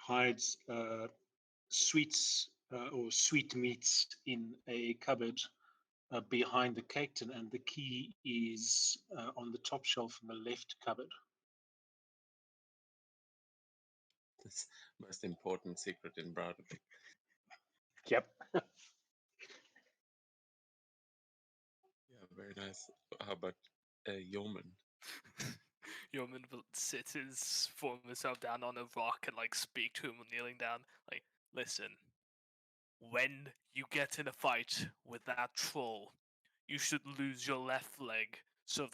hides sweets or sweet meats in a cupboard behind the cake tin, and the key is on the top shelf in the left cupboard. This most important secret in Broadway. Yep. Yeah, very nice. How about Yeoman? Yeoman will sit his form himself down on a rock and like speak to him kneeling down. Like, listen, when you get in a fight with that troll, you should lose your left leg so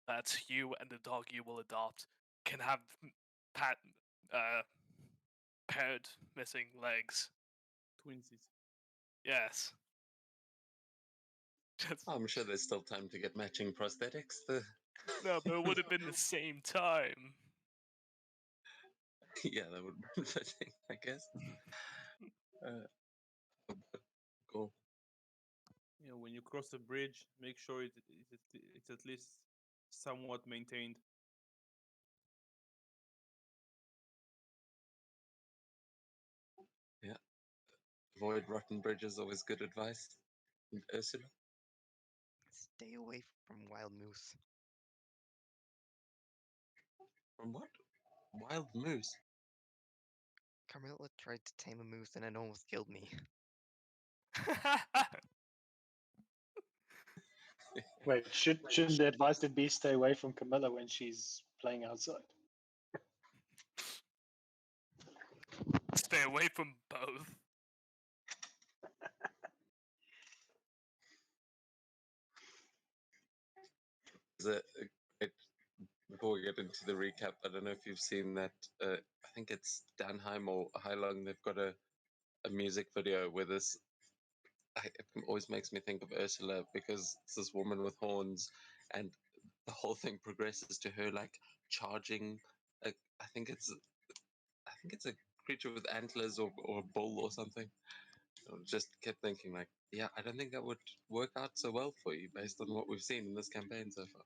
that you and the dog you will adopt can have pat paired missing legs. Twinsies. Yes. I'm sure there's still time to get matching prosthetics. No, but it would have been the same time. Yeah, that would be fitting, I guess. Cool. You know, when you cross a bridge, make sure it's at least somewhat maintained. Yeah. Avoid rotten bridges, always good advice. And Ursula? Stay away from wild moose. From what? Wild moose? Carmilla tried to tame a moose and it almost killed me. Wait, shouldn't the advice then be stay away from Camilla when she's playing outside? Stay away from both. Before we get into the recap, I don't know if you've seen that. I think it's Danheim or Heilong. They've got a music video where this. It always makes me think of Ursula because it's this woman with horns, and the whole thing progresses to her like charging. A, I think it's. I think it's a creature with antlers or a bull or something. I just kept thinking like, yeah, I don't think that would work out so well for you based on what we've seen in this campaign so far.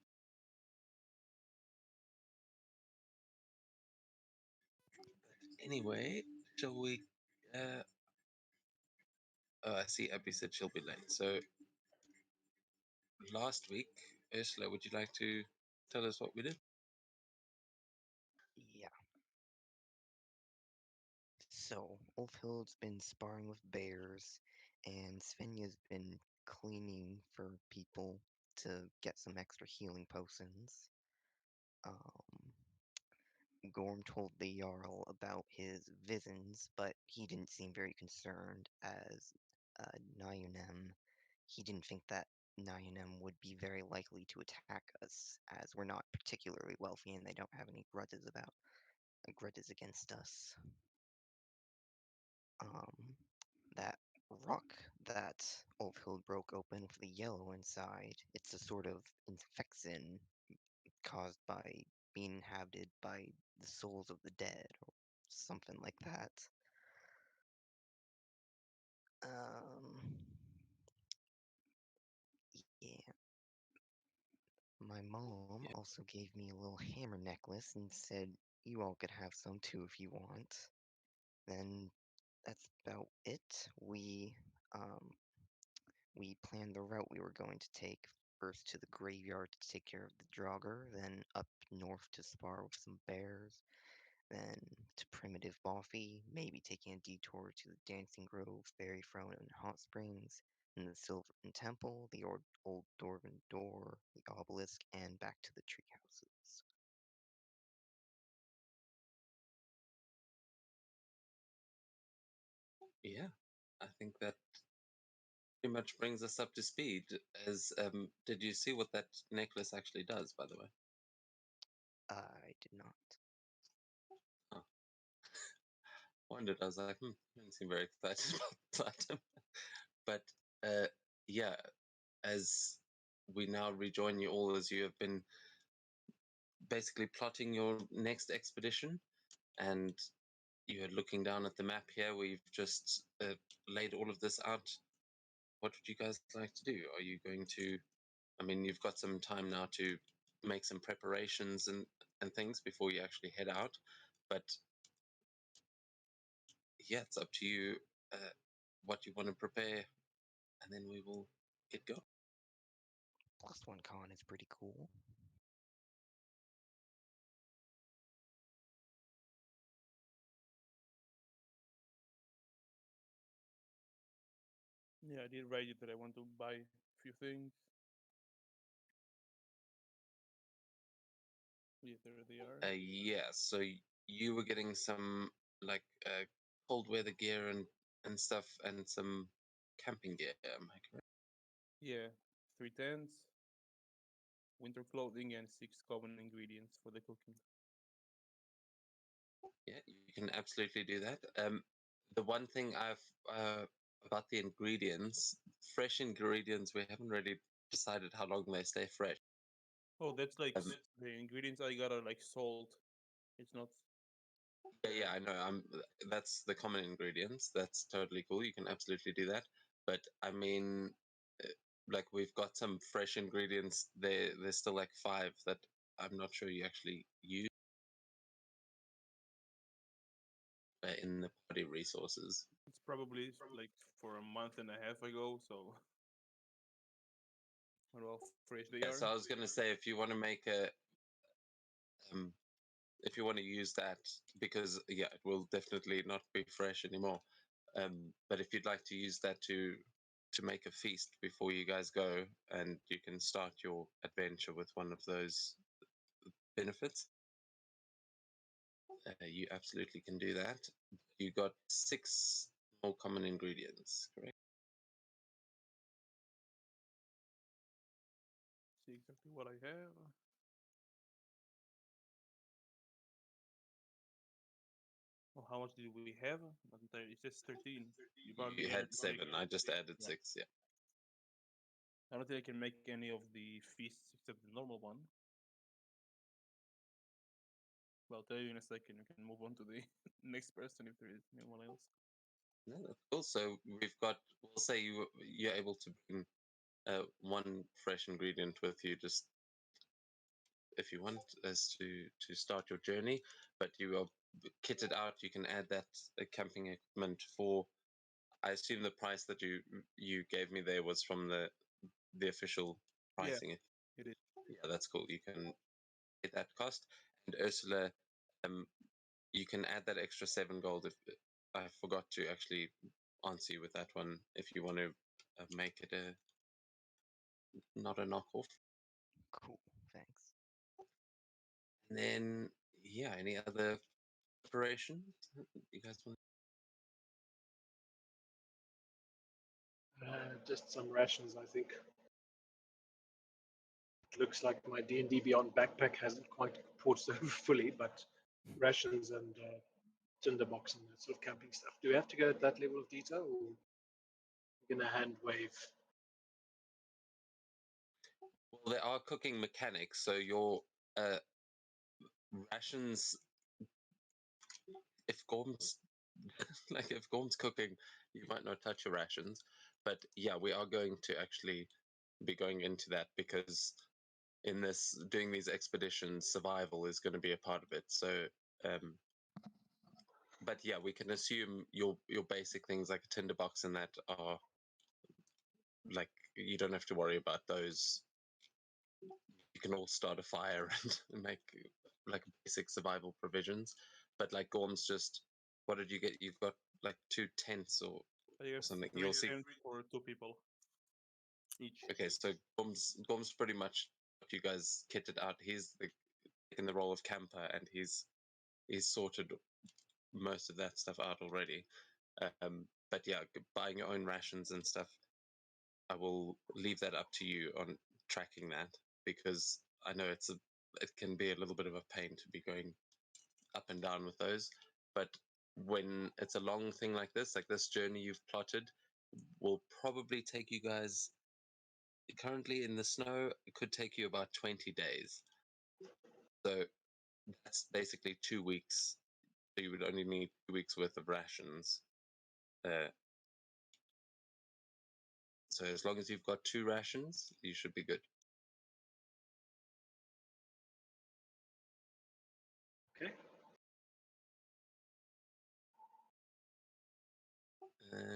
Anyway, shall we? Oh, I see. Abby said she'll be late. So last week, Ursula, would you like to tell us what we did? Yeah. So, Ulfhild's been sparring with bears, and Svenja's been cleaning for people to get some extra healing potions. Gorm told the Jarl about his visions, but he didn't seem very concerned as Nayunem. He didn't think that Nayunem would be very likely to attack us, as we're not particularly wealthy and they don't have any grudges against us. That rock that Ulfhild broke open with the yellow inside, it's a sort of infection caused by being inhabited by the souls of the dead, or something like that. Yeah. My mom also gave me a little hammer necklace and said you all could have some too if you want. Then that's about it. We planned the route we were going to take. First to the graveyard to take care of the Draugr, then up north to spar with some bears, then to primitive Boffy, maybe taking a detour to the Dancing Grove, Fairy Throne, and Hot Springs, then the Sylvan Temple, the old Dwarven Door, the obelisk, and back to the tree houses. Yeah, I think that pretty much brings us up to speed. As did you see what that necklace actually does, by the way? I did not. Oh. Wondered. I was like, didn't seem very excited about that item. But yeah, as we now rejoin you all, as you have been basically plotting your next expedition, and you're looking down at the map here where you've just laid all of this out. What would you guys like to do? Are you going to? I mean, you've got some time now to make some preparations and things before you actually head out. But yeah, it's up to you what you want to prepare, and then we will get going. +1 con is pretty cool. Yeah, I did write it that I want to buy a few things. Yeah, there they are. Yeah, so you were getting some like cold weather gear and stuff, and some camping gear. Am I correct? Yeah, 3 tents, winter clothing, and 6 common ingredients for the cooking. Yeah, you can absolutely do that. The one thing I've about the ingredients, fresh ingredients, we haven't really decided how long they stay fresh. Oh, that's like Um, the ingredients I got are like salt. It's not. yeah, I know. That's the common ingredients. That's totally cool. You can absolutely do that. But I mean, uh, like we've got some fresh ingredients. There's still like 5 that I'm not sure you actually use in the party resources. It's probably like for a month and a half ago, so how fresh they Yeah, are. so I was gonna say if you want to make um, if you want to use that, because yeah, it will definitely not be fresh anymore. But if you'd like to use that to make a feast before you guys go, and you can start your adventure with one of those benefits, you absolutely can do that. You got 6 more common ingredients, correct? See exactly what I have. Oh, how much did we have? It says 13. You You probably added had like 7. I just added yeah. 6. Yeah. I don't think I can make any of the feasts except the normal one. Well, I'll tell you in a second. We can move on to the next person if there is anyone else. No, that's cool. So we've got. We'll say you're able to bring one fresh ingredient with you, just if you want, as to start your journey. But you are kitted out. You can add that camping equipment for. I assume the price that you gave me there was from the official Yeah, pricing. it is. Yeah, that's cool. You can get that cost. And Ursula, um, you can add that extra 7 gold. If I forgot to actually answer you with that one, if you want to make it a not a knockoff. Cool, thanks. And then, yeah, any other preparations you guys want? Just some rations, I think. It looks like my D&D Beyond backpack hasn't quite ported over fully, but rations and tinderbox and that sort of camping stuff. Do we have to go at that level of detail, or we're going to hand wave? Well, there are cooking mechanics, so your uh, rations. If Gorm's like if Gorm's cooking, you might not touch your rations. But yeah, we are going to actually be going into that because in this doing these expeditions, survival is going to be a part of it. So, um, but yeah, we can assume your basic things like a tinderbox and that are like you don't have to worry about those. You can all start a fire and make like basic survival provisions. But like Gorm's just, what did you get? You've got like 2 tents or I have something. 3 You'll see. tents for 2 people each. Okay, so Gorm's pretty much what you guys kitted out. He's in the role of camper, and he's sorted most of that stuff out already. But yeah, buying your own rations and stuff, I will leave that up to you on tracking that because I know it can be a little bit of a pain to be going up and down with those. But when it's a long thing like this journey you've plotted will probably take you guys currently in the snow, it could take you about 20 days. So that's basically 2 weeks. So you would only need 2 weeks worth of rations. Uh, so as long as you've got 2 rations, you should be good. Okay.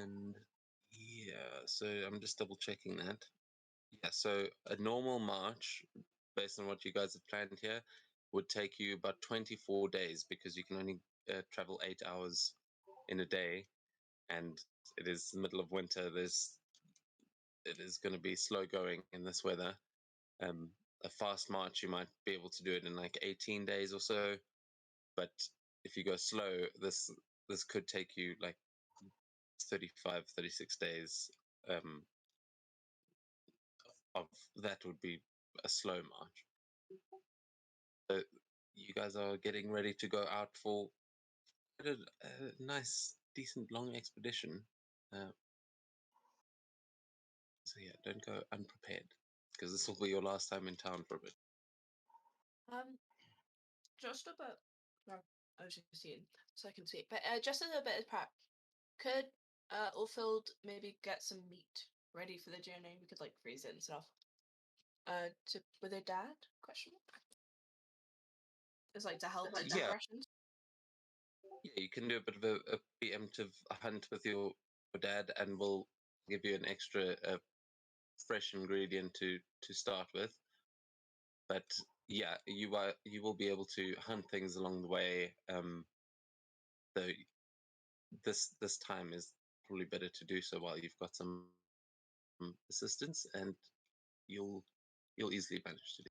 And yeah, so I'm just double checking that. Yeah, so a normal march, based on what you guys have planned here, would take you about 24 days because you can only travel 8 hours in a day, and it is the middle of winter. It is going to be slow going in this weather. A fast march, you might be able to do it in like 18 days or so, but if you go slow, this could take you like 35, 36 days. Of that would be a slow march. So you guys are getting ready to go out for a nice, decent, long expedition. So yeah, don't go unprepared because this will be your last time in town for a bit. Just a bit. Well, I was just saying, so I can see it. But just as a bit of prep, could Ulfild maybe get some meat ready for the journey? We could like freeze it and stuff. To with her dad? Question mark. It's like to help with Yeah. rations. Yeah, you can do a bit of a preemptive hunt with your dad, and we'll give you an extra fresh ingredient to start with. But yeah, you will be able to hunt things along the way. So this time is probably better to do so while you've got some assistance, and you'll easily manage to do.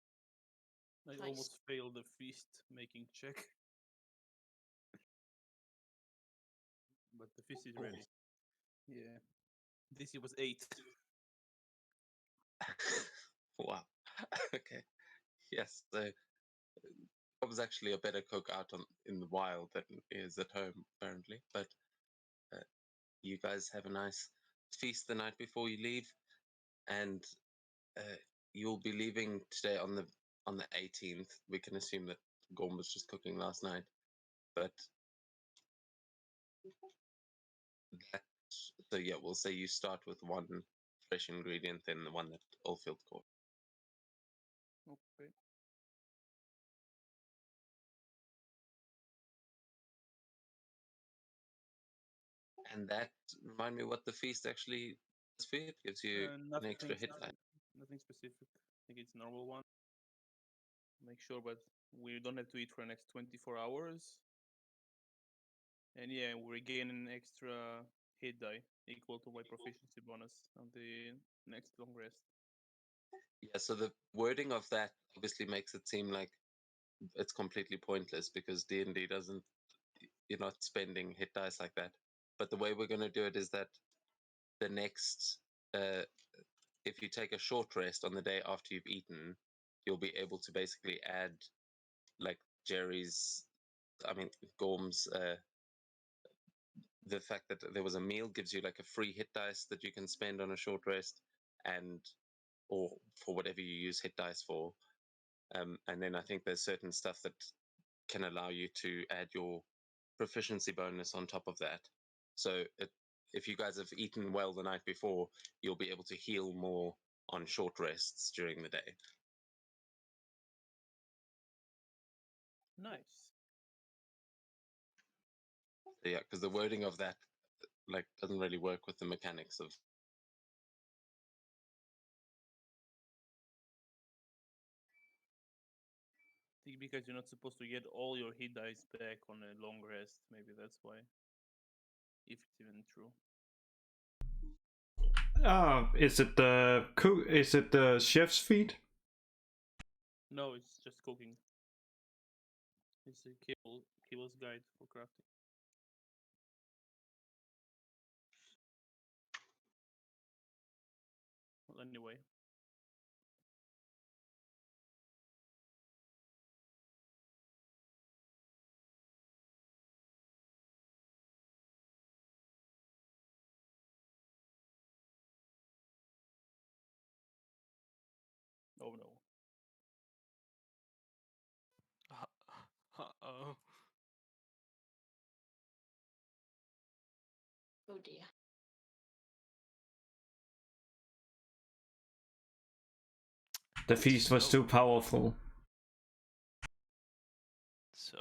I Nice. almost failed the feast making check. But the feast is ready. Yeah. DC was 8. Wow. Okay. Yes. So Bob is actually a better cook out in the wild than he is at home, apparently. But you guys have a nice feast the night before you leave, and you'll be leaving today on the 18th. We can assume that Gorm was just cooking last night, but that. So yeah, we'll say you start with one fresh ingredient, then the one that Oldfield caught. Okay. And that remind me what the feast actually does for you. It gives you an extra hit die. Nothing specific. I think it's normal one. Make sure, but we don't have to eat for the next 24 hours. And yeah, we regain an extra hit die equal to my proficiency bonus on the next long rest. Yeah, so the wording of that obviously makes it seem like it's completely pointless because D&D doesn't, you're not spending hit dice like that. But the way we're going to do it is that the next, if you take a short rest on the day after you've eaten, you'll be able to basically add like Gorm's, the fact that there was a meal gives you like a free hit dice that you can spend on a short rest and or for whatever you use hit dice for. And then I think there's certain stuff that can allow you to add your proficiency bonus on top of that. So if you guys have eaten well the night before, you'll be able to heal more on short rests during the day. Nice. So yeah, because the wording of that like doesn't really work with the mechanics of. I think because you're not supposed to get all your hit dice back on a long rest. Maybe that's why. If it's even true. Is it the chef's feed? No, it's just cooking. It's a Kibble's guide for crafting. Well, anyway. Oh no. Uh-oh. Oh dear. The feast was too powerful. So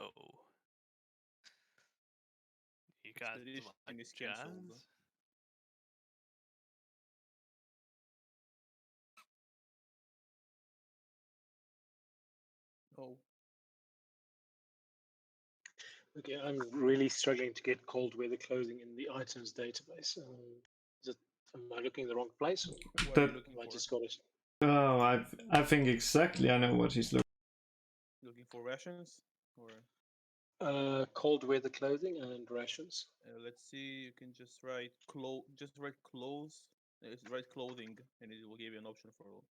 you guys Expedition like is cancelled. jazz? Okay, I'm really struggling to get cold weather clothing in the items database. Am I looking in the wrong place, or What are you That- looking have I for? just got it? Oh, I think exactly I know what he's looking. Looking for rations? Or Cold weather clothing and rations. let's see, you can just write clothes. Write clothing, and it will give you an option for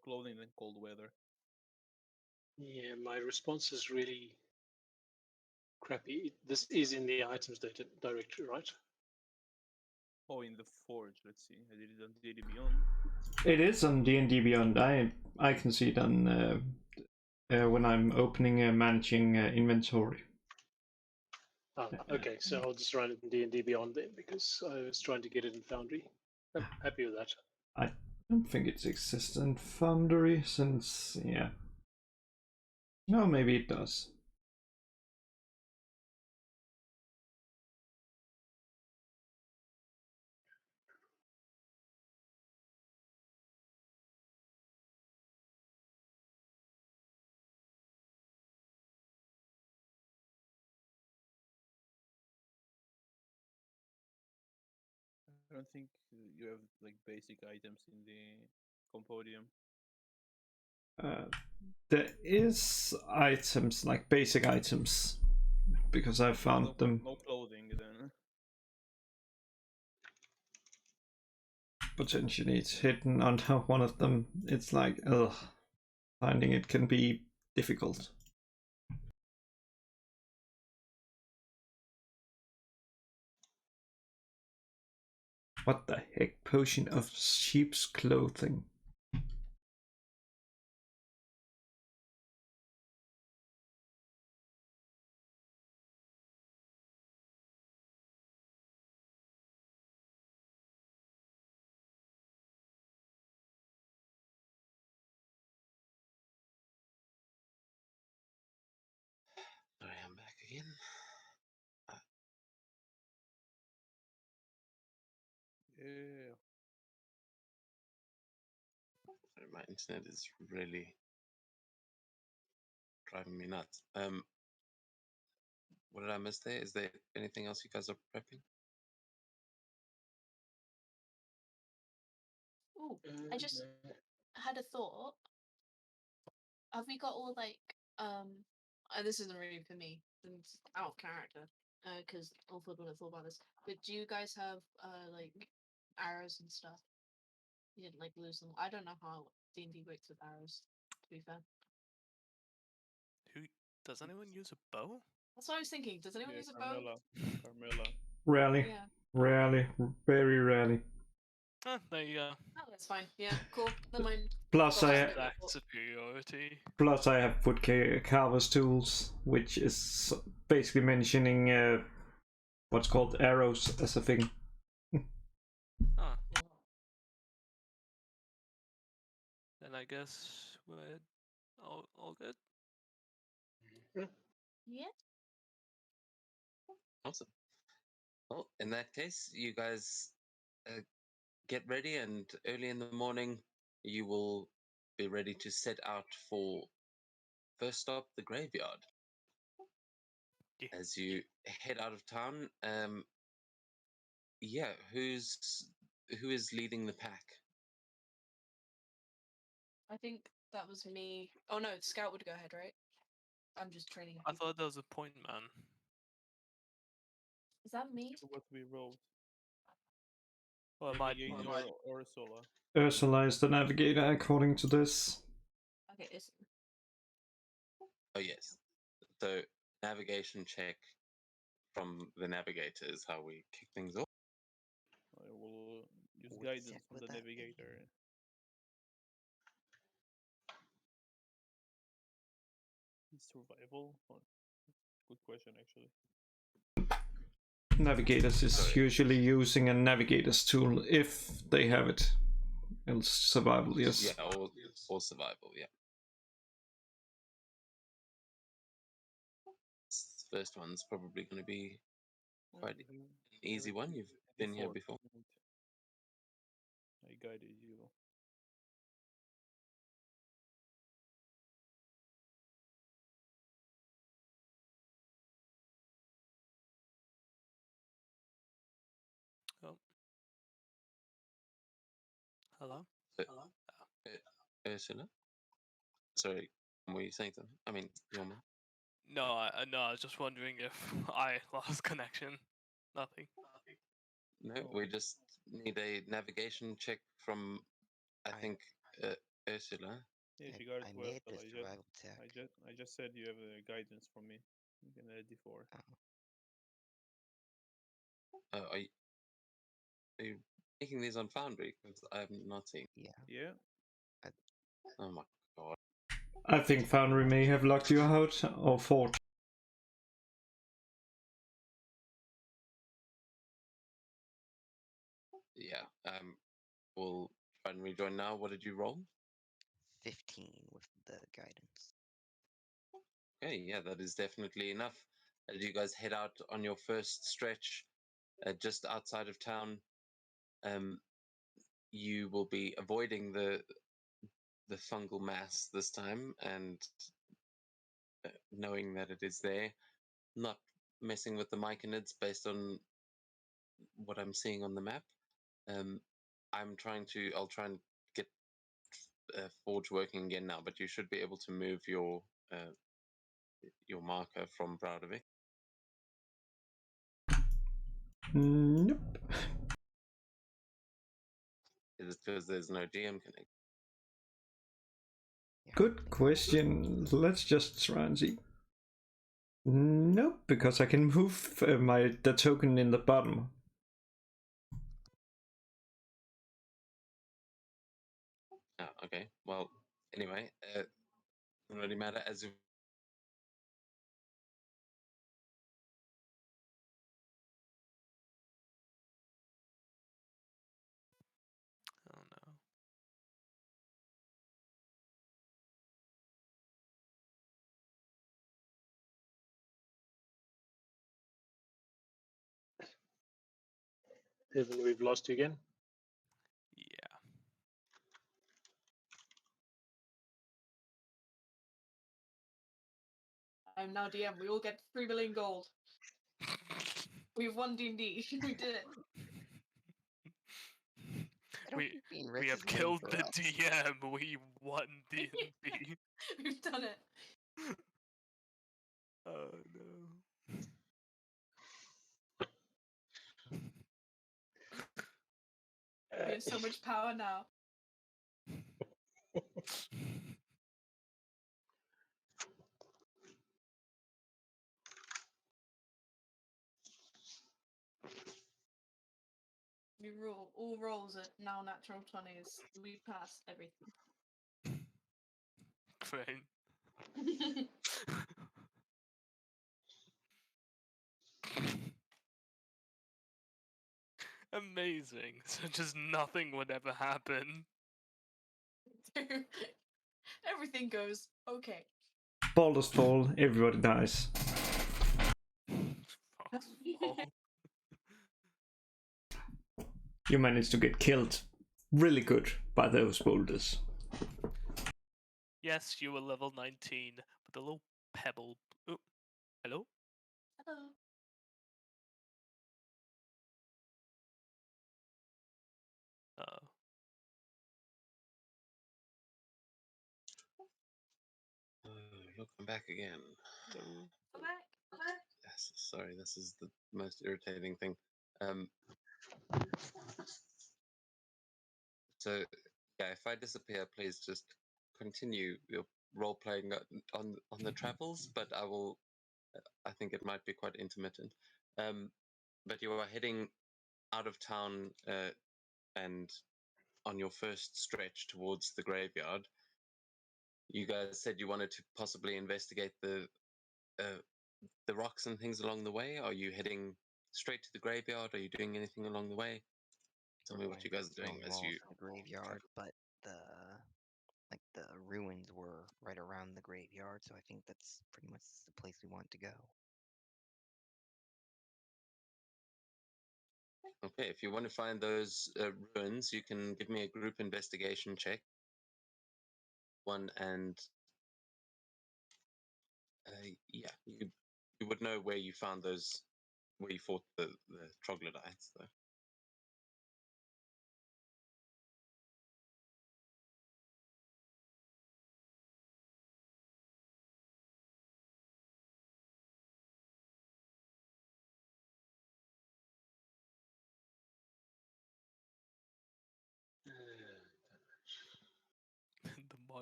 clothing and cold weather. Yeah, my response is really crappy. This is in the items data directory, right? Oh, in the forge. Let's see. I did it on Daily Beyond. It is on D&D Beyond. I can see it on when I'm opening managing inventory. Ah, okay, so I'll just run it in D&D Beyond then, because I was trying to get it in Foundry. I'm happy with that. I don't think it exists in Foundry since, yeah. No, maybe it does. I don't think you have like basic items in the Compodium. There is items, like basic items, because I found no, them No clothing then. potentially. It's hidden under one of them. It's like, ugh, finding it can be difficult. What the heck? Potion of sheep's clothing. Sorry, I'm back again. Yeah. Sorry, my internet is really driving me nuts. What did I miss there? Is there anything else you guys are prepping? Ooh, I just had a thought. Have we got all like this isn't really for me, it's out of character. Because Alfred would have thought about this. But do you guys have like arrows and stuff? You didn't like lose them. I don't know how D&D works with arrows, to be fair. Who does anyone use a bow? That's what I was thinking. Does anyone use a bow? Carmela. Rarely. Yeah. Rarely. Very rarely. Ah, there you go. Oh, that's fine. Yeah, cool. Never mind. Plus Got I lost in That it. superiority. Plus, I have put Carver's tools, which is basically mentioning what's called arrows as a thing. Ah. Then I guess we're all good. Yeah. Awesome. Well, in that case, you guys get ready, and early in the morning, you will be ready to set out for first stop, the graveyard. Yeah. As you head out of town, yeah, who is leading the pack? I think that was me. Oh no, Scout would go ahead, right? I'm just training. I people. thought there was a point man. Is that me? What we wrote. Well, it might be. Navigator or Ursula. Ursula is the navigator, according to this. Okay, it's Oh, yes. So, navigation check from the navigator is how we kick things off. I will use Would guidance check from with the that be? navigator. Survival? Oh, good question, actually. Navigators is Sorry. usually using a navigator's tool if they have it. Else survival, yes. Yeah, or survival, yeah. This first one's probably going to be quite an easy one. You've been here before. I guided you. Hello? Ursula? Sorry, were you saying something? I mean, Yorman. No, I was just wondering if I lost connection. Nothing. No, we just need a navigation check from, I think, Ursula. Yeah, I- she got it I well. made the survival check. I just said you have a guidance from me. You can add D4. Are you making these on Foundry? Because I'm not seeing. Yeah. Yeah. Oh my god. I think Foundry may have locked you out, or Forge. Yeah. We'll try and rejoin now. What did you roll? 15 with the guidance. Okay, yeah, that is definitely enough. As you guys head out on your first stretch, just outside of town, you will be avoiding the fungal mass this time, and knowing that it is there, not messing with the myconids based on what I'm seeing on the map. I'll try and get Forge working again now, but you should be able to move your marker from Browdovik. Nope. Is it because there's no DM connect? Yeah, Good question. Let's just try and see. Nope, because I can move the token in the bottom. Oh, okay. Well, anyway, doesn't really matter as of Oh no. Evan, we've lost you again. Yeah. I'm now DM. We all get 3 million gold. We've won D&D. We did it. I don't we think being we rich have is winning killed for the us. DM. We won D&D. We've done it. Oh no. We have so much power now. We roll all rolls at now natural 20s. We pass everything. Great. Amazing. So just nothing would ever happen. Everything goes okay. Baldur's Fall, everybody dies. Fox fall. You managed to get killed really good by those boulders. Yes, you were level 19, but a little pebble. Oh, hello? Hello. Oh. look, I'm back again. Hello. Come back. Come back. Yes, sorry, this is the most irritating thing. So yeah, if I disappear, please just continue your role playing on the travels, but I will. I think it might be quite intermittent. But you are heading out of town and on your first stretch towards the graveyard. You guys said you wanted to possibly investigate the rocks and things along the way. Are you heading straight to the graveyard? Are you doing anything along the way? Tell me We're what going you to guys are doing stone as walls you. in the graveyard, but the ruins were right around the graveyard, so I think that's pretty much the place we want to go. Okay, if you want to find those ruins, you can give me a group investigation check. One and yeah, you would know where you found those, where you fought the troglodytes, though.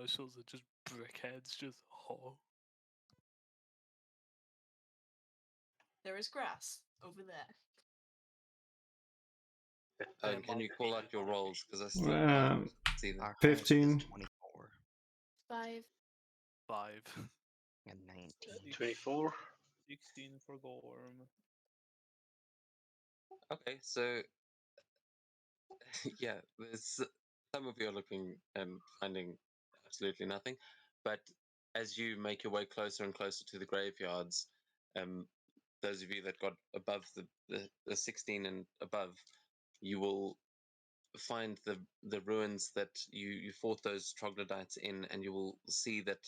commercials are just brickheads, just oh. There is grass over there. And can you call out your rolls? Because I still Um, can't see them. Our highest is 15. 24 5. 5. and 19. 24. 16 for Gorm. Okay, so yeah, there's some of you are looking and finding absolutely nothing, but as you make your way closer and closer to the graveyards, those of you that got above the 16 and above, you will find the ruins that you fought those troglodytes in, and you will see that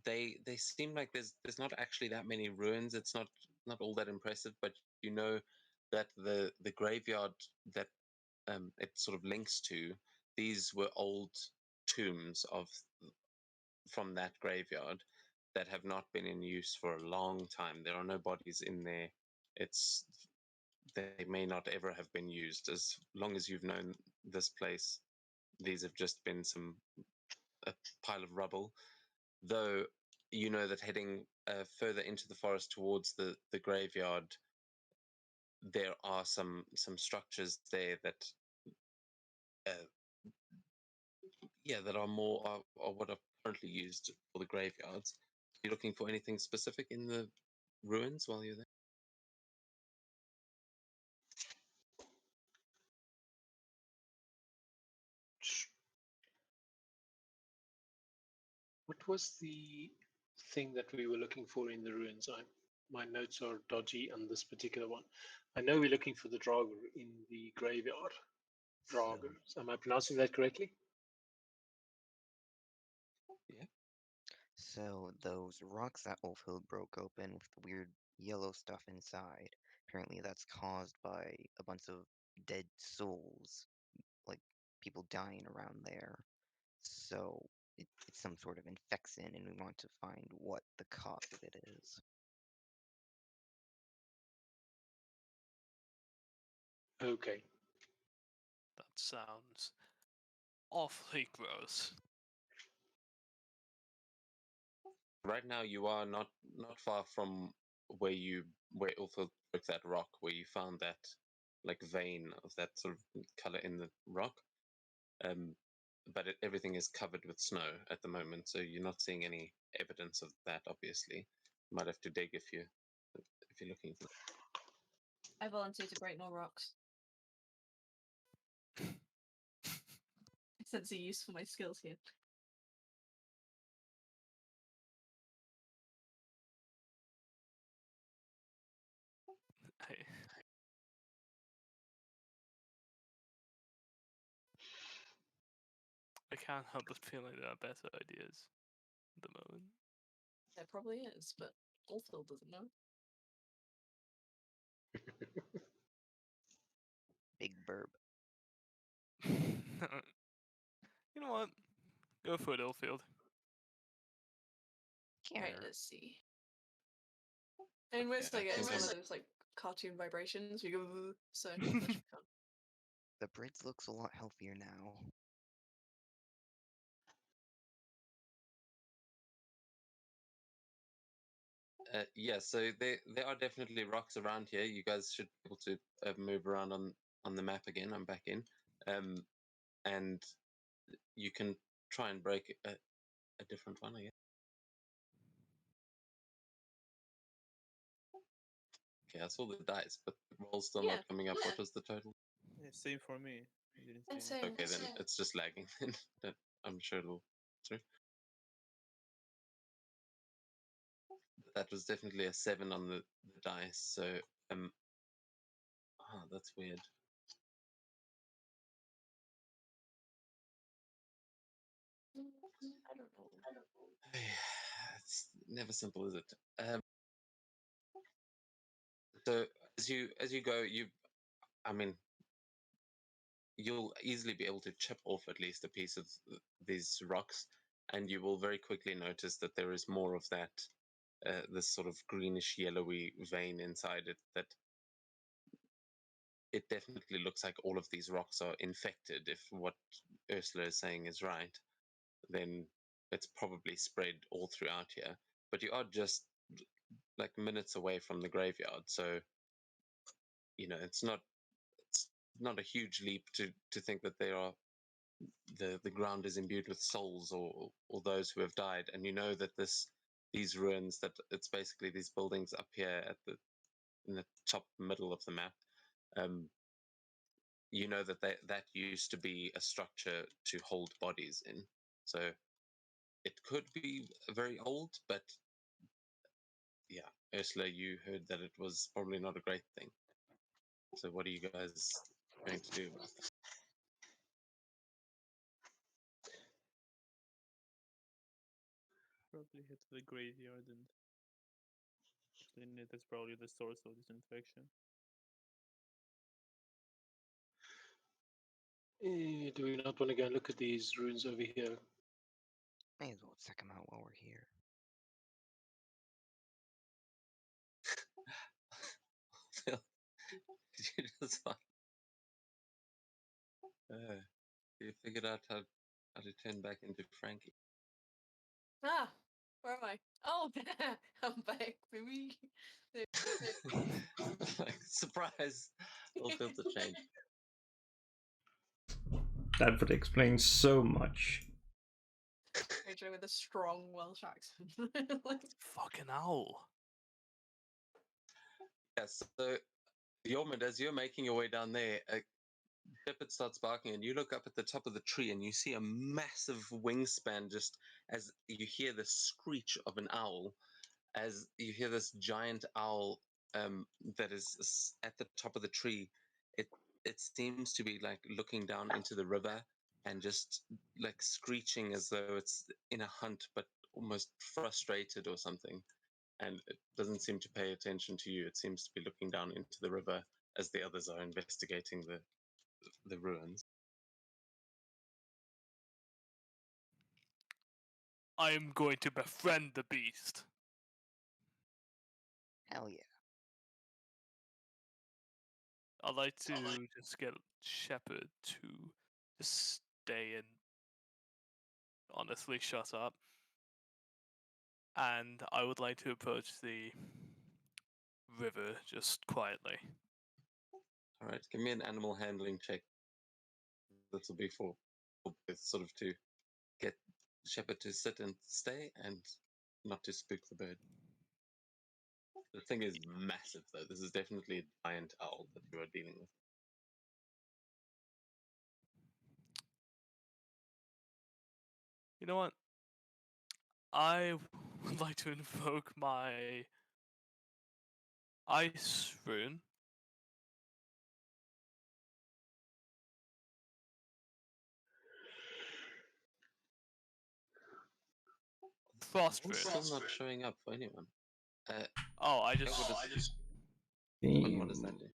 they seem like there's not actually that many ruins. It's not all that impressive, but you know that the graveyard that it sort of links to, these were old tombs from that graveyard that have not been in use for a long time. There are no bodies in there. It's they may not ever have been used. As long as you've known this place, these have just been a pile of rubble. Though you know that heading further into the forest towards the graveyard, there are some structures there that uh, that are more are what are currently used for the graveyards. Are you looking for anything specific in the ruins while you're there? What was the thing that we were looking for in the ruins? My notes are dodgy on this particular one. I know we're looking for the Draugr in the graveyard. Draugr. Am I pronouncing that correctly? Yeah. So those rocks that Ulfhild broke open with the weird yellow stuff inside, apparently that's caused by a bunch of dead souls, like people dying around there. So it's some sort of infection, and we want to find what the cause of it is. Okay. That sounds awfully gross. Right now, you are not far from where Ulfhild broke that rock, where you found that like vein of that sort of color in the rock. But everything is covered with snow at the moment, so you're not seeing any evidence of that. Obviously, you might have to dig if you're looking for. I volunteer to break more rocks. I sense a use for my skills here. I, I can't help but feel like there are better ideas at the moment. There probably is, but Ulfhild doesn't know. Big burb. You know what? Go for it, Ilfield. Alright, Care. let's see. And most Yeah, I get I is think one of I'm- those like cartoon vibrations. We go, so that should be fun. The bridge looks a lot healthier now. Yeah, so there are definitely rocks around here. You guys should be able to move around on the map again. I'm back in, and you can try and break a different one, I guess. Okay, I saw the dice, but the roll's still Yeah, not coming up. yeah. What was the total? Yeah, same for me. Didn't And see so, Okay, then it's just lagging. I'm sure it'll. Sorry. That was definitely a 7 on the dice. So, that's weird. I don't know. It's never simple, is it? So as you go, I mean, you'll easily be able to chip off at least a piece of these rocks, and you will very quickly notice that there is more of that, this sort of greenish yellowy vein inside it. That it definitely looks like all of these rocks are infected, if what Ursula is saying is right. then it's probably spread all throughout here. But you are just like minutes away from the graveyard, so it's not a huge leap to think that there are the ground is imbued with souls or those who have died, and you know that these ruins, that it's basically these buildings up here in the top middle of the map. You know that used to be a structure to hold bodies in, so it could be very old, but yeah, Ursula, you heard that it was probably not a great thing. So what are you guys going to do about that? Probably head to the graveyard and clean it. That's probably the source of this infection. Do we not want to go and look at these ruins over here? May as well check them out while we're here. Phil, did you just you figured out how to turn back into Frankie? Ah, where am I? Oh, I'm back, baby. Like, surprise! All filter change. That would explain so much. AJ with a strong Welsh accent. Like, Fucking hell. Yes, so Yormid, as you're making your way down there, a shepherd starts barking, and you look up at the top of the tree, and you see a massive wingspan. Just as you hear the screech of an owl, as you hear this giant owl that is at the top of the tree. It seems to be like looking down into the river and just like screeching as though it's in a hunt, but almost frustrated or something. And it doesn't seem to pay attention to you. It seems to be looking down into the river as the others are investigating the ruins. I am going to befriend the beast. Hell yeah. I'd like to just get Shepard to just stay and honestly shut up. And I would like to approach the river just quietly. All right, give me an animal handling check. This will be for sort of to get Shepard to sit and stay and not to spook the bird. The thing is massive, though. This is definitely a giant owl that you are dealing with. You know what? I would like to invoke my ice rune. Frost rune. It's still not showing up for anyone. Oh, I yeah, just. what does that do?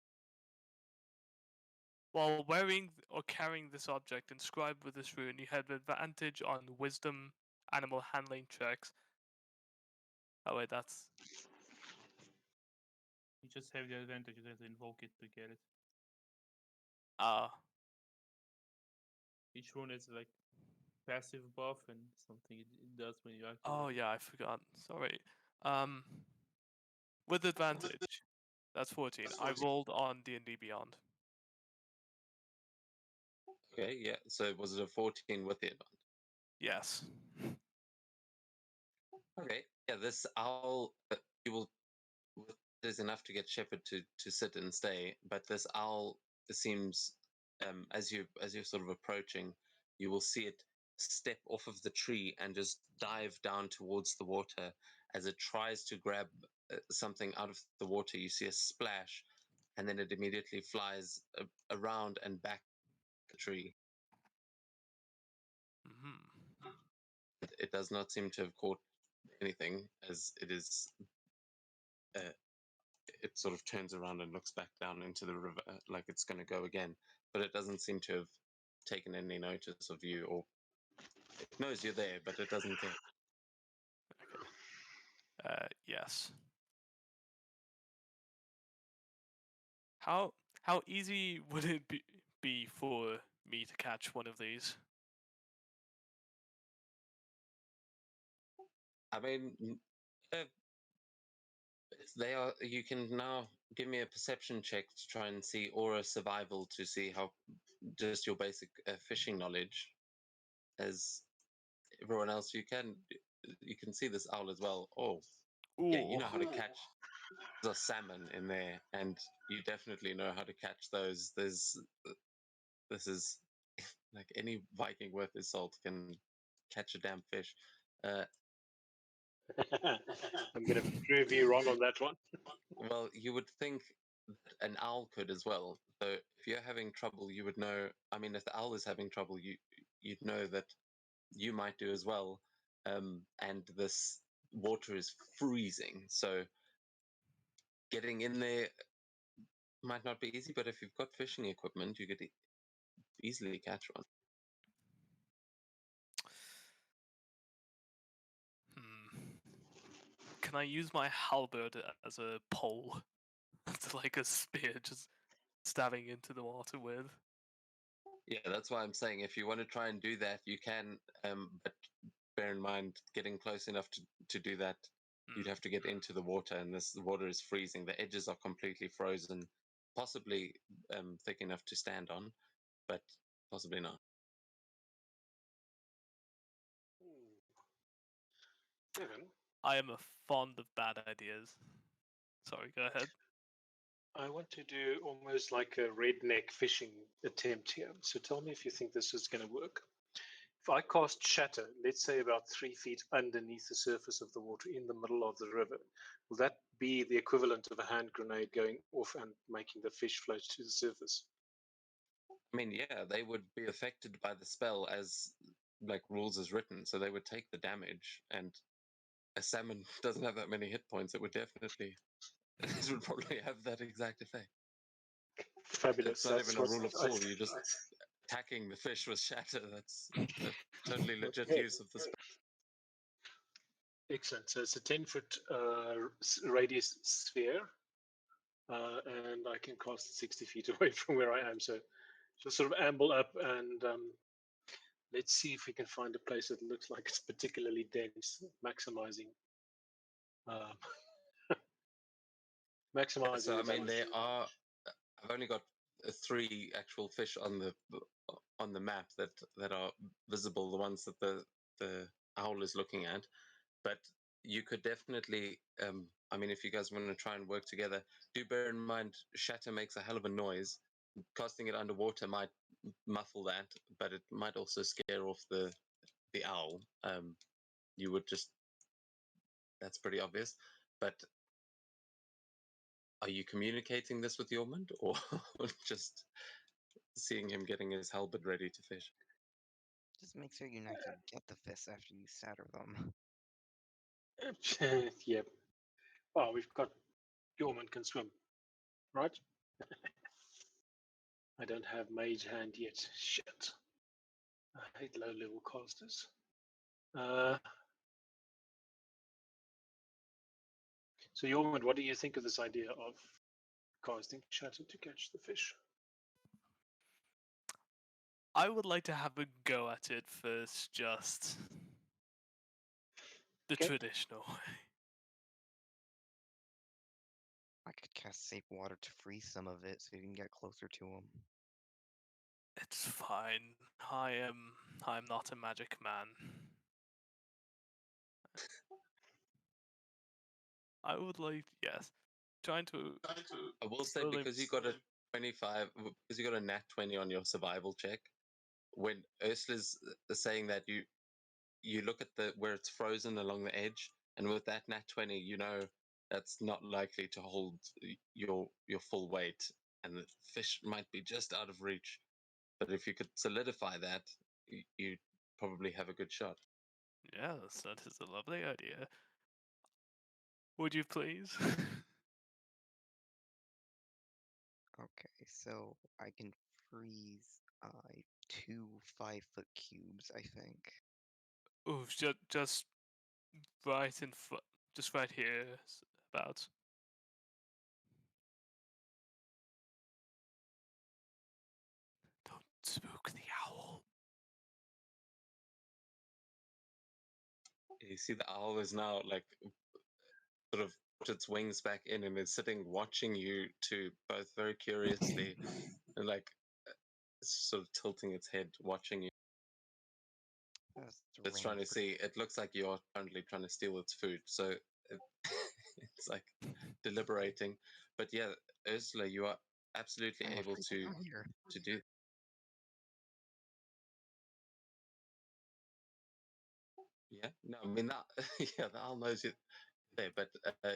While wearing or carrying this object inscribed with this rune, you have advantage on wisdom animal handling checks. Oh wait, that's. You just have the advantage. You have to invoke it to get it. Each rune is like passive buff and something it does when you activate. Oh yeah, I forgot. Sorry. With advantage, that's 14. I rolled on D&D Beyond. Okay, yeah. So was it a 14 with the advantage? Yes. Okay, yeah. This owl, you will. There's enough to get Shepard to sit and stay, but this owl seems, as you're sort of approaching, you will see it step off of the tree and just dive down towards the water. As it tries to grab something out of the water, you see a splash, and then it immediately flies around and back the tree. Mm-hmm. It does not seem to have caught anything, as it is. It sort of turns around and looks back down into the river like it's going to go again, but it doesn't seem to have taken any notice of you, or it knows you're there, but it doesn't care. Okay. Yes. How easy would it be for me to catch one of these? I mean, uh, they are. You can now give me a perception check to try and see, or a survival to see how just your basic fishing knowledge. As everyone else, you can see this owl as well. Oh, yeah, you Ooh. know how to catch the salmon in there, and you definitely know how to catch those. This is like any Viking worth his salt can catch a damn fish. Uh, I'm going to prove you wrong on that one. well, you would think an owl could as well. So if you're having trouble, you would know. I mean, if the owl is having trouble, you'd know that you might do as well. And this water is freezing, so getting in there might not be easy. But if you've got fishing equipment, you could easily catch one. Can I use my halberd as a pole? To like a spear, just stabbing into the water with? Yeah, that's why I'm saying if you want to try and do that, you can. But bear in mind, getting close enough to do that, you'd have to get into the water, and the water is freezing. The edges are completely frozen, possibly thick enough to stand on, but possibly not. Kevin, I am fond of bad ideas. Sorry, go ahead. I want to do almost like a redneck fishing attempt here. So tell me if you think this is going to work. If I cast Shatter, let's say about 3 feet underneath the surface of the water in the middle of the river, will that be the equivalent of a hand grenade going off and making the fish float to the surface? I mean, yeah, they would be affected by the spell as like rules is written, so they would take the damage. And a salmon doesn't have that many hit points. It would definitely, it would probably have that exact effect. Fabulous. It's not That's even a what rule of I- cool. You're just attacking the fish with Shatter. That's a totally legit Okay. use of the spell. Excellent. So it's a 10-foot radius sphere, and I can cast it 60 feet away from where I am. So just sort of amble up and let's see if we can find a place that looks like it's particularly dense, maximizing. Maximizing. So I the mean, damage. I've only got 3 actual fish on the map that are visible. The ones that the owl is looking at, but you could definitely. I mean, if you guys want to try and work together, do bear in mind Shatter makes a hell of a noise. Casting it underwater might muffle that, but it might also scare off the owl. You would just. That's pretty obvious, but are you communicating this with Yormund, or just seeing him getting his halberd ready to fish? Just make sure you not forget the fish after you shatter them. Yep. Oh, we've got Yorman can swim, right? I don't have Mage Hand yet. Shit. I hate low-level casters. So, Yorman, what do you think of this idea of casting Shatter to catch the fish? I would like to have a go at it first, just the Okay. traditional way. I could cast Safe Water to freeze some of it so you can get closer to them. It's fine. I'm not a magic man. I would like, yes, trying to. I will say slowly- because you got a 25, because you got a nat 20 on your survival check. When Ursula's saying that, you look at the where it's frozen along the edge, and with that nat 20, you know that's not likely to hold your full weight, and the fish might be just out of reach. But if you could solidify that, you probably have a good shot. Yes, that is a lovely idea. Would you please? Okay, so I can freeze 2 5-foot cubes, I think. Oh, just right in front, just right here, about. Don't spook the owl. You see the owl is now like sort of put its wings back in and is sitting watching you two both very curiously and like sort of tilting its head watching you. That's It's trying to for see. It looks like you're currently trying to steal its food, so it, it's like deliberating. But yeah, Ursula, you are absolutely I'm able afraid they're not here. to do. Yeah, no, I mean that. Yeah, the owl knows you there, but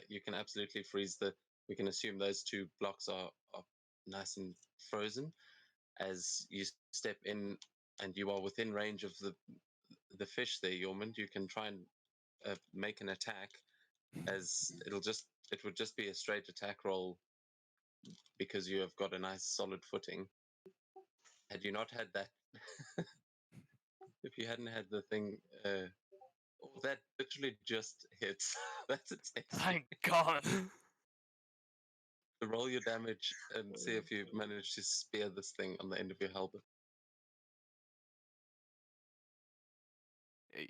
you can absolutely freeze the. We can assume those two blocks are nice and frozen as you step in, and you are within range of the fish there, Yormund. You can try and make an attack, as it would just be a straight attack roll because you have got a nice solid footing. Had you not had that, if you hadn't had the thing, that literally just hits. That's its AC. Thank God. Roll your damage and see if you manage to spear this thing on the end of your halberd. Hey.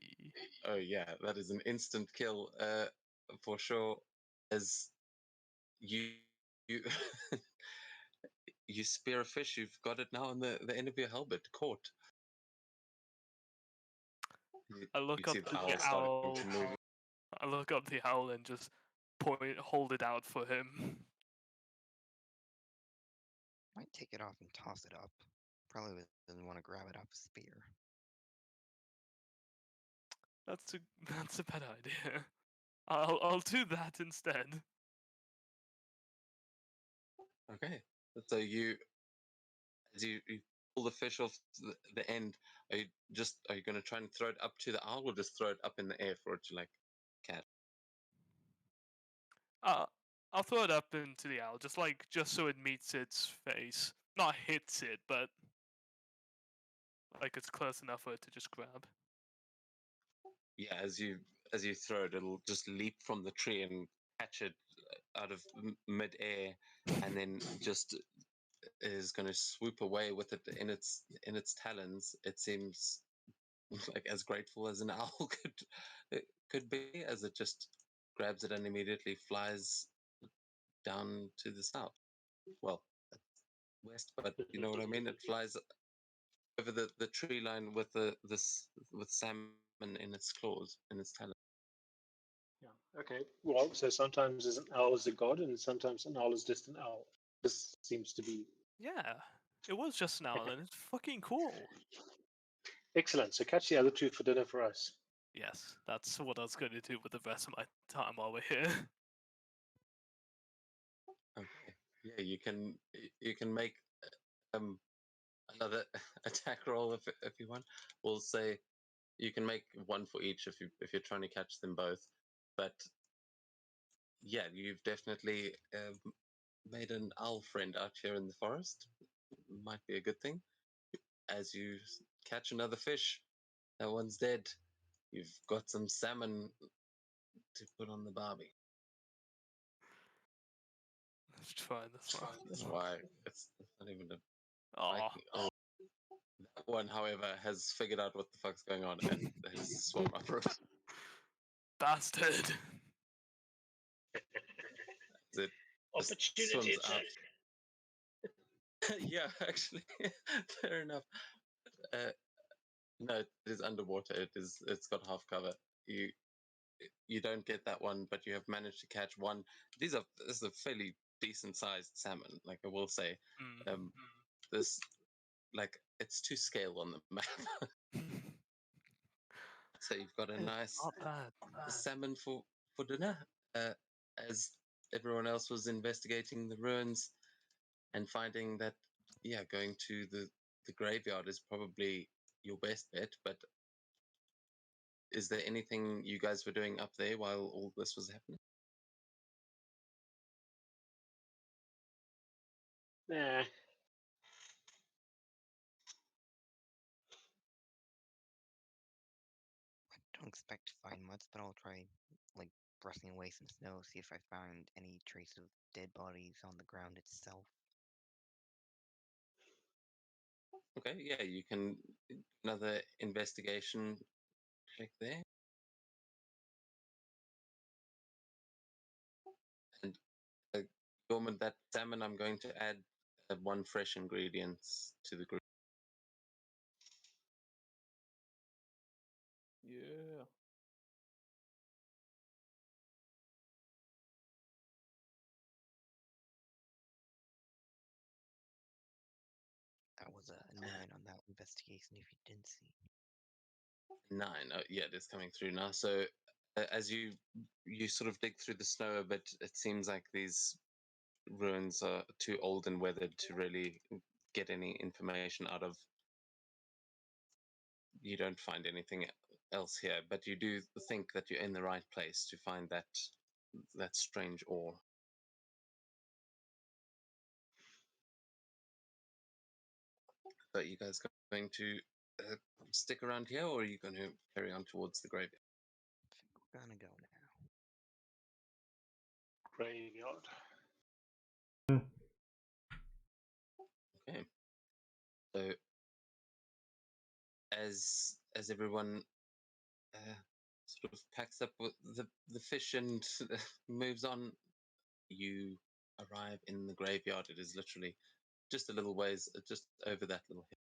Oh yeah, that is an instant kill, for sure. As you you you spear a fish, you've got it now on the end of your halberd, caught. I You look see up the the owl starting owl. to move. I look up the owl and just hold it out for him. Might take it off and toss it up. Probably doesn't want to grab it off a spear. That's a bad idea. I'll do that instead. Okay, so as you pull the fish off the end, are you going to try and throw it up to the owl, or just throw it up in the air for it to like catch? I'll throw it up into the owl, just so it meets its face. Not hits it, but like it's close enough for it to just grab. Yeah, as you throw it, it'll just leap from the tree and catch it out of mid-air, and then just is going to swoop away with it in its talons. It seems like as grateful as an owl could be, as it just grabs it and immediately flies down to the south. Well, west, but you know what I mean. It flies over the tree line with with salmon in its claws, in its talons. Yeah. Okay. Well, so sometimes an owl is a god, and sometimes an owl is just an owl. This seems to be Yeah, it was just an owl, and it's fucking cool. excellent. So catch the other two for dinner for us. Yes, that's what I was going to do with the rest of my time while we're here. Okay. Yeah, you can make um another attack roll if you want. We'll say you can make one for each if you're trying to catch them both. But yeah, you've definitely made an owl friend out here in the forest. Might be a good thing. As you catch another fish, that one's dead. You've got some salmon to put on the barbie. Let's try this one. That's why it's not even a Oh, Viking. Oh, that one, however, has figured out what the fuck's going on and has swum up. bastard! It just swims up. Yeah, actually, fair enough. No, it is underwater. It's got half cover. You don't get that one, but you have managed to catch one. This is a fairly decent sized salmon, like I will say. Mm. This like it's to scale on the map. So you've got a nice Not bad. salmon for dinner. As everyone else was investigating the ruins and finding that, yeah, going to the graveyard is probably your best bet. But is there anything you guys were doing up there while all this was happening? Nah. I don't expect to find much, but I'll try, like, brushing away some snow, see if I find any trace of dead bodies on the ground itself. Okay, yeah, you can another investigation check there. Dormant, that salmon, I'm going to add one fresh ingredient to the group. Yeah. That was a 9 on that investigation if you didn't see. 9. Yeah, it is coming through now. So as you sort of dig through the snow a bit, it seems like these ruins are too old and weathered to really get any information out of. You don't find anything else here, but you do think that you're in the right place to find that strange ore. But you guys going to stick around here, or are you going to carry on towards the graveyard? I think we're gonna go now. Graveyard. Okay. So as everyone sort of packs up with the fish and moves on, you arrive in the graveyard. It is literally just a little ways, just over that little hill.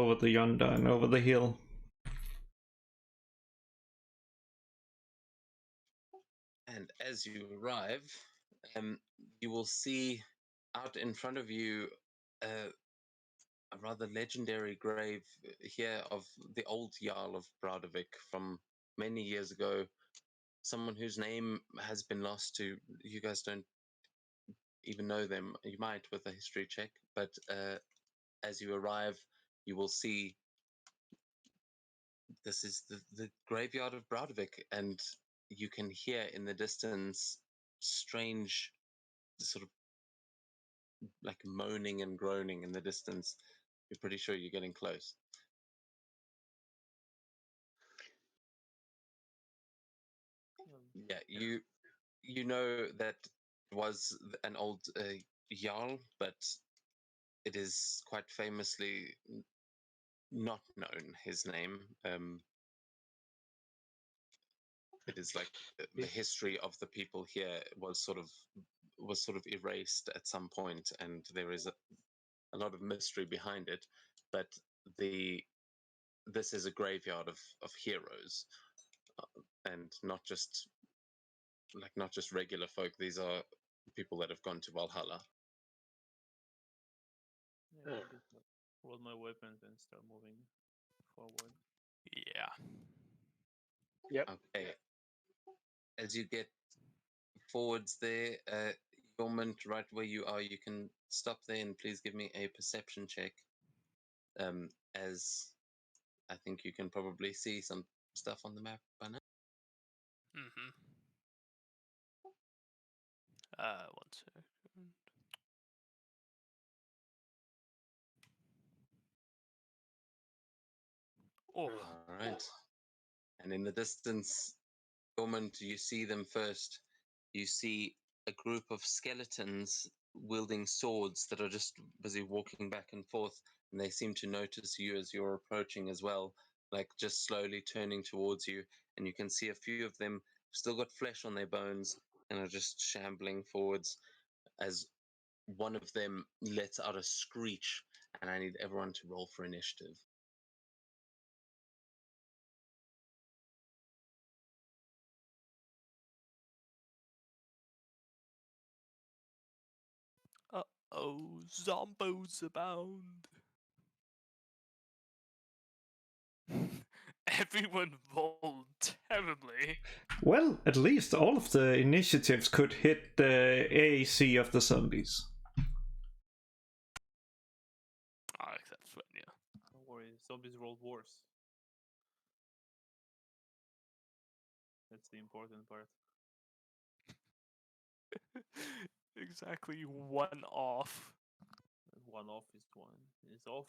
Over the yonder and over the hill. And as you arrive, you will see out in front of you a rather legendary grave here of the old Jarl of Braudavik from many years ago. Someone whose name has been lost to you guys don't even know them. You might with a history check, but as you arrive, you will see this is the graveyard of Braudavik, and you can hear in the distance strange sort of like moaning and groaning in the distance. You're pretty sure you're getting close. Yeah, you know that it was an old Jarl, but it is quite famously not known his name. It is like the history of the people here was sort of erased at some point, and there is a lot of mystery behind it. But this is a graveyard of heroes, and not just regular folk. These are people that have gone to Valhalla. Yeah, I'll just roll my weapons and start moving forward. Yeah. Yep. Okay. As you get forwards there, Yormont, right where you are, you can stop there and please give me a perception check. As I think you can probably see some stuff on the map by now. Mm-hmm. 1 second. Oh, All right. And in the distance, Yormont, you see them first. You see a group of skeletons wielding swords that are just busy walking back and forth, and they seem to notice you as you're approaching as well, like just slowly turning towards you. And you can see a few of them still got flesh on their bones and are just shambling forwards as one of them lets out a screech, and I need everyone to roll for initiative. oh, zombos abound. Everyone rolled terribly. Well, at least all of the initiatives could hit the AAC of the zombies. Except Frenya. Don't worry, zombies rolled worse. That's the important part. Exactly 1 off. One off is off.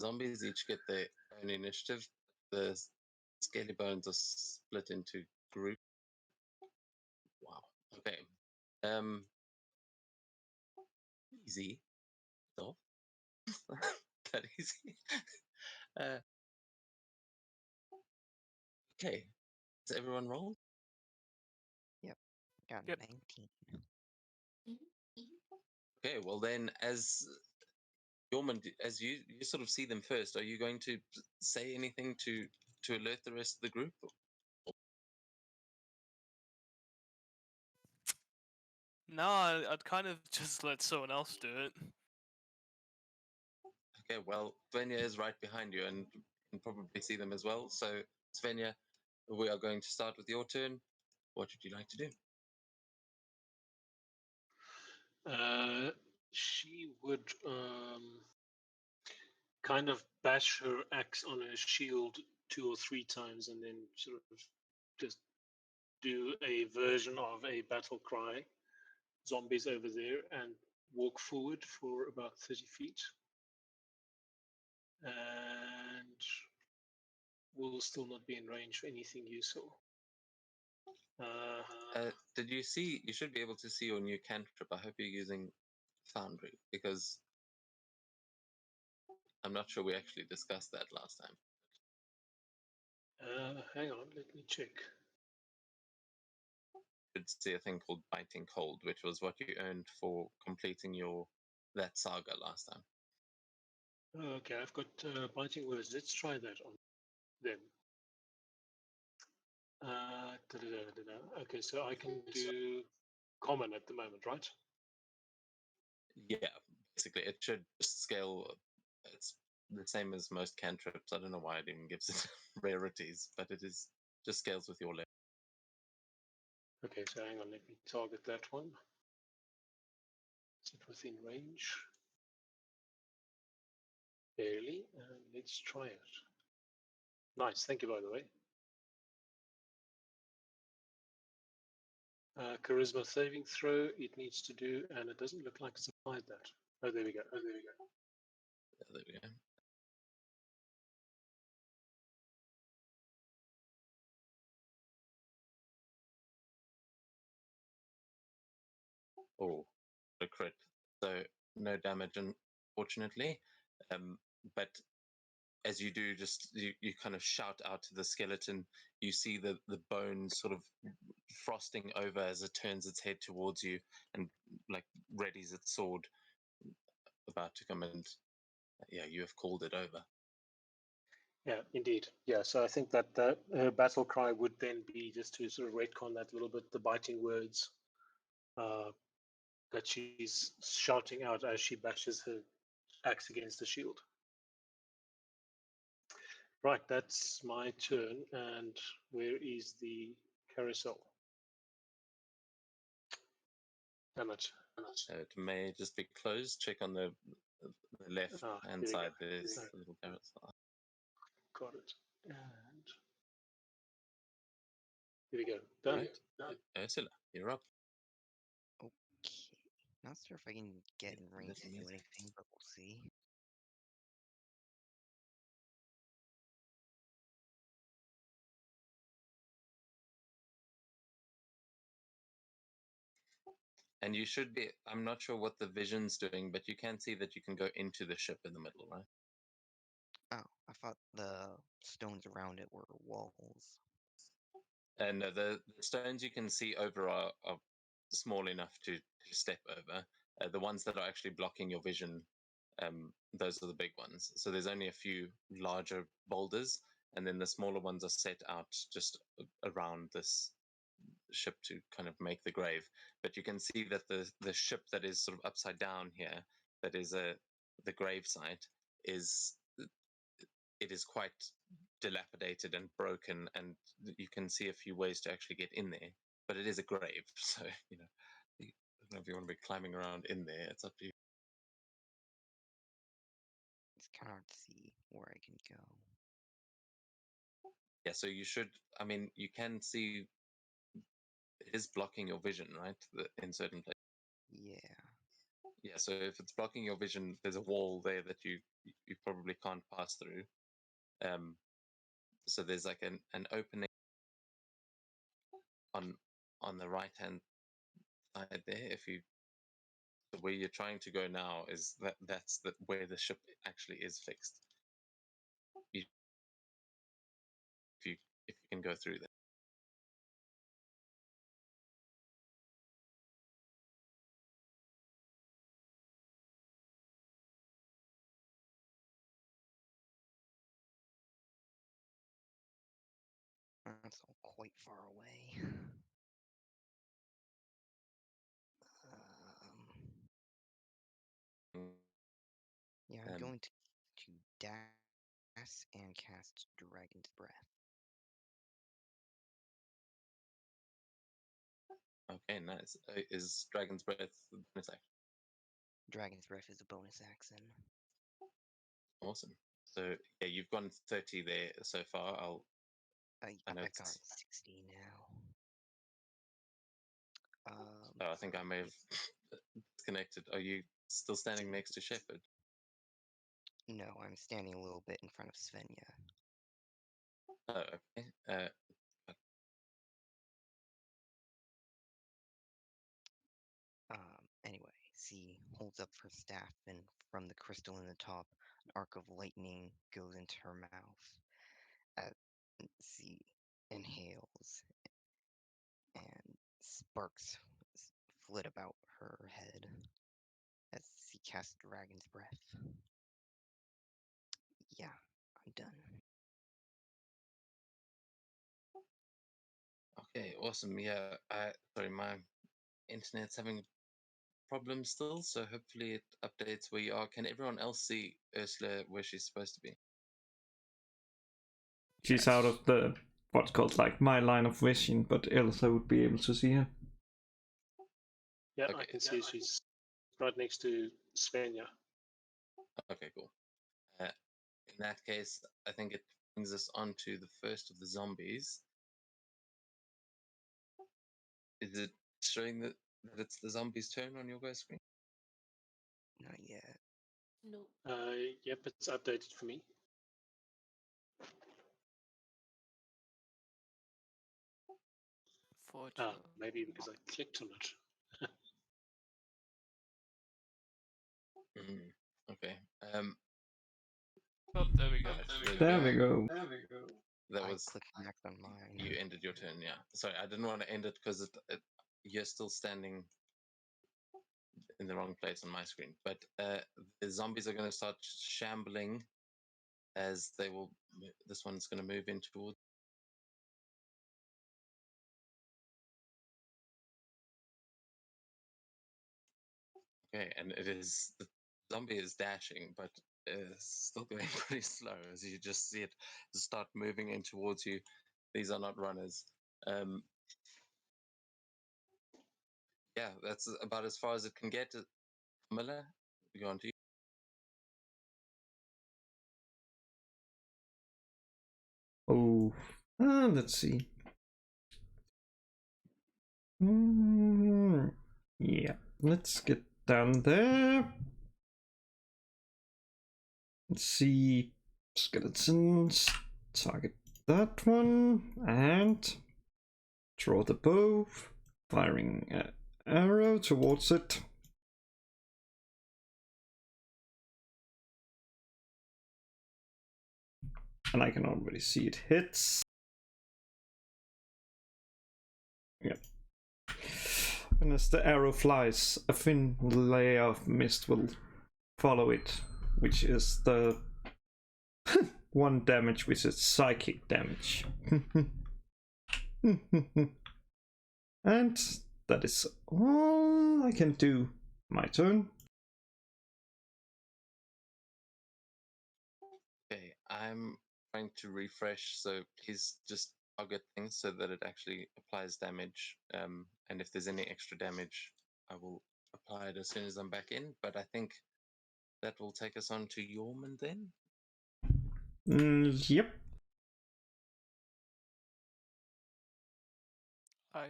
Zombies each get their own initiative. The scaly bones are split into groups. Wow. Okay. Easy. So, that easy. uh, okay, has everyone rolled? Got Yep. 19. Okay, well then, as Yorman, as you sort of see them first, are you going to say anything to alert the rest of the group? No, I'd kind of just let someone else do it. Okay, well, Svenja is right behind you, and you can probably see them as well. So, Svenja, we are going to start with your turn. What would you like to do? She would kind of bash her axe on her shield 2 or 3 times and then sort of just do a version of a battle cry, zombies over there, and walk forward for about 30 feet. And will still not be in range for anything useful. Did you see? You should be able to see your new cantrip. I hope you're using Foundry, because I'm not sure we actually discussed that last time. Hang on, let me check. You should see a thing called Biting Cold, which was what you earned for completing that saga last time. Okay, I've got biting words. Let's try that on them. Okay, so I can do common at the moment, right? Yeah, basically, it should just scale. It's the same as most cantrips. I don't know why it even gives it rarities, but it is just scales with your level. Okay, so hang on, let me target that one. Is it within range? Barely. Let's try it. Nice, thank you, by the way. Charisma saving throw, it needs to do, and it doesn't look like it's applied that. Oh, there we go. Yeah, there we go. Oh, a crit. So no damage, unfortunately. But as you do, just you kind of shout out to the skeleton. You see the bones sort of frosting over as it turns its head towards you and like readies its sword, about to come and yeah, you have called it over. Yeah, indeed. Yeah, so I think that her battle cry would then be just to sort of retcon that a little bit, the biting words that she's shouting out as she bashes her axe against the shield. Right, that's my turn. And where is the carousel? Damn it. It may just be closed. Check on the left hand there we side. go. There's There a little carousel. Got it. And here we go. Done. Right. Ursula, you're up. Okay. Not sure if I can get in range This to do music. anything, but we'll see. And you should be, I'm not sure what the vision's doing, but you can see that you can go into the ship in the middle, right? Oh, I thought the stones around it were walls. And the stones you can see over are small enough to step over. The ones that are actually blocking your vision, those are the big ones. So there's only a few larger boulders, and then the smaller ones are set out just around this ship to kind of make the grave. But you can see that the ship that is sort of upside down here, that is the grave site, is it is quite dilapidated and broken, and you can see a few ways to actually get in there. But it is a grave, so I don't know if you want to be climbing around in there. It's up to you. It's kind of hard to see where I can go. Yeah, so you should. I mean, you can see it is blocking your vision, right? In certain places. Yeah. Yeah, so if it's blocking your vision, there's a wall there that you probably can't pass through. So there's like an opening on the right hand side there. If you where you're trying to go now is that's where the ship actually is fixed. You, if you can go through there. That's all quite far away. Yeah, I'm Um, going to dash and cast Dragon's Breath. Okay, nice. Is Dragon's Breath the bonus action? Dragon's Breath is a bonus action. Awesome. So yeah, you've gone 30 there so far. I I know got it's. 60 now. Oh, I think I may have disconnected. Are you still standing next to Shepard? No, I'm standing a little bit in front of Svenja. Oh, okay. Anyway, she holds up her staff, and from the crystal in the top, an arc of lightning goes into her mouth. As she inhales, and sparks flit about her head as she casts Dragon's Breath. Yeah, I'm done. Okay, awesome. Yeah, sorry, my internet's having problems still, so hopefully it updates where you are. Can everyone else see Ursula where she's supposed to be? She's out of the what's called like my line of vision, but Elsa would be able to see her. Yeah, I Okay. can see she's right next to Svenja. Okay, cool. In that case, I think it brings us on to the first of the zombies. Is it showing that it's the zombie's turn on your guys' screen? Not yet. No. Yep, it's updated for me. Maybe because I clicked on it. Okay. Oh, there we go. There we go. That I was clicked back on mine. you ended your turn. Yeah. Sorry, I didn't want to end it because you're still standing in the wrong place on my screen. But the zombies are going to start shambling as they will. This one's going to move in towards. Okay, and it is the zombie is dashing, but still going pretty slow as you just see it start moving in towards you. These are not runners. Yeah, that's about as far as it can get. Miller, we go on to you. Oh, let's see. Yeah, let's get down there. Let's see. Skeletons. Target that one. And draw the bow. Firing an arrow towards it. And I can already see it hits. Yep. And as the arrow flies, a thin layer of mist will follow it, which is the one damage, which is psychic damage. And that is all I can do. My turn. Okay, I'm trying to refresh, so please just target things so that it actually applies damage. And if there's any extra damage, I will apply it as soon as I'm back in. But I think that will take us on to Yorman then. Yep. Aye,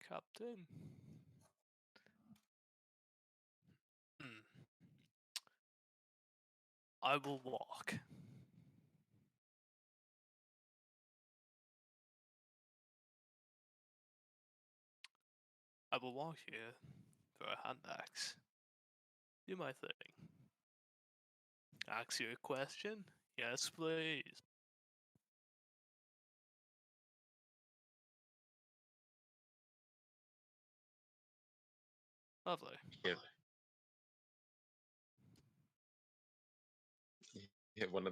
Captain. I will walk. I will walk here for a hand axe Do my thing. Ask you a question? Yes, please. Lovely. Hear, hear one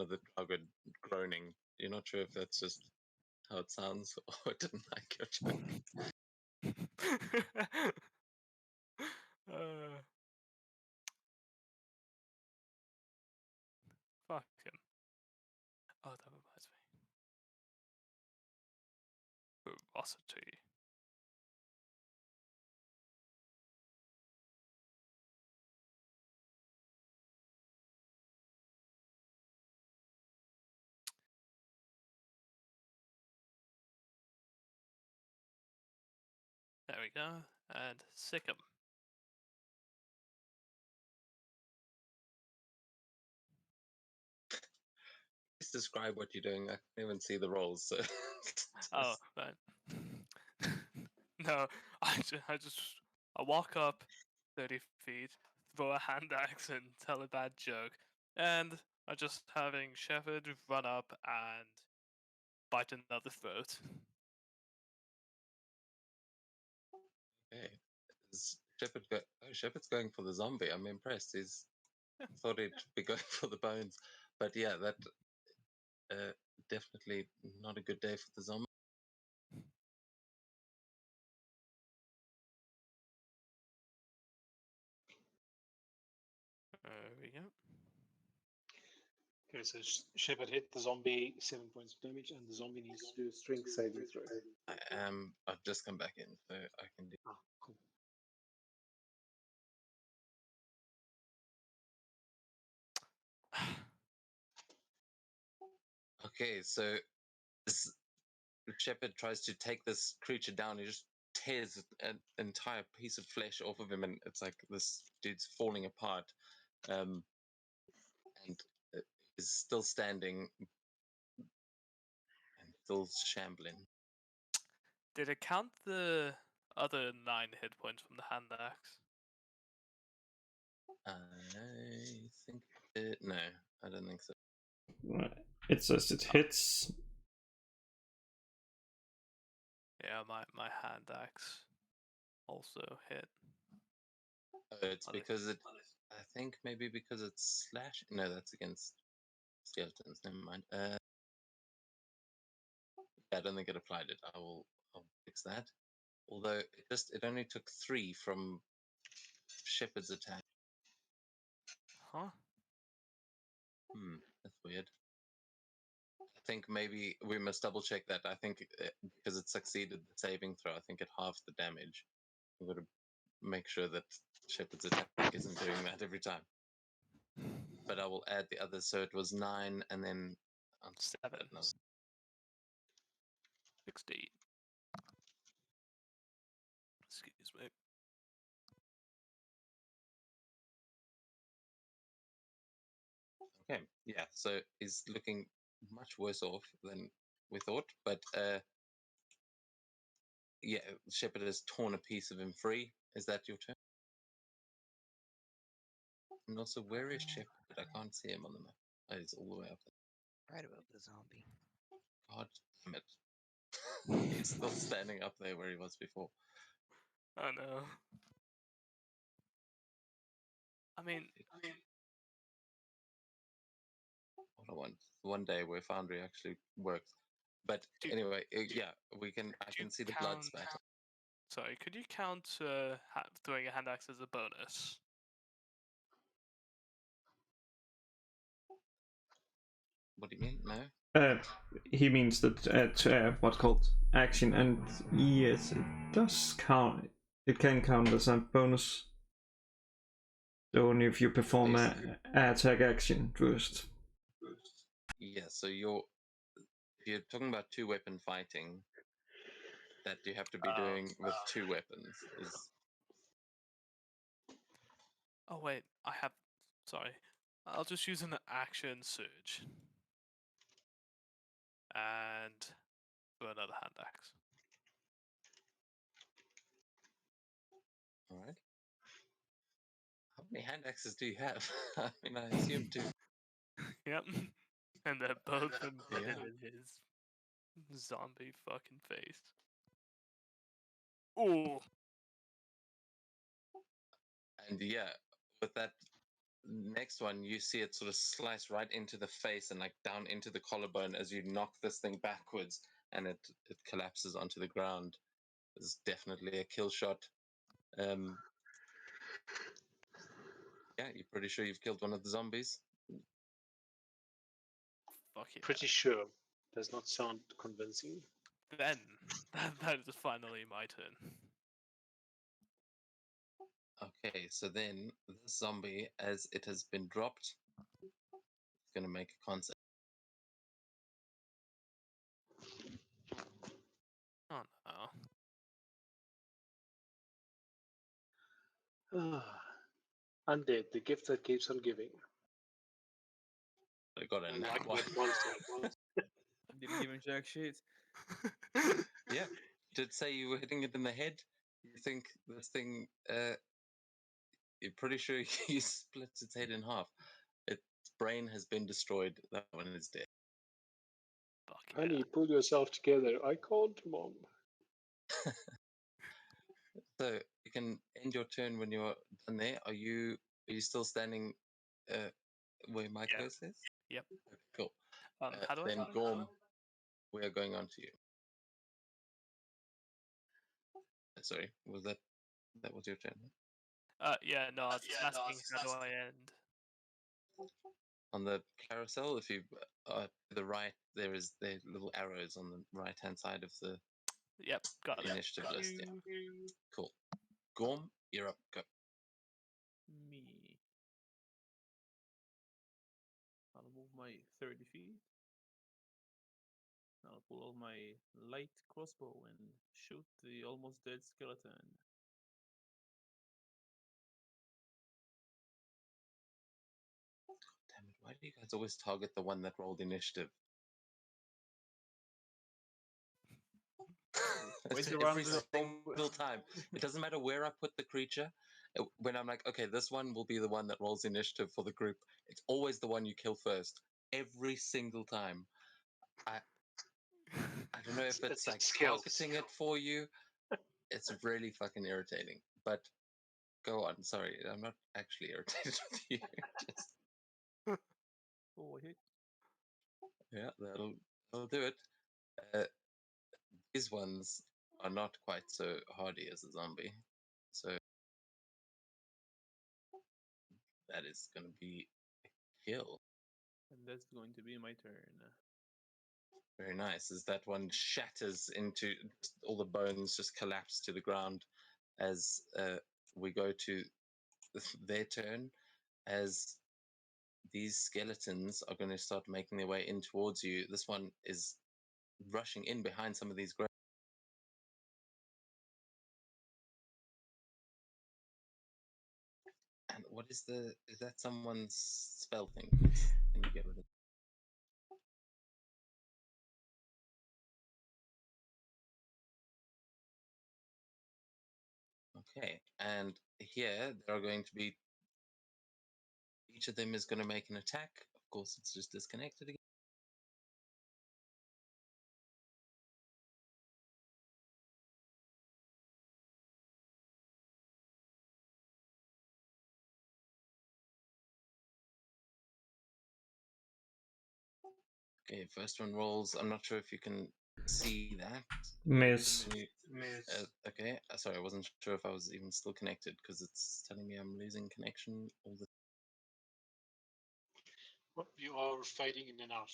of the Draugr groaning. You're not sure if that's just how it sounds or it didn't like your joke. Fuck him. Oh, that reminds me. Ferocity. There we go. And sick him. Please describe what you're doing. I can't even see the rolls. So Oh, right. No, I walk up 30 feet, throw a hand axe and tell a bad joke, and I'm just having Shepard run up and bite another throat. okay. Shepard's going for the zombie. I'm impressed. He's thought he'd be going for the bones, but yeah, that definitely not a good day for the zombie. There we go. Okay, so Shepard hit the zombie 7 points of damage, and the zombie needs to do a strength saving throw. I've just come back in, so I can do. Ah, cool. Okay, so this Shepard tries to take this creature down. He just tears an entire piece of flesh off of him, and it's like this dude's falling apart. And is still standing and still shambling. Did it count the other 9 hit points from the hand axe? I think no, I don't think so. Right. It says it hits. Yeah, my hand axe also hit. It's Honest- because it. I think maybe because it's slash. No, that's against skeletons. Never mind. I don't think it applied it. I'll fix that. Although it only took 3 from Shepard's attack. Huh? That's weird. I think maybe we must double check that. I think because it succeeded the saving throw, I think it halved the damage. We've got to make sure that Shepard's attack isn't doing that every time. But I will add the others, so it was 9 and then 7. 16. Excuse me. Okay, yeah, so he's looking much worse off than we thought, but yeah, Shepard has torn a piece of him free. Is that your turn? And also, where is Shepard? I can't see him on the map. Oh, he's all the way up there. Right above the zombie. God damn it. He's still standing up there where he was before. Oh no. I mean, What I want. One day where Foundry actually works. But anyway, yeah, I can see the blood spatter. sorry, could you count throwing a hand axe as a bonus? What do you mean? No? He means that what's called action, and yes, it does count. It can count as a bonus. So only if you perform an attack action first. Yeah, so if you're talking about 2-weapon fighting, that you have to be doing with 2 weapons. Oh wait, sorry. I'll just use an action surge. And do another hand axe. Alright. many hand axes do you have? I mean, I assume two. Yep. And they're both embedded Yeah. in his zombie fucking face. Ooh. And yeah, with that next one, you see it sort of slice right into the face and like down into the collarbone as you knock this thing backwards, and it collapses onto the ground. It's definitely a kill shot. Yeah, you're pretty sure you've killed one of the zombies. Fuck yeah. Pretty sure. Does not sound convincing. Then that is finally my turn. Okay, so then this zombie, as it has been dropped, is going to make a concept. Oh no. Undead, the gift that keeps on giving. I got a I nat like one. that monster. Didn't give him jack shit. Yeah, did say you were hitting it in the head. You think this thing? You're pretty sure you split its head in half. Its brain has been destroyed. That one is dead. Fuck Honey, yeah. pull yourself together. I can't, Mom. So you can end your turn when you're done there. Are you still standing where my Yeah. cursor is? Yep. Okay, cool. How do I? Then Gorm, we are going on to you. Sorry, was that was your turn? Yeah, no, I was just asking how do I end? On the carousel, if you to the right, there is the little arrows on the right hand side of the Yep, got it. initiative list. Yeah. Cool. Gorm, you're up. Go. Me. I'll move my 30 feet. I'll pull out my light crossbow and shoot the almost dead skeleton. Damn it! Why do you guys always target the one that rolled initiative? Wait Every around the- single time. It doesn't matter where I put the creature. When I'm like, okay, this one will be the one that rolls initiative for the group. It's always the one you kill first. Every single time. I don't know if it's like skills. targeting it for you. It's really fucking irritating. But go on. Sorry, I'm not actually irritated with you. Just, Oh, I hit. yeah, that'll do it. Uh, these ones are not quite so hardy as a zombie, so that is going to be a kill. And that's going to be my turn. Very nice. As that one shatters into all the bones, just collapse to the ground. As we go to their turn, as these skeletons are going to start making their way in towards you. This one is rushing in behind some of these graves. And what is that someone's spell thing? Please? Can you get rid of it? Okay, and here there are going to be, each of them is going to make an attack. Of course, it's just disconnected again. Okay, first one rolls. I'm not sure if you can see that. Miss. When you- okay, sorry, I wasn't sure if I was even still connected because it's telling me I'm losing connection all the. You are fading in and out.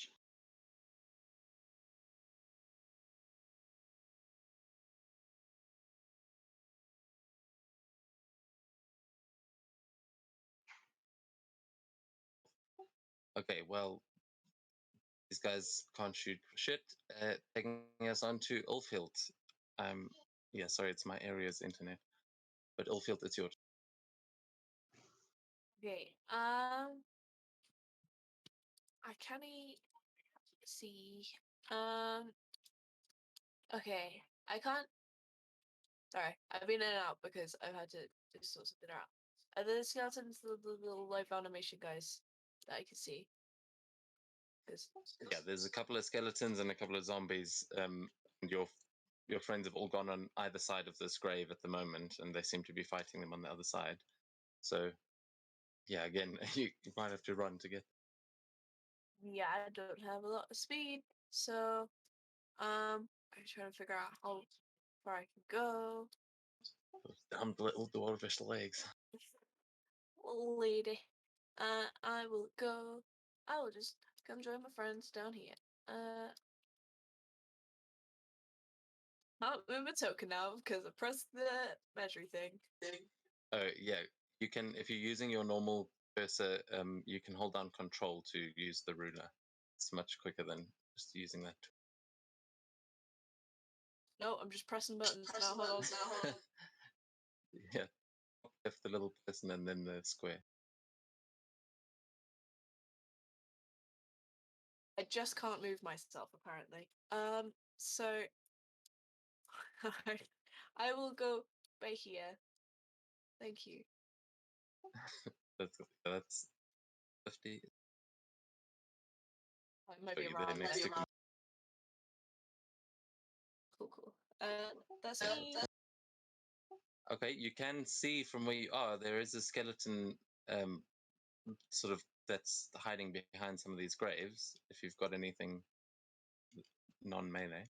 Okay, well, these guys can't shoot for shit. Taking us on to Ulfield. Yeah, sorry, it's my area's internet, but Ulfield, it's your. Okay. I can't see. Okay. I can't. Sorry, I've been in and out because I've had to just sort something out. Are the skeletons the little live animation guys that I can see? 'Cause- Yeah, there's a couple of skeletons and a couple of zombies. And your friends have all gone on either side of this grave at the moment, and they seem to be fighting them on the other side. So, yeah, again, you might have to run to get. Yeah, I don't have a lot of speed, so I'm trying to figure out how far I can go. Those damned little dwarvish legs. Little lady. I will go. I will just come join my friends down here. I'll move a token now because I pressed the measuring thing. Oh, yeah, you can, if you're using your normal cursor, you can hold down control to use the ruler. It's much quicker than just using that. No, I'm just pressing buttons now. Hold on. Yeah, left the little person and then the square. I just can't move myself apparently. So I will go by here. Thank you. That's 50. It might Put be you there around next there. to Cool. That's me. Okay, you can see from where you are, there is a skeleton sort of that's hiding behind some of these graves, if you've got anything non-melee.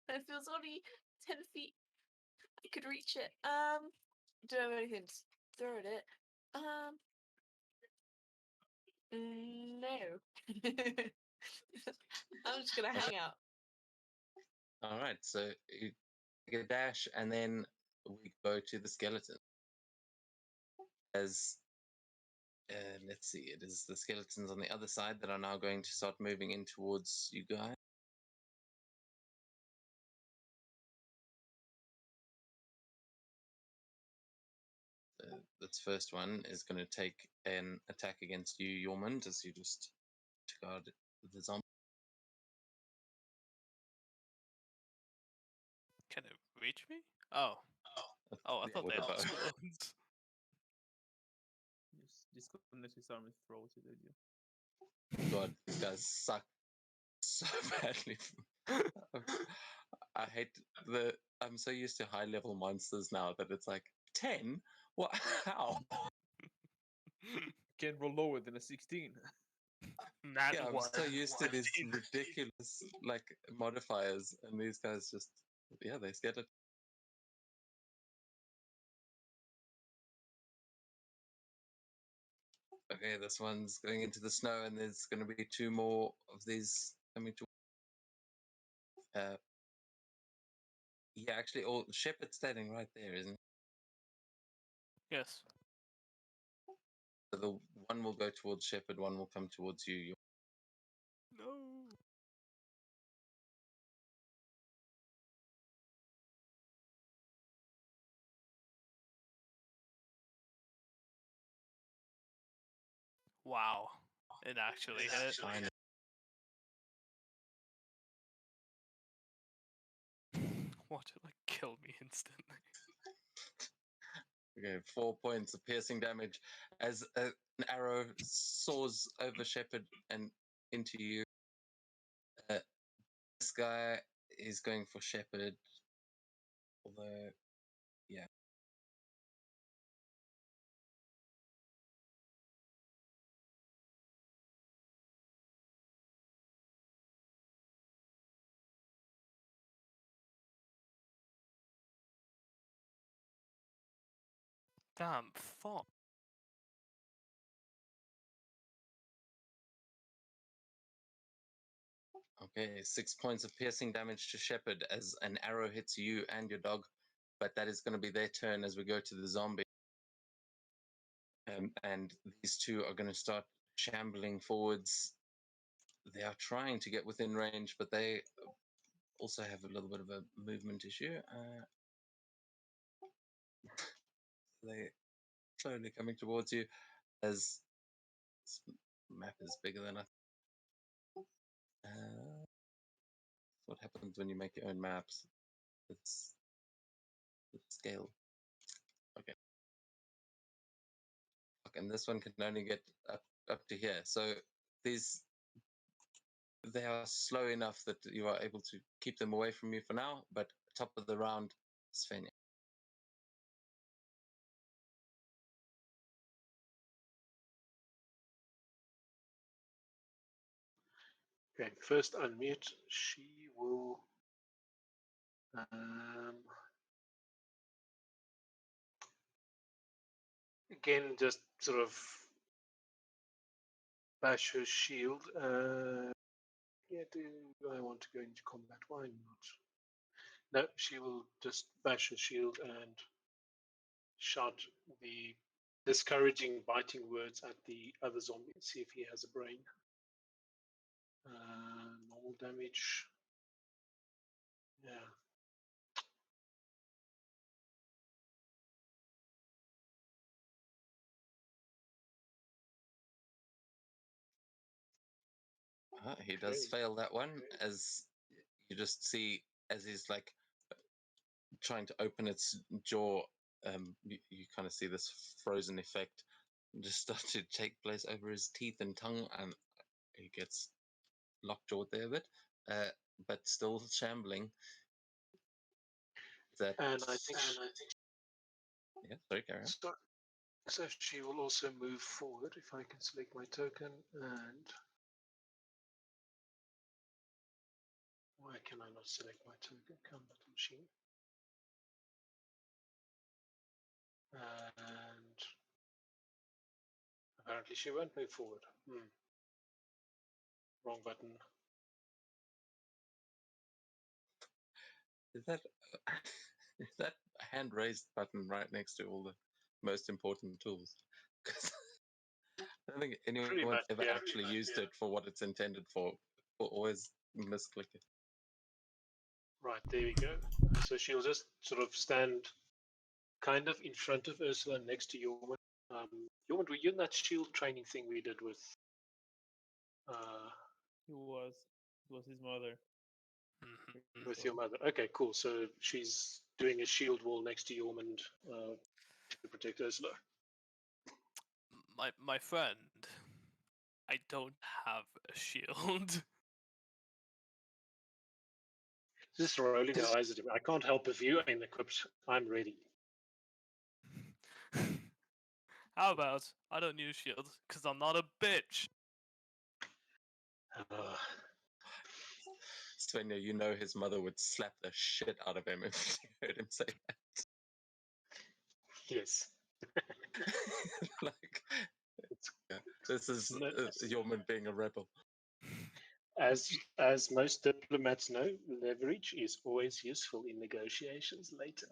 It feels only 10 feet. I could reach it. Don't have anything to throw at it. No. I'm just gonna hang out. All right, so you take a dash, and then we go to the skeleton. As let's see, it is the skeletons on the other side that are now going to start moving in towards you guys. This first one is going to take an attack against you, Yormund, as you just took out the zombie. Can it reach me? Oh. Oh, I Yeah, thought with they a had bow. stones. Just disconnect his arm and throw it at you. God, these guys suck so badly. I hate the. I'm so used to high level monsters now that it's like 10. What? How? Can't roll lower than a 16. That Yeah, I'm was so used to these ridiculous like modifiers, and these guys just they get it. Okay, this one's going into the snow, and there's going to be two more of these coming to. Yeah, actually, all Shepard's standing right there, isn't he? Yes. So the one will go towards Shepard, one will come towards you. No. Wow. It actually hit. Fine. Watch it like kill me instantly. Okay, 4 points of piercing damage as an arrow soars over Shepard and into you. This guy is going for Shepard, although, yeah. Damn, fuck. Okay, 6 points of piercing damage to Shepard as an arrow hits you and your dog, but that is going to be their turn as we go to the zombie. And these two are going to start shambling forwards. They are trying to get within range, but they also have a little bit of a movement issue. They slowly coming towards you as this map is bigger than I. What happens when you make your own maps? It's the scale. Okay. Okay, and this one can only get up to here. So these they are slow enough that you are able to keep them away from you for now, but top of the round, Svenja. Okay, first unmute. She will um, again just sort of bash her shield. Yeah, do I want to go into combat? Why not? No, she will just bash her shield and shout the discouraging, biting words at the other zombie. See if he has a brain. Normal damage. Yeah. He does Okay. fail that one, as you just see as he's like trying to open its jaw. You kind of see this frozen effect just start to take place over his teeth and tongue, and he gets lockjawed there a bit, but still shambling. That And I think yeah, sorry, carry on. so she will also move forward if I can select my token. And why can I not select my token? Come, little machine. And apparently she won't move forward. Wrong button. Is that is that a hand raised button right next to all the most important tools? 'Cause I don't think anyone's much, ever yeah. actually used it for what it's intended for. Or always misclick it. Right, there we go. So she'll just sort of stand kind of in front of Ursula next to Yorman. Yorman, were you in that shield training thing we did with It was his mother. Mhm. with your mother? Okay, cool. So she's doing a shield wall next to Yormund to protect Ursula. My friend, I don't have a shield. Just rolling her eyes at him. I can't help if you ain't equipped. I'm ready. How about I don't use shields because I'm not a bitch. Uh, Svenja, you know his mother would slap the shit out of him if she heard him say that. yes. Like, yeah, this is No, Yorman being a rebel. as most diplomats know, leverage is always useful in negotiations later.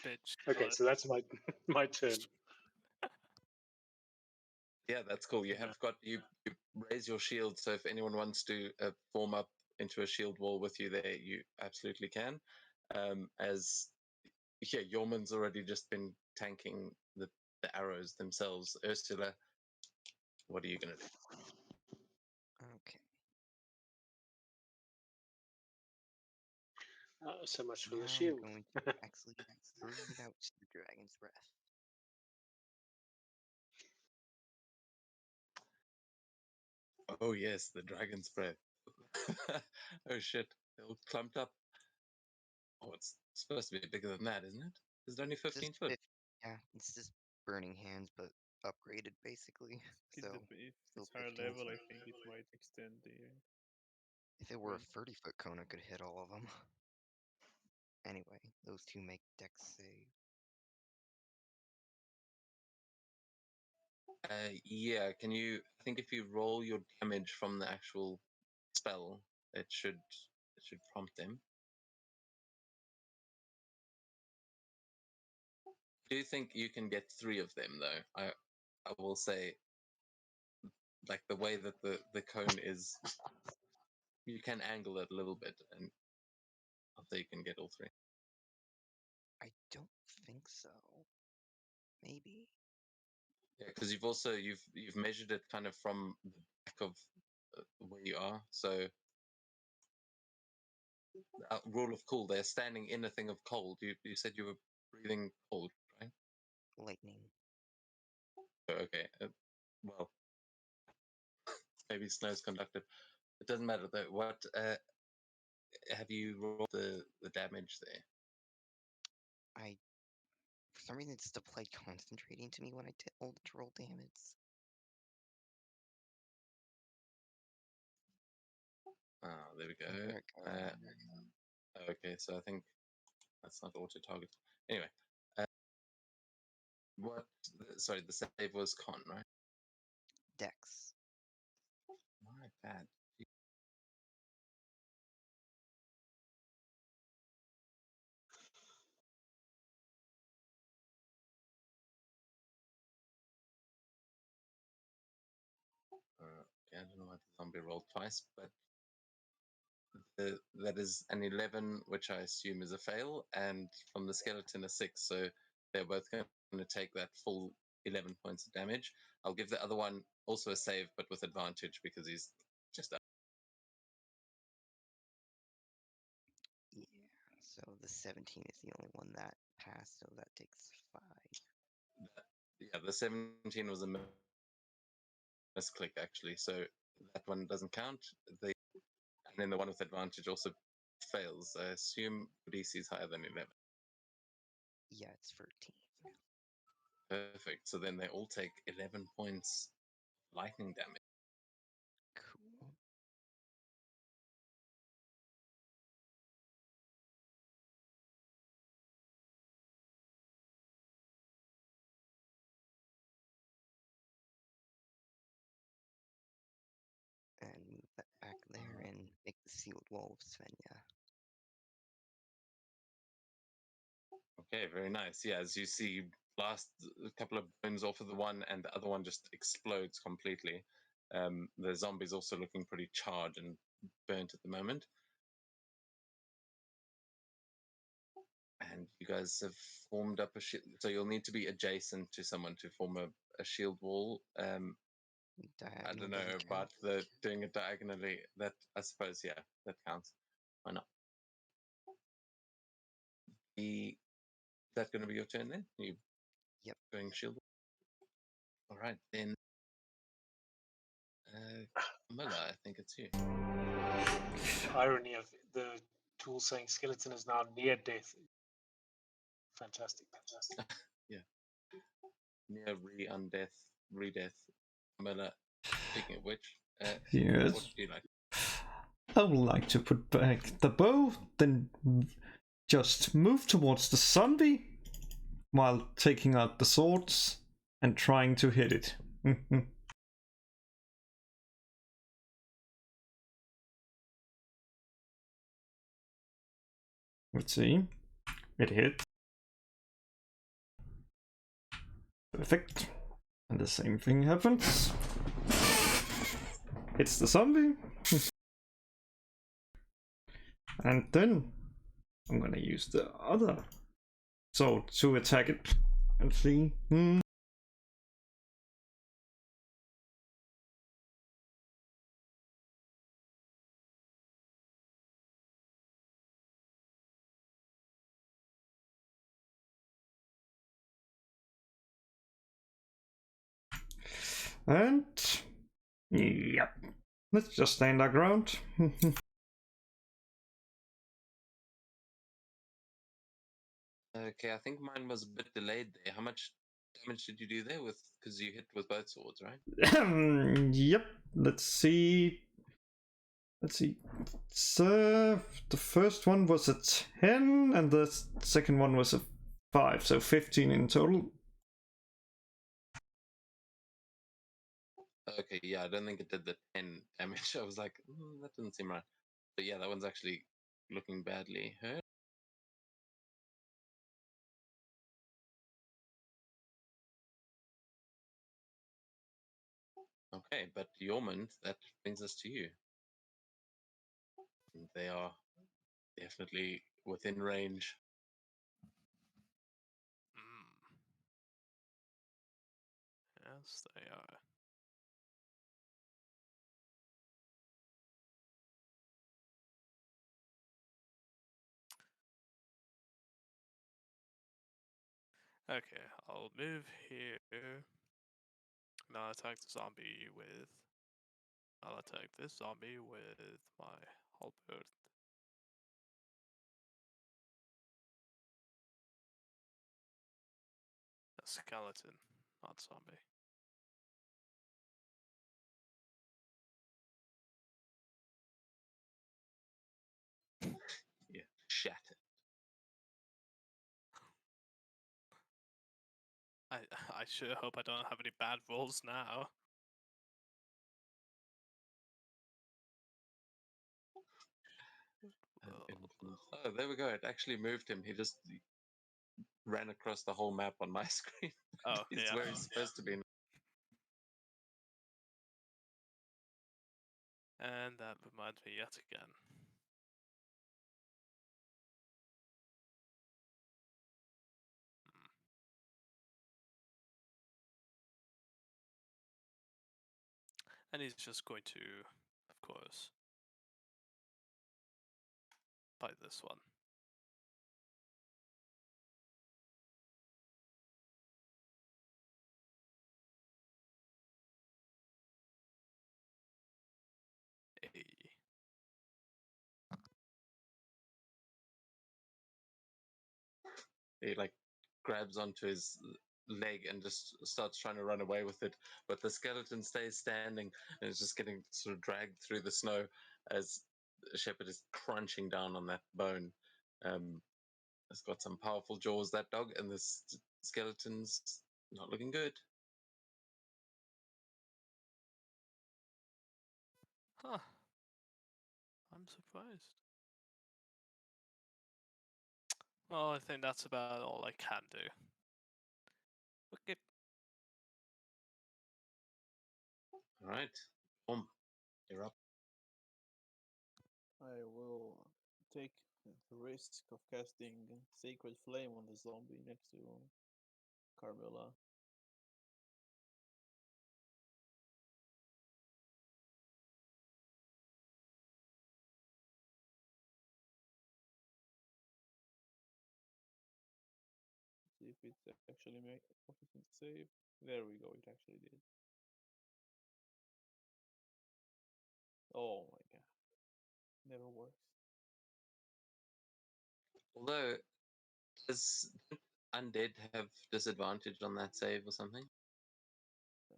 Bitch. Okay, so that's my my turn. Yeah, that's cool. You have got you raise your shield, so if anyone wants to form up into a shield wall with you, there you absolutely can. As yeah, Yorman's already just been tanking the arrows themselves. Ursula, what are you gonna do? Okay. So much for Now the I'm shield. going to actually breathe out the dragon's breath. Oh yes, the dragon's breath. Oh shit, they're all clumped up. Oh, it's supposed to be bigger than that, isn't it? Is it only It's 15 just foot? yeah, it's just burning hands, but upgraded basically. So If still it's higher 15 level, I feet. think it might extend the. If it were a range. 30-foot cone, I could hit all of them. Anyway, those two make dex save. Yeah, can you? I think if you roll your damage from the actual spell, it should prompt them. Do you think you can get 3 of them though? I will say, like the way that the cone is, you can angle it a little bit, and I'll say you can get all 3. I don't think so. Maybe. Yeah, because you've also you've measured it kind of from the back of where you are, so rule of cool. They're standing in a thing of cold. You said you were breathing cold, right? Lightning. Oh, okay. Well, maybe snow's conductive. It doesn't matter though. What have you rolled the damage there? For some reason, it's applied concentrating to me when I roll damage. Ah, there we Oh, go. there it goes. Okay, so I think that's not auto target. Anyway, what? Sorry, the save was con, right? Dex. My bad. Okay, I don't know why the zombie rolled twice, but that is an 11, which I assume is a fail, and from the skeleton a 6. So they're both going to take that full 11 points of damage. I'll give the other one also a save, but with advantage because he's just up. Yeah. So the 17 is the only one that passed, so that takes 5. Yeah, the 17 was a misclick actually, so that one doesn't count. And then the one with advantage also fails. I assume DC is higher than 11. Yeah, it's 13. Perfect. So then they all take 11 points lightning damage. Cool. And move that back there and make the sealed wall of Svenja. Okay, very nice. Yeah, as you see, blast a couple of bones off of the one, and the other one just explodes completely. The zombie's also looking pretty charred and burnt at the moment. And you guys have formed up a shield. So you'll need to be adjacent to someone to form a shield wall. I don't know Diagonally about count. doing it diagonally. That I suppose, yeah, that counts. Why not? Is that going to be your turn then? You Yep. going shield? All right then. Miller, I think it's you. Irony of the tool saying skeleton is now near death. Fantastic. Yeah. Near re-death. Miller, speaking of which, Yes. what do you like? I would like to put back the bow, then just move towards the zombie while taking out the swords and trying to hit it. Let's see. It hit. Perfect. And the same thing happens. It's the zombie. And then I'm gonna use the other sword to attack it and see. And yep, let's just stand our ground. Okay, I think mine was a bit delayed there. How much damage did you do there with? Because you hit with both swords, right? Yep. Let's see. So the first one was a 10, and the second one was a 5, so 15 in total. Okay, yeah, I don't think it did the 10 damage. I was like, that doesn't seem right. But yeah, that one's actually looking badly hurt. Okay, but Yormund, that brings us to you. They are definitely within range. Yes, they are. Okay, I'll move here. And I'll attack the zombie with. I'll attack this zombie with my halberd. A skeleton, not zombie. Yeah, shattered. I sure hope I don't have any bad rolls now. Oh, there we go. It actually moved him. He just ran across the whole map on my screen. Oh, He's yeah. where he's supposed to be. And that reminds me yet again. Hmm. And he's just going to, of course, bite this one. Hey. He like grabs onto his leg and just starts trying to run away with it, but the skeleton stays standing and is just getting sort of dragged through the snow as Shepherd is crunching down on that bone. It's got some powerful jaws, that dog, and this skeleton's not looking good. Huh. I'm surprised. Well, I think that's about all I can do. Okay. All right, boom, you're up. I will take the risk of casting Sacred Flame on the zombie next to Carmilla. See if it actually forces me to save. There we go, it actually did. Oh my god. Never works. Although, does undead have disadvantage on that save or something?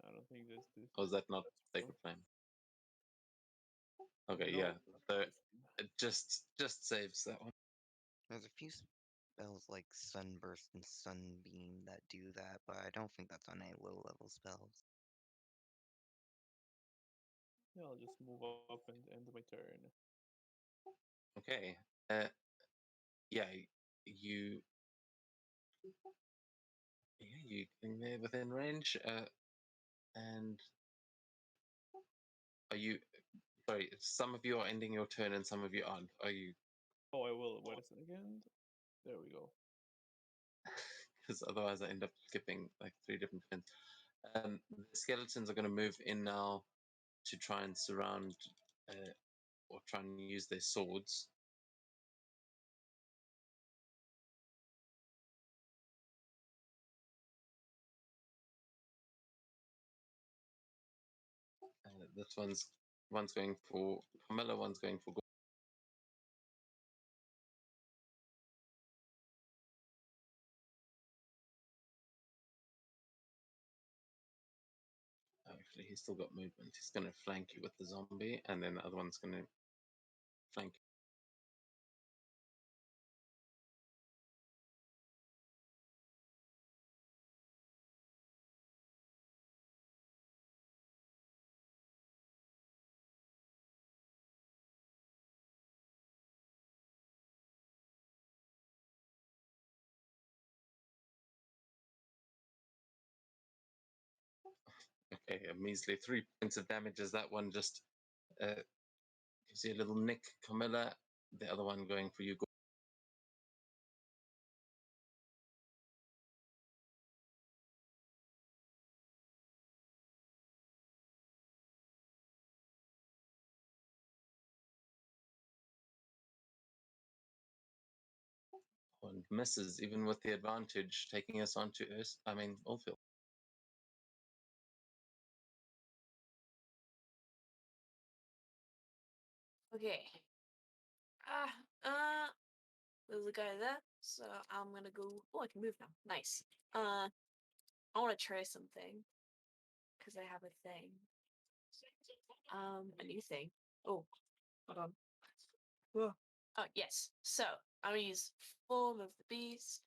I don't think that's this. Or is that not That's Sacred Flame? Okay, No, yeah. that's So Sacred Flame. it just saves that one. There's a few spells like Sunburst and Sunbeam that do that, but I don't think that's on any low level spells. Yeah, I'll just move up and end my turn. Okay. Yeah, you you can there within range. And are you? Sorry, some of you are ending your turn and some of you aren't. Are you? Oh, I will. Wait a second. There we go. Because otherwise I end up skipping like 3 different turns. The skeletons are going to move in now to try and surround or try and use their swords. This one's going for Camilla, one's going for. Actually, he's still got movement. He's going to flank you with the zombie, and then the other one's going to flank. Okay, a measly 3 points of damage as that one just gives you a little nick, Camilla. The other one going for you. one misses, even with the advantage, taking us on to Oldfield. Okay. There's a guy there, so I'm gonna go. Oh, I can move now. Nice. I want to try something because I have a thing. A new thing. Oh, hold on. Oh, yes. So I'm gonna use Form of the Beast.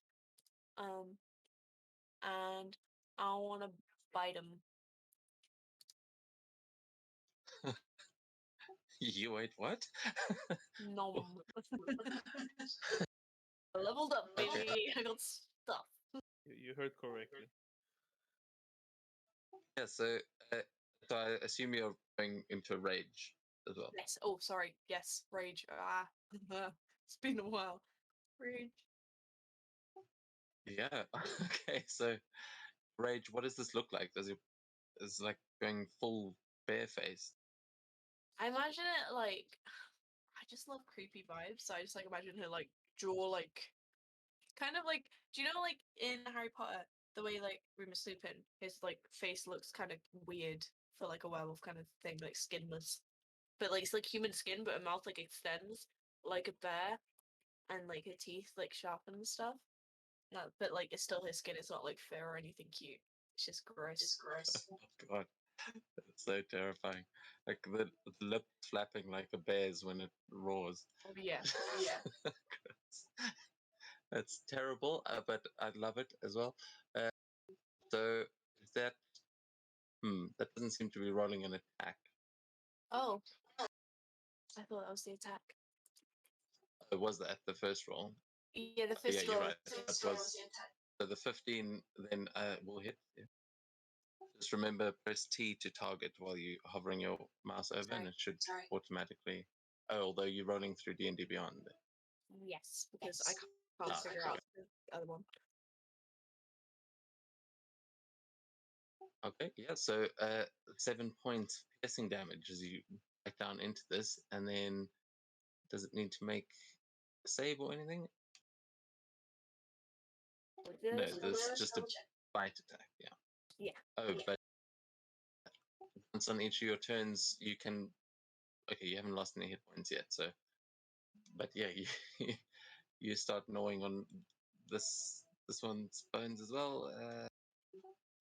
And I want to bite him. You wait, what? Nom. I leveled up, baby. Okay. I got stuff. You heard correctly. Yeah, so I assume you're going into rage as well. Yes. Oh, sorry. Yes. Rage. It's been a while. Rage. Yeah. Okay. So rage. What does this look like? Is like going full bare-faced? I imagine it like. I just love creepy vibes, so I just like imagine her like draw like, kind of like. Do you know like in Harry Potter the way like Remus Lupin, his like face looks kind of weird for like a werewolf kind of thing, like skinless, but like it's like human skin, but her mouth like extends like a bear, and like her teeth like sharpen and stuff. No, but like it's still his skin. It's not like fur or anything cute. It's just gross. Oh God, it's so terrifying. Like the lip flapping like a bear's when it roars. Oh yeah. Gross. That's terrible, but I love it as well. So is that that doesn't seem to be rolling an attack. Oh, I thought that was the attack. It was that the first roll. Yeah, the Yeah, fist you're roll. right. That was so the 15. Then will hit. Yeah. Just remember, press T to target while you hovering your mouse over, and it should automatically. Oh, although you're rolling through D&D Beyond. Yes, because I can't figure okay. out the other one. Okay, yeah. So 7 points piercing damage as you back down into this, and then does it need to make a save or anything? No, there's just a bite attack. Yeah. Yeah. Oh, but once on each of your turns, you can. Okay, you haven't lost any hit points yet, so. But yeah, you start gnawing on this one's bones as well.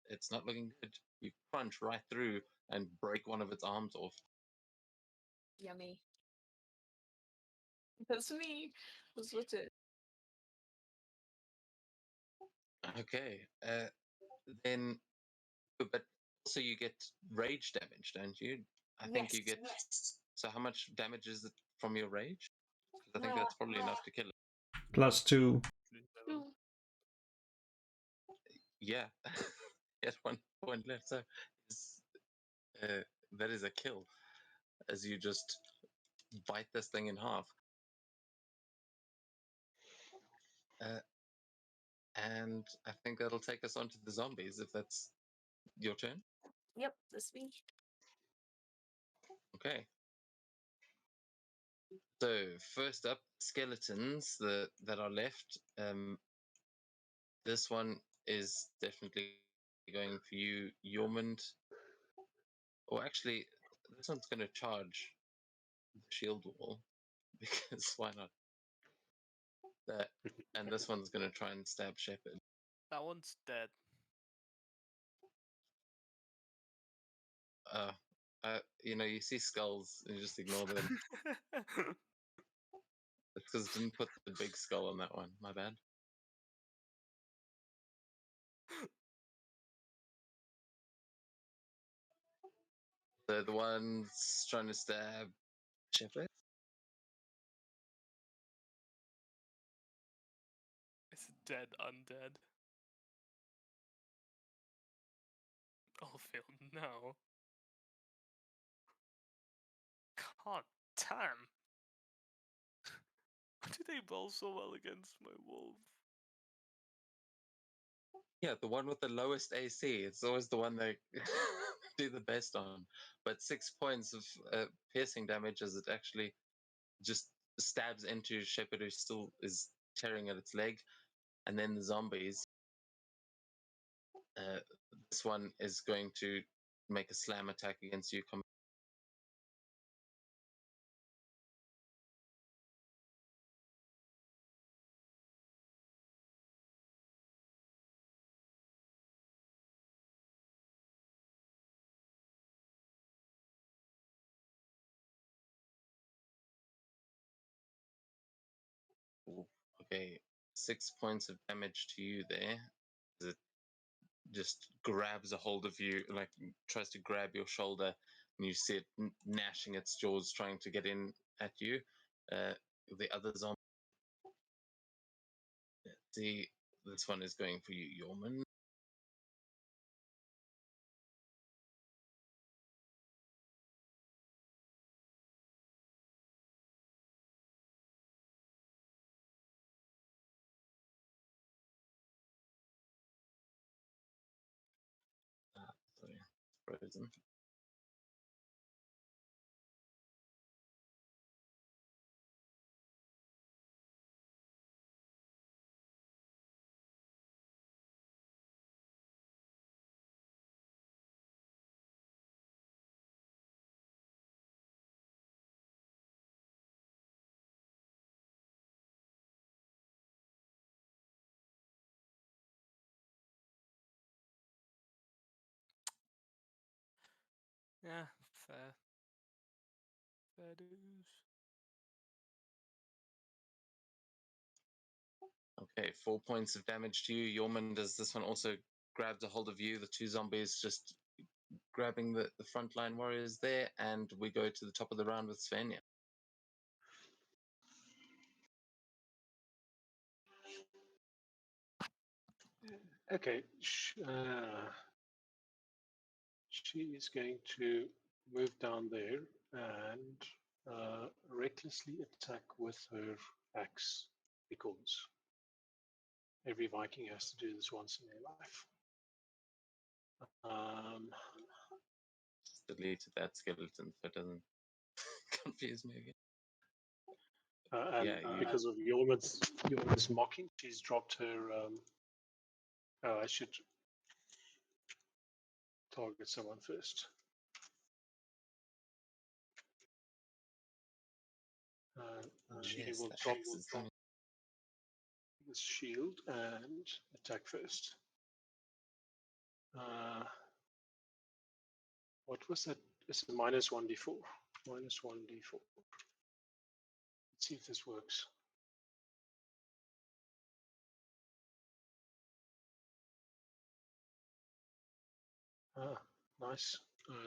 It's not looking good. You crunch right through and break one of its arms off. Yummy. That's me. That's what it. Okay. Then, but also you get rage damage, don't you? I think you get. So how much damage is it from your rage? 'Cause I think that's probably enough to kill it. +2. Yeah. At 1 point left. So that is a kill as you just bite this thing in half. And I think that'll take us on to the zombies if that's your turn. Yep, that's me. Okay. So first up, skeletons that are left. This one is definitely going for you, Yormund. Or actually, this one's going to charge the shield wall because why not? That and this one's going to try and stab Shepard. That one's dead. You see skulls and you just ignore them. It's because I didn't put the big skull on that one. My bad. So the one's trying to stab Shepard. It's dead undead. Oh, Phil, no. God damn. Why do they roll so well against my wolf? Yeah, the one with the lowest AC. It's always the one they do the best on. But 6 points of piercing damage as it actually just stabs into Shepard, who still is tearing at its leg, and then the zombies. This one is going to make a slam attack against you. Okay, 6 points of damage to you there. It just grabs a hold of you, like tries to grab your shoulder, and you see it gnashing its jaws, trying to get in at you. The other zombie. See, this one is going for you, Yorman. Sorry, frozen. Yeah, fair. Fair dues. Okay, 4 points of damage to you. Yorman, does this one also grabs a hold of you? The two zombies just grabbing the frontline warriors there, and we go to the top of the round with Svenja. Okay. She is going to move down there and recklessly attack with her axe, because every Viking has to do this once in their life. Just deleted that skeleton so it doesn't confuse me again. And Yeah, because of Yorman's mocking, she's dropped her. Oh, I should target someone first. She yes, will the drop axe is this shield and attack first. What was that? It's a -1d4. -1d4. Let's see if this works. Ah, nice.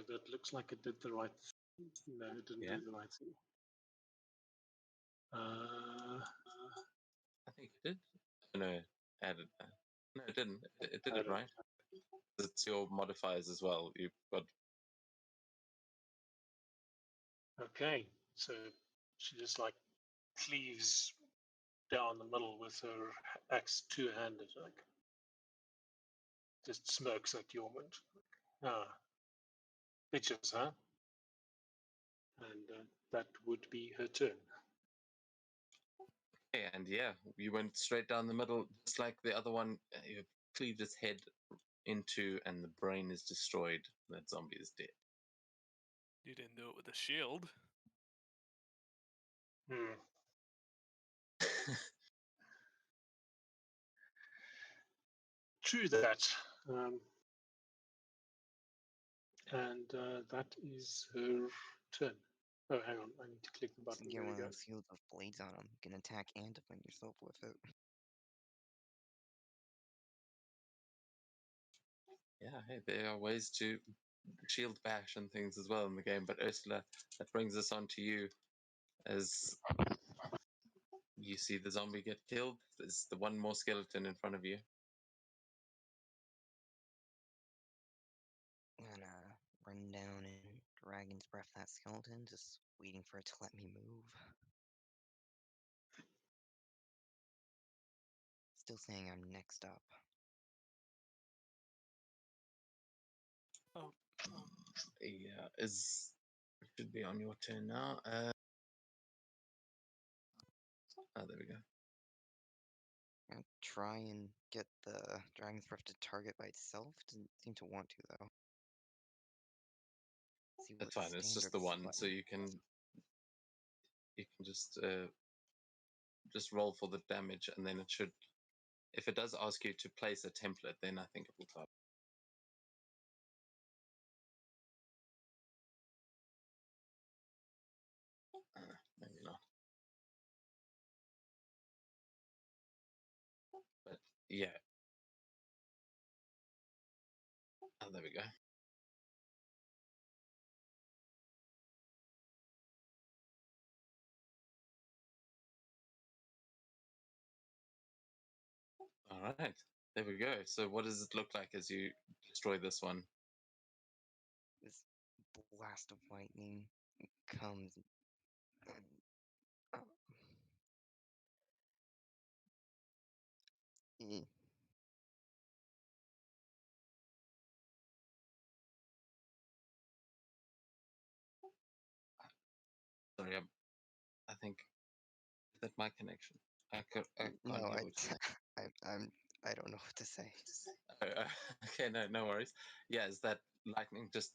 That looks like it did the right thing. No, it didn't Yeah. do the right thing. I think it did. No, added that. No, it didn't. It did it right. It's your modifiers as well. You've got Okay, so she just like cleaves down the middle with her axe two-handed, like just smirks at Yormund. Ah, bitches, huh? And that would be her turn. okay, and yeah, you went straight down the middle, just like the other one. You cleaved its head into, and the brain is destroyed. That zombie is dead. You didn't do it with a shield. Hmm. True that. And that is her turn. Oh, hang on. I need to click the So button. get There one we of go. those shields with blades on them. You can attack and defend yourself with it. Yeah, hey, there are ways to shield bash and things as well in the game. But Ursula, that brings us on to you as you see the zombie get killed. There's the one more skeleton in front of you. I'm gonna run down and dragon's breath that skeleton, just waiting for it to let me move. Still saying I'm next up. Oh, Yeah, is should be on your turn now. Oh, there we go. I'll try and get the dragon's breath to target by itself. Doesn't seem to want to though. See That's what fine. It's just standard the one, so button. you can just roll for the damage, and then it should. If it does ask you to place a template, then I think it will type. Maybe not. But yeah. Oh, there we go. All right. There we go. So what does it look like as you destroy this one? This blast of lightning comes. And, uh, eh, Sorry, I think that my connection. I can't no, hear I, what you. I don't know what to say. Okay, no worries. Yeah, is that lightning just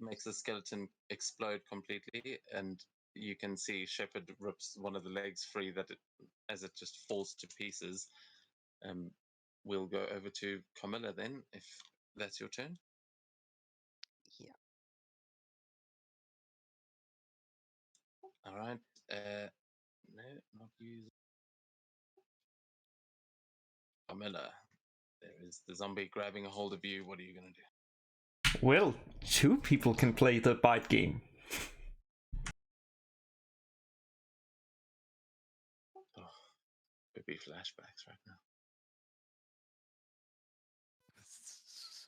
makes the skeleton explode completely, and you can see Shepard rips one of the legs free as it just falls to pieces. We'll go over to Camilla then, if that's your turn. Yeah. All right. No, not use Camilla. There is the zombie grabbing a hold of you. What are you gonna do? Well, two people can play the bite game. Oh, could be flashbacks right now.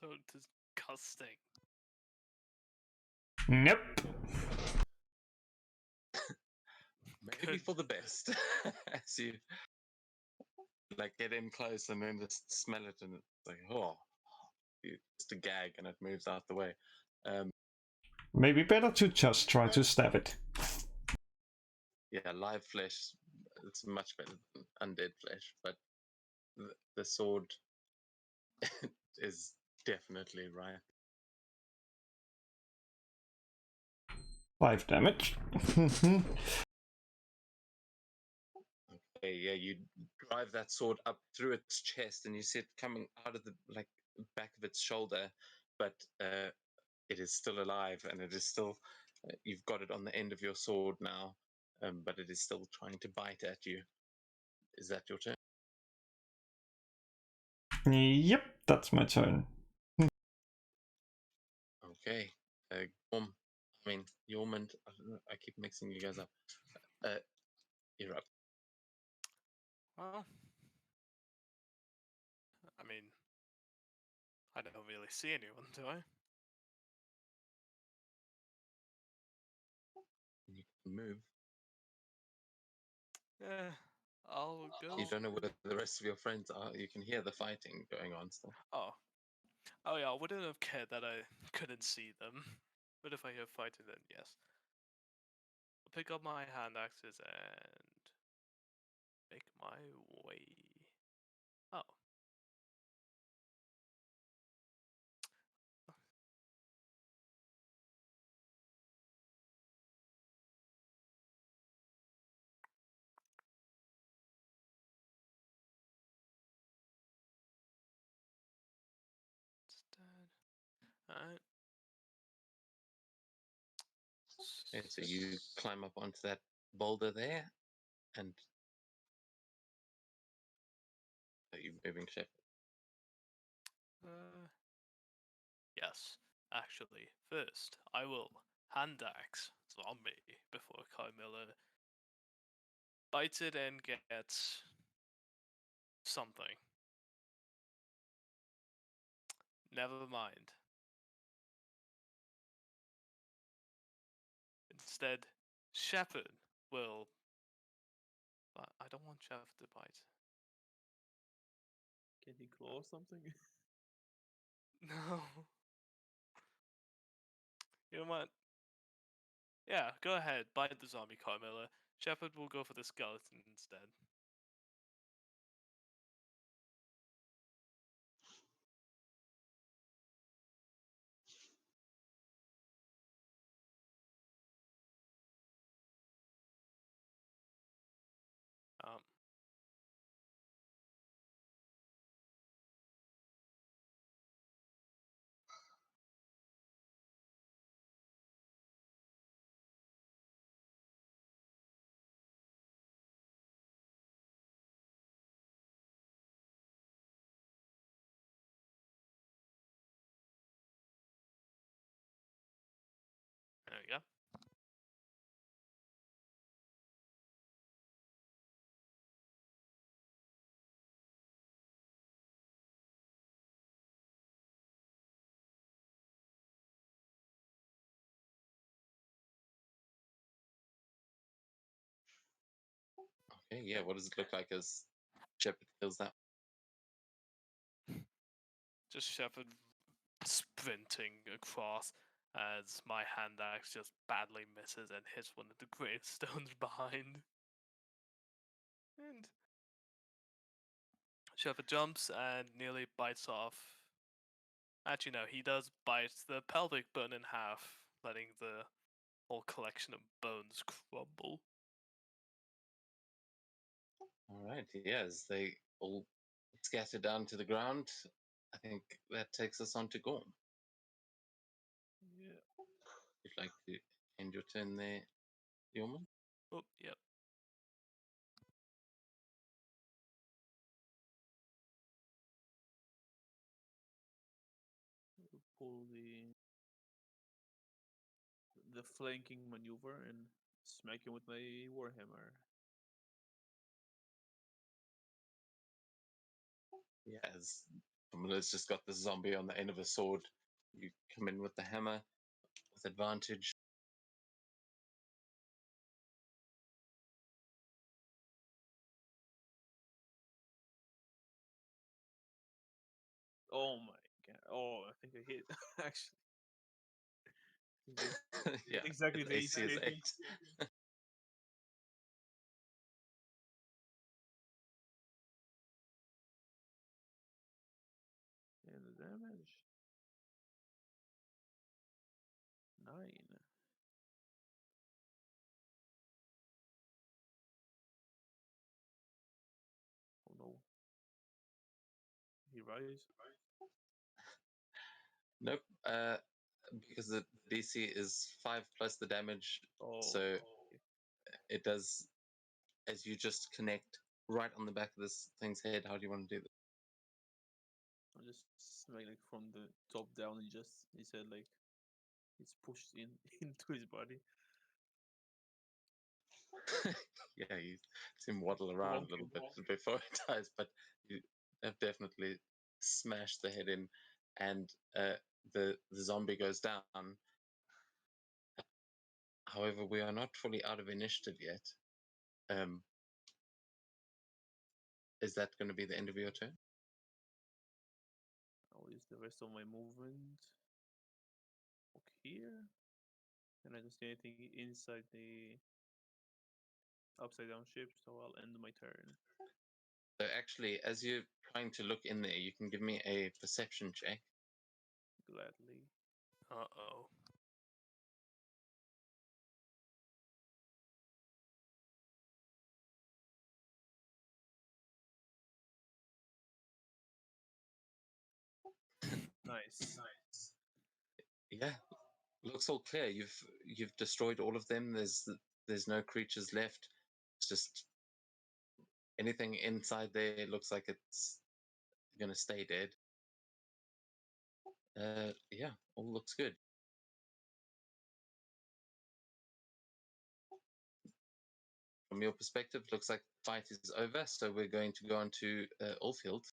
So disgusting. Nope. Maybe Good. for the best. As you like get in close and then just smell it, and it's like, oh, just a gag, and it moves out the way. Maybe better to just try to stab it. Yeah, live flesh, it's much better than undead flesh, but the sword is definitely right. 5 damage. Okay, yeah, you drive that sword up through its chest, and you see it coming out of the back of its shoulder, but it is still alive, and it is still. You've got it on the end of your sword now, but it is still trying to bite at you. Is that your turn? Yep, that's my turn. Okay. Yormund. I keep mixing you guys up. You're up. Well, I mean, I don't really see anyone, do I? You can move. Yeah, I'll go. You don't know where the rest of your friends are. You can hear the fighting going on still. Oh yeah, I wouldn't have cared that I couldn't see them. But if I hear fighting, then yes. I'll pick up my hand axes and make my way. Oh. It's dead. Alright. Okay, so you climb up onto that boulder there, and are you moving, Shep? Yes, actually, first I will hand axe zombie before Carmilla bites it and gets something. Never mind. Instead, Shepard will. I don't want Shepard to bite. Can he claw something? No. You know what? Yeah, go ahead, bite the zombie, Carmilla. Shepard will go for the skeleton instead. go. Okay, yeah. What does it look like as Shepard kills that? Just Shepard sprinting across as my hand axe just badly misses and hits one of the gravestones behind. And Shepard jumps and nearly bites off. Actually, no, he does bite the pelvic bone in half, letting the whole collection of bones crumble. All right, yes, they all scatter down to the ground. I think that takes us on to Gorm. Yeah. If you'd like to end your turn there, Yeoman. Oh, yep. Pull the flanking maneuver and smack him with my warhammer. Yeah, as Camilla's just got the zombie on the end of a sword. You come in with the hammer with advantage. Oh my god! Oh, I think I hit actually. Yeah, Exactly its the AC is AC. 8. And the damage 9. Oh no! He rise. Nope. Because the DC is 5 plus the damage, Oh, so okay. it does. As you just connect right on the back of this thing's head. How do you want to do this? I just smack like from the top down. He said like it's pushed in into his body. Yeah, you see him waddle around a little bit before it dies, but you have definitely smashed the head in, and the zombie goes down. However, we are not fully out of initiative yet. Is that going to be the end of your turn? I'll use the rest of my movement. Look here, and I don't see anything inside the upside down ship, so I'll end my turn. So actually, as you're trying to look in there, you can give me a perception check. Gladly. Uh-oh. Nice. Yeah, looks all clear. You've destroyed all of them. There's no creatures left. It's just anything inside there looks like it's gonna stay dead. Yeah, all looks good. From your perspective, looks like the fight is over. So we're going to go on to Oldfield.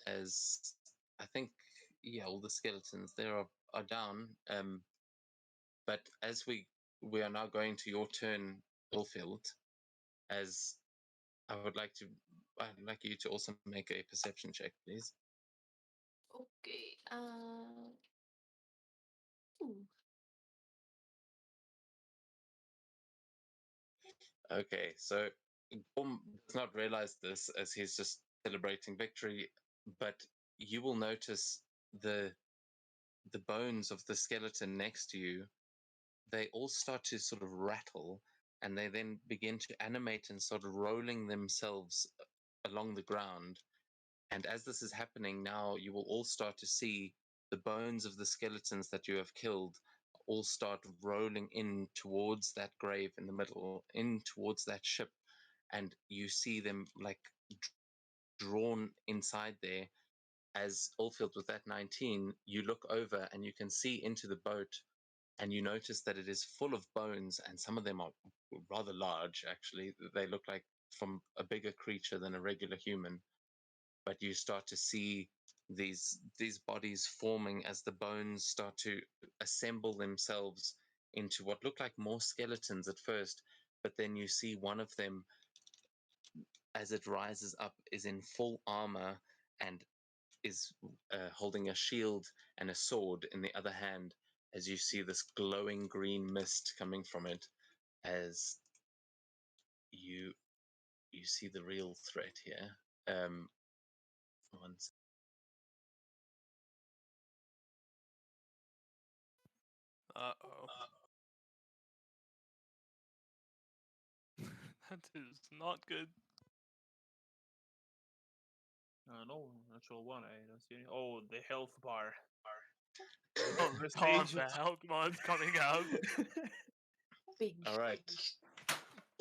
As I think, yeah, all the skeletons there are down. But as we are now going to your turn, Oldfield, as I'd like you to also make a perception check, please. Okay. Ooh. Okay, so Gorm does not realize this as he's just celebrating victory, but you will notice the bones of the skeleton next to you, they all start to sort of rattle, and they then begin to animate and sort of rolling themselves along the ground. And as this is happening now, you will all start to see the bones of the skeletons that you have killed all start rolling in towards that grave in the middle, in towards that ship, and you see them like drawn inside there, as Oldfield with that 19, you look over and you can see into the boat, and you notice that it is full of bones, and some of them are rather large, actually. They look like from a bigger creature than a regular human. But you start to see these bodies forming as the bones start to assemble themselves into what look like more skeletons at first, but then you see one of them, as it rises up, is in full armor and is holding a shield and a sword in the other hand, as you see this glowing green mist coming from it, as you see the real threat here. One Uh-oh. That is not good. No, natural one. I don't see any. Oh, the health bar. Oh, the health mod's coming out. Big. All right.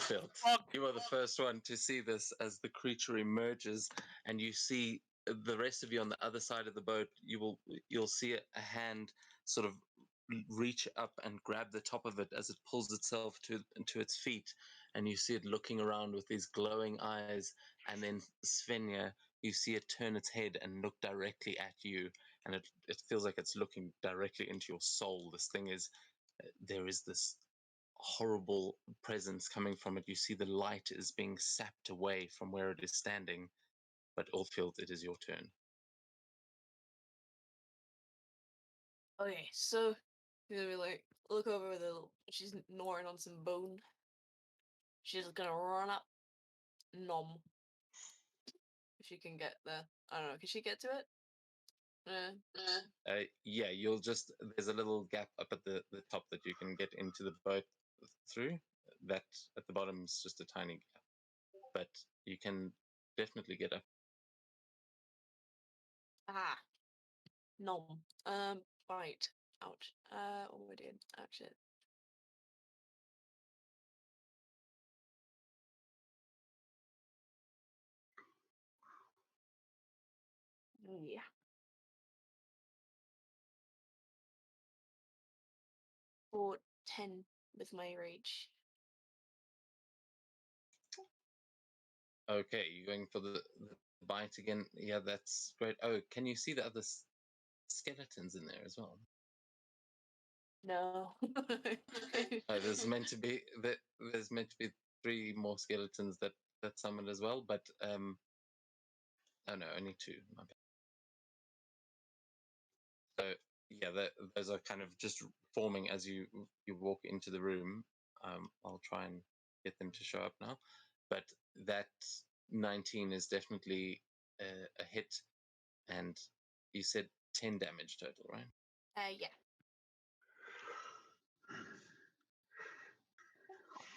Phil, you are the first one to see this as the creature emerges, and you see the rest of you on the other side of the boat. You'll see a hand sort of reach up and grab the top of it as it pulls itself to its feet, and you see it looking around with these glowing eyes. And then Svenja, you see it turn its head and look directly at you, and it feels like it's looking directly into your soul. This thing is, there is this horrible presence coming from it. You see the light is being sapped away from where it is standing. But Oldfield, it is your turn. Okay, so you're gonna be like, look over with a. She's gnawing on some bone. She's gonna run up, nom. If she can get there, I don't know. Can she get to it? Yeah, you'll just, there's a little gap up at the top that you can get into the boat through. That at the bottom is just a tiny gap, but you can definitely get up. Ah, nom. Bite. Ouch. What am I doing? Ouch it. Yeah. Or 10 with my rage. Okay, you're going for the bite again. Yeah, that's great. Oh, can you see the other skeletons in there as well? No. There's meant to be there's meant to be 3 more skeletons that summoned as well, but oh no, only 2. My bad. So yeah, those are kind of just forming as you walk into the room. I'll try and get them to show up now, but that 19 is definitely a hit, and you said 10 damage total, right? Yeah.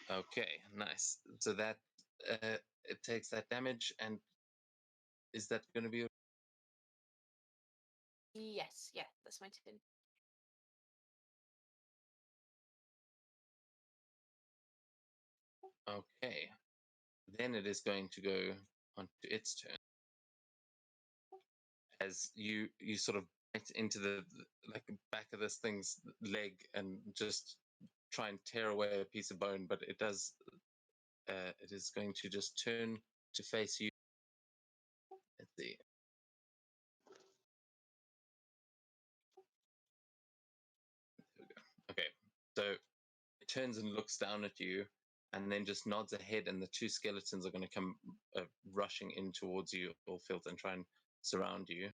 Okay, nice. So that it takes that damage, and is that going to be Yes, yeah, that's my turn. okay? Then it is going to go on to its turn. As you sort of bite into the like back of this thing's leg and just try and tear away a piece of bone, but it does. It is going to just turn to face you. Let's see. There we go. Okay, so it turns and looks down at you, and then just nods ahead, and the 2 skeletons are going to come rushing in towards you, Oldfield, and try and surround you.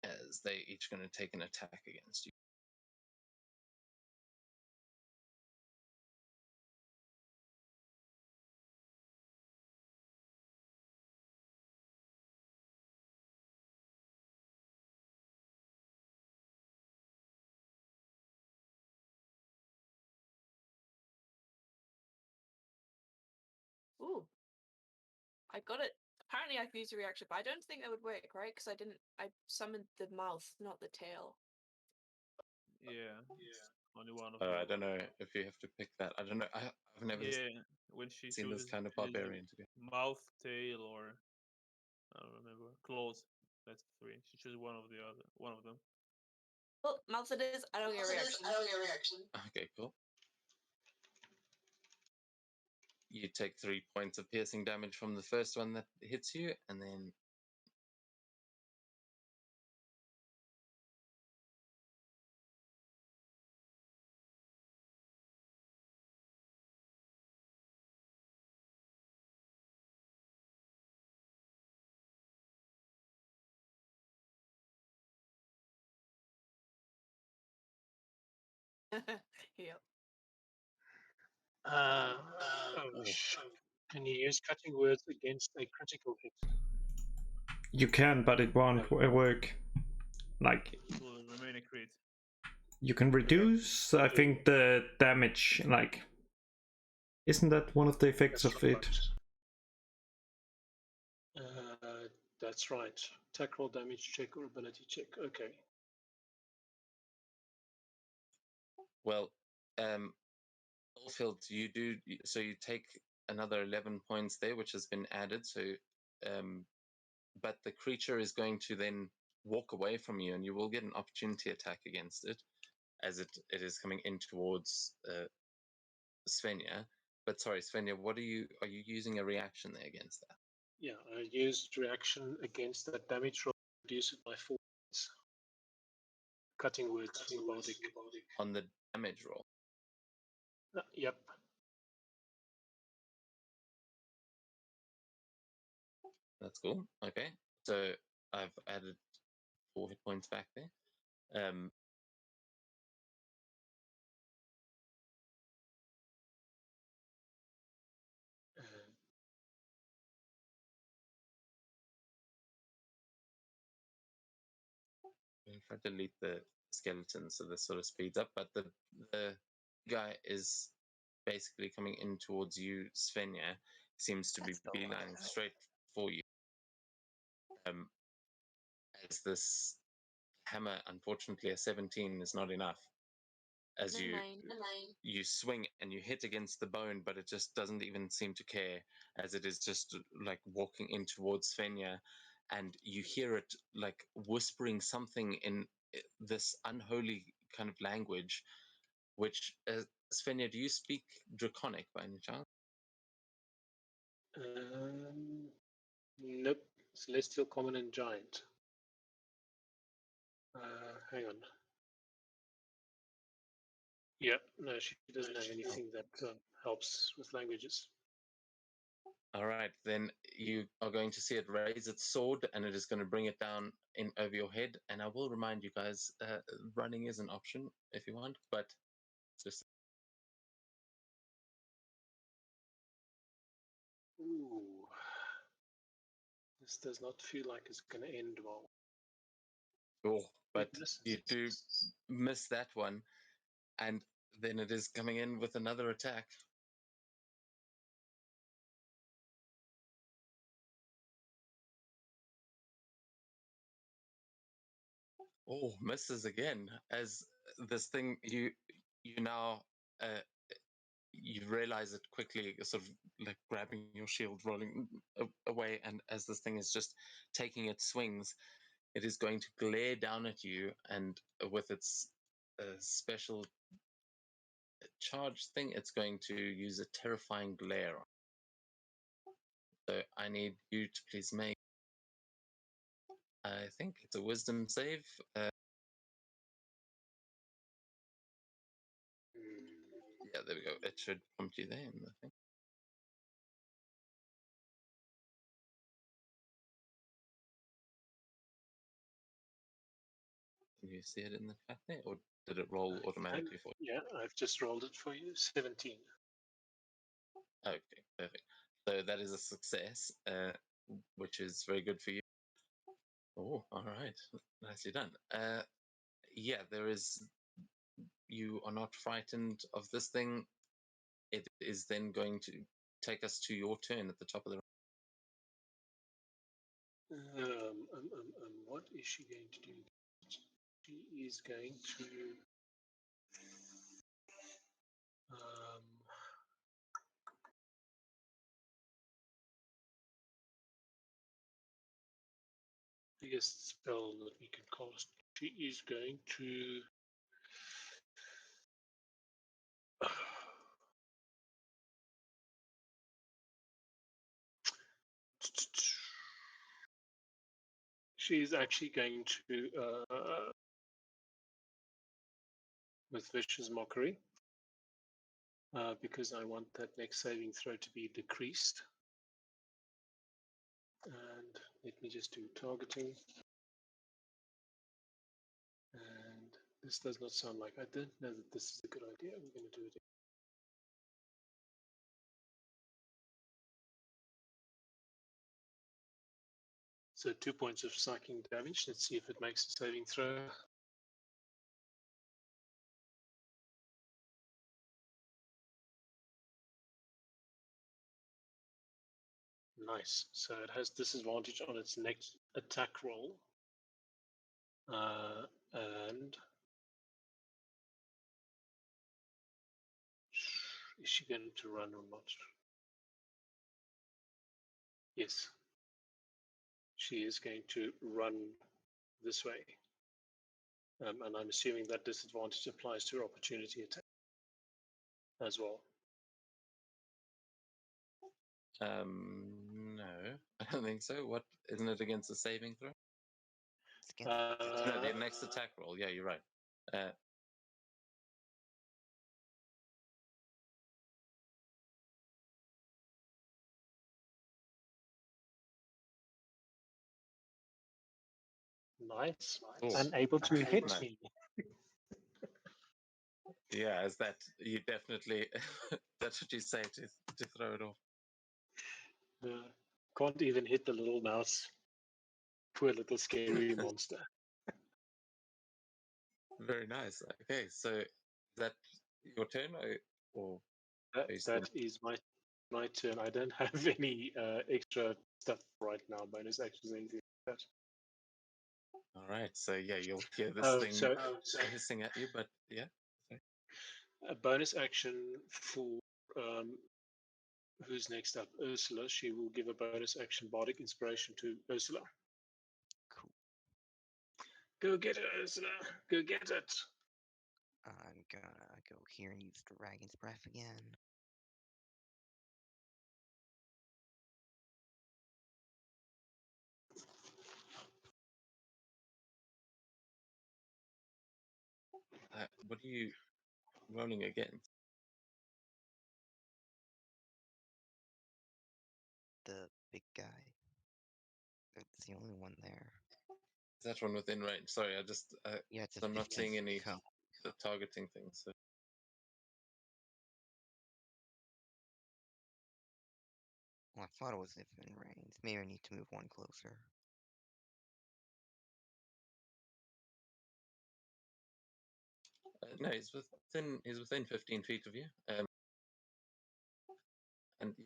As they each going to take an attack against you. Ooh. I got it. Apparently I could use a reaction, but I don't think that would work, right? Because I summoned the mouth, not the tail. Yeah. Only one of I them. don't know if you have to pick that. I don't know. I've never. Yeah. when she Seen this chooses kind of between barbarian to be. mouth, tail, or I don't remember claws. That's three. She chooses one of the other. One of them. Oh, mouth it is. I don't get a reaction. Okay, cool. You take 3 points of piercing damage from the first one that hits you, and then Yep. Can you use cutting words against a critical hit? You can, but it won't work. Like, It will remain a crit. you can reduce, I think, the damage. Like, isn't that one of the effects of it? That's right. Attack roll, damage check, or ability check. Okay. well, Oldfield, you do so. You take another 11 points there, which has been added. So, but the creature is going to then walk away from you, and you will get an opportunity attack against it, as it is coming in towards Svenja. But sorry, Svenja, are you using a reaction there against that? Yeah, I used reaction against that damage roll, reduce it by 4 points. Cutting words from the Bardic. On the damage roll. Yep. That's cool. Okay, so I've added 4 hit points back there. If I delete the skeleton, so this sort of speeds up, but the guy is basically coming in towards you, Svenja, seems to be beelining straight for you. As this hammer, unfortunately, a 17 is not enough. As you swing and you hit against the bone, but it just doesn't even seem to care, as it is just like walking in towards Svenja, and you hear it like whispering something in this unholy kind of language, which Svenja, do you speak Draconic by any chance? Nope. Celestial, Common, and Giant. Hang on. Yeah, no, she doesn't have anything that helps with languages. All right, then you are going to see it raise its sword, and it is going to bring it down in over your head. And I will remind you guys, running is an option if you want, but just Ooh, this does not feel like it's going to end well. oh, but you do miss that one, and then it is coming in with another attack. Oh, misses again. As this thing, you now you realize it quickly, sort of like grabbing your shield, rolling away, and as this thing is just taking its swings, it is going to glare down at you, and with its special charge thing, it's going to use a terrifying glare. So I need you to please make, I think it's a wisdom save. Yeah, there we go. It should prompt you there in the thing. Can you see it in the chat there, or did it roll automatically for you? Yeah, I've just rolled it for you. 17. Okay, perfect. So that is a success, which is very good for you. Oh, all right. Nicely done. Yeah, there is. You are not frightened of this thing. It is then going to take us to your turn at the top of the. What is she going to do? She is going to. biggest spell that we can cast. She is going to. She's actually going to, with Vicious Mockery, because I want that next saving throw to be decreased. And let me just do targeting. And this does not sound like I didn't know that this is a good idea. We're going to do it. So 2 points of psychic damage. Let's see if it makes a saving throw. Nice. So it has disadvantage on its next attack roll. And is she going to run or not? Yes. She is going to run this way. And I'm assuming that disadvantage applies to her opportunity attack as well. No, I don't think so. What isn't it against the saving throw? It's against No, the next attack roll. Yeah, you're right. Nice. Oh. Unable to hit Nice. me. Yeah, as that you definitely that's what you say to throw it off. Can't even hit the little mouse. Poor little scary monster. Very nice. Okay, so is that your turn or That, are you still- that is my turn. I don't have any extra stuff right now. Bonus actions, anything like that. all right? So yeah, you'll hear this Oh, thing so hissing at you, but yeah. a bonus action for who's next up? Ursula. She will give a bonus action bardic inspiration to Ursula. Cool. Go get it, Ursula. Go get it. I'm gonna go here and use Dragon's Breath again. What are you rolling against? The big guy. It's the only one there. Is that one within range? Sorry, I just Yeah, it's a I'm not seeing 15 any cone. targeting things. So. Well, I thought it was within range. Maybe I need to move one closer. No, he's within 15 feet of you. And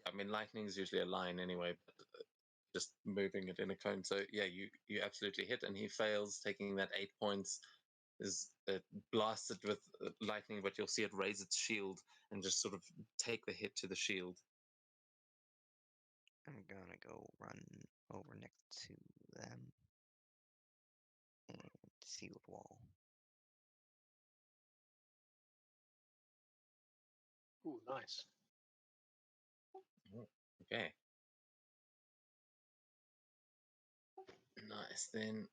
I mean, lightning is usually a line anyway, but just moving it in a cone. So yeah, you absolutely hit, and he fails, taking that 8 points. Is blasted with lightning, but you'll see it raise its shield and just sort of take the hit to the shield. I'm gonna go run over next to them and sealed wall. Ooh, nice. Okay. Nice. Then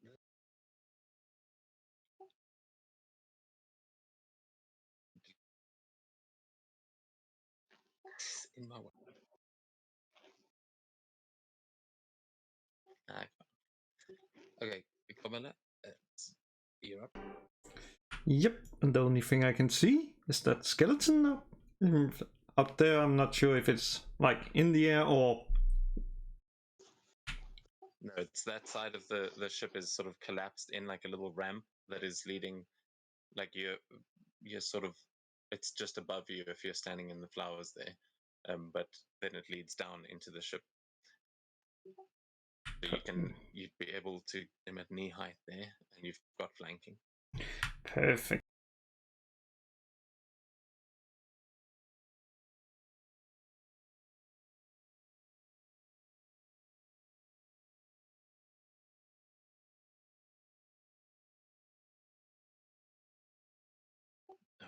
in my way. Okay, Camilla, you're up. Yep, and the only thing I can see is that skeleton up there. I'm not sure if it's like in the air or. No, it's that side of the ship is sort of collapsed in like a little ramp that is leading, like you're sort of, it's just above you if you're standing in the flowers there, but then it leads down into the ship. So you'd be able to aim at knee height there, and you've got flanking. Perfect.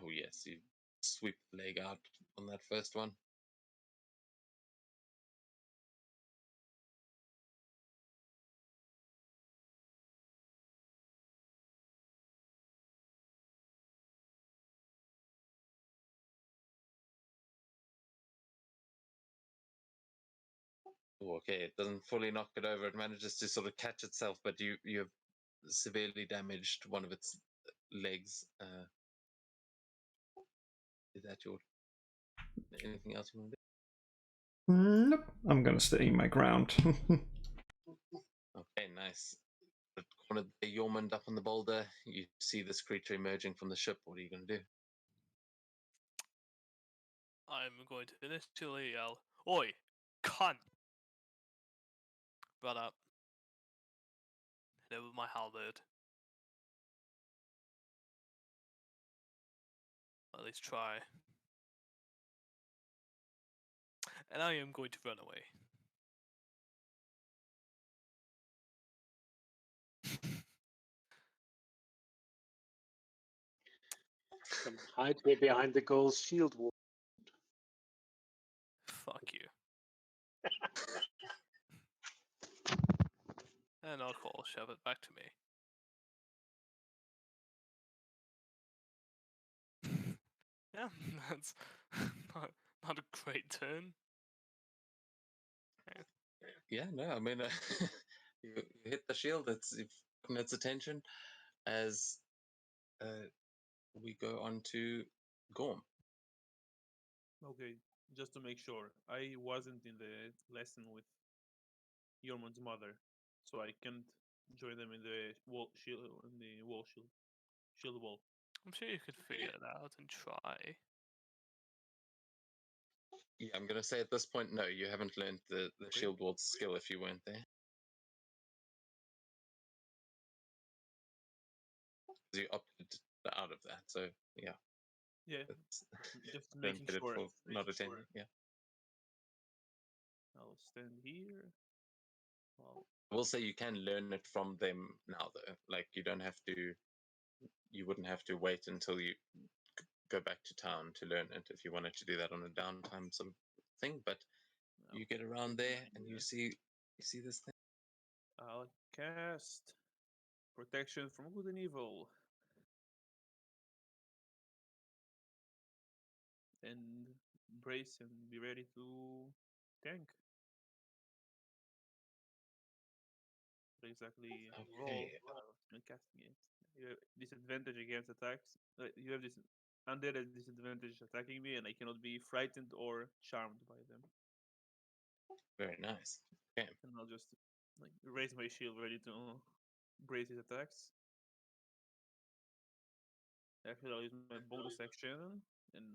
Oh yes, you sweep the leg out on that first one. Oh, okay, it doesn't fully knock it over. It manages to sort of catch itself, but you have severely damaged one of its legs. Is that your anything else you want to Nope. I'm gonna stay my ground. do? Okay, nice. The corner there, Yormund up on the boulder. You see this creature emerging from the ship. What are you going to do? I'm going to initially yell, "Oi, cunt!" Run up. Hit it with my halberd. At least try. And I am going to run away. Hide here behind the goal's shield wall. Fuck you. And I'll call shove it back to me. Yeah, that's not a great turn. Yeah, no, I mean, you hit the shield. You've gotten its attention as we go on to Gorm. Okay, just to make sure, I wasn't in the lesson with Yormund's mother, so I can't join them in the wall shield wall. I'm sure you could figure it out and try. Yeah, I'm going to say at this point, no, you haven't learned the Okay. shield wall skill if you weren't there. You opted out of that, so yeah. Yeah, It's, just don't making get it sure. for not making attending. sure. Yeah. I'll stand here. Well, I will say you can learn it from them now, though. Like you don't have to. You wouldn't have to wait until you go back to town to learn it if you wanted to do that on a downtime sort of thing. But you get around there and you see this thing. I'll cast protection from good and evil. And brace and be ready to tank. What exactly roll Okay. when casting it? You have disadvantage against attacks. You have this undead has disadvantage attacking me, and I cannot be frightened or charmed by them. Very nice. Okay. And I'll just like raise my shield, ready to brace his attacks. Actually, I'll use my bonus action and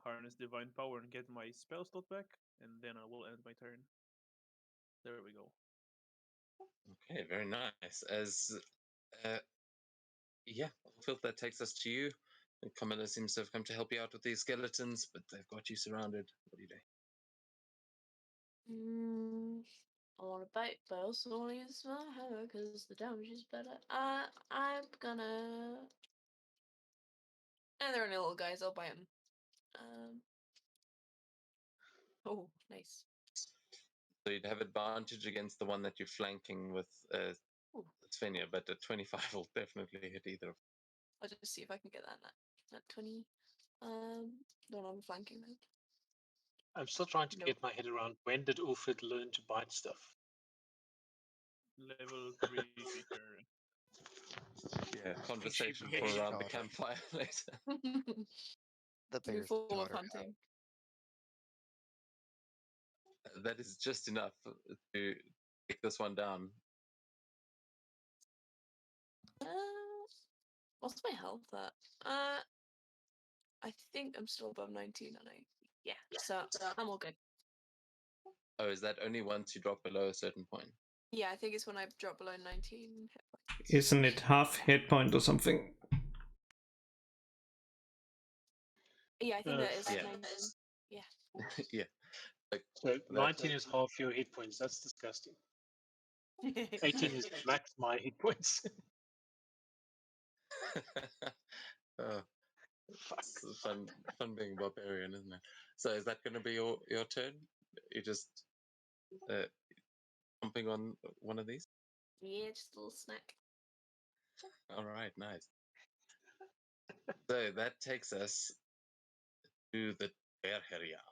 harness divine power and get my spell slot back, and then I will end my turn. There we go. Okay. Very nice. As yeah, Phil, that takes us to you. The commander seems to have come to help you out with these skeletons, but they've got you surrounded. What do you do? I want to bite, but I also want to use my hammer because the damage is better. I'm gonna. And they're only little guys. I'll bite them. Oh, nice. So you'd have advantage against the one that you're flanking with Ooh. Svenja, but a 25 will definitely hit either of I'll just see if I can get that at 20. Don't have a flanking mode. I'm still trying to No. get my head around when did Ulfrid learn to bite stuff? Level 3 creature. Yeah, conversation She for really around the taught her. campfire later. The New bears form taught of her how. hunting. That is just enough to take this one down. What's my health at? I think I'm still above 19, aren't I? Yeah, so I'm all good. Oh, is that only once you drop below a certain point? Yeah, I think it's when I drop below 19 hit points. Isn't it half hit point or something? Yeah, I think that is yeah. 19. Yeah. Like, So 19 is half your hit points. That's disgusting. 18 is max my hit points. oh, It's fun being barbarian, isn't it? So is that going to be your turn? You just jumping on one of these? Yeah, just a little snack. All right, nice. So that takes us to the Berheriar,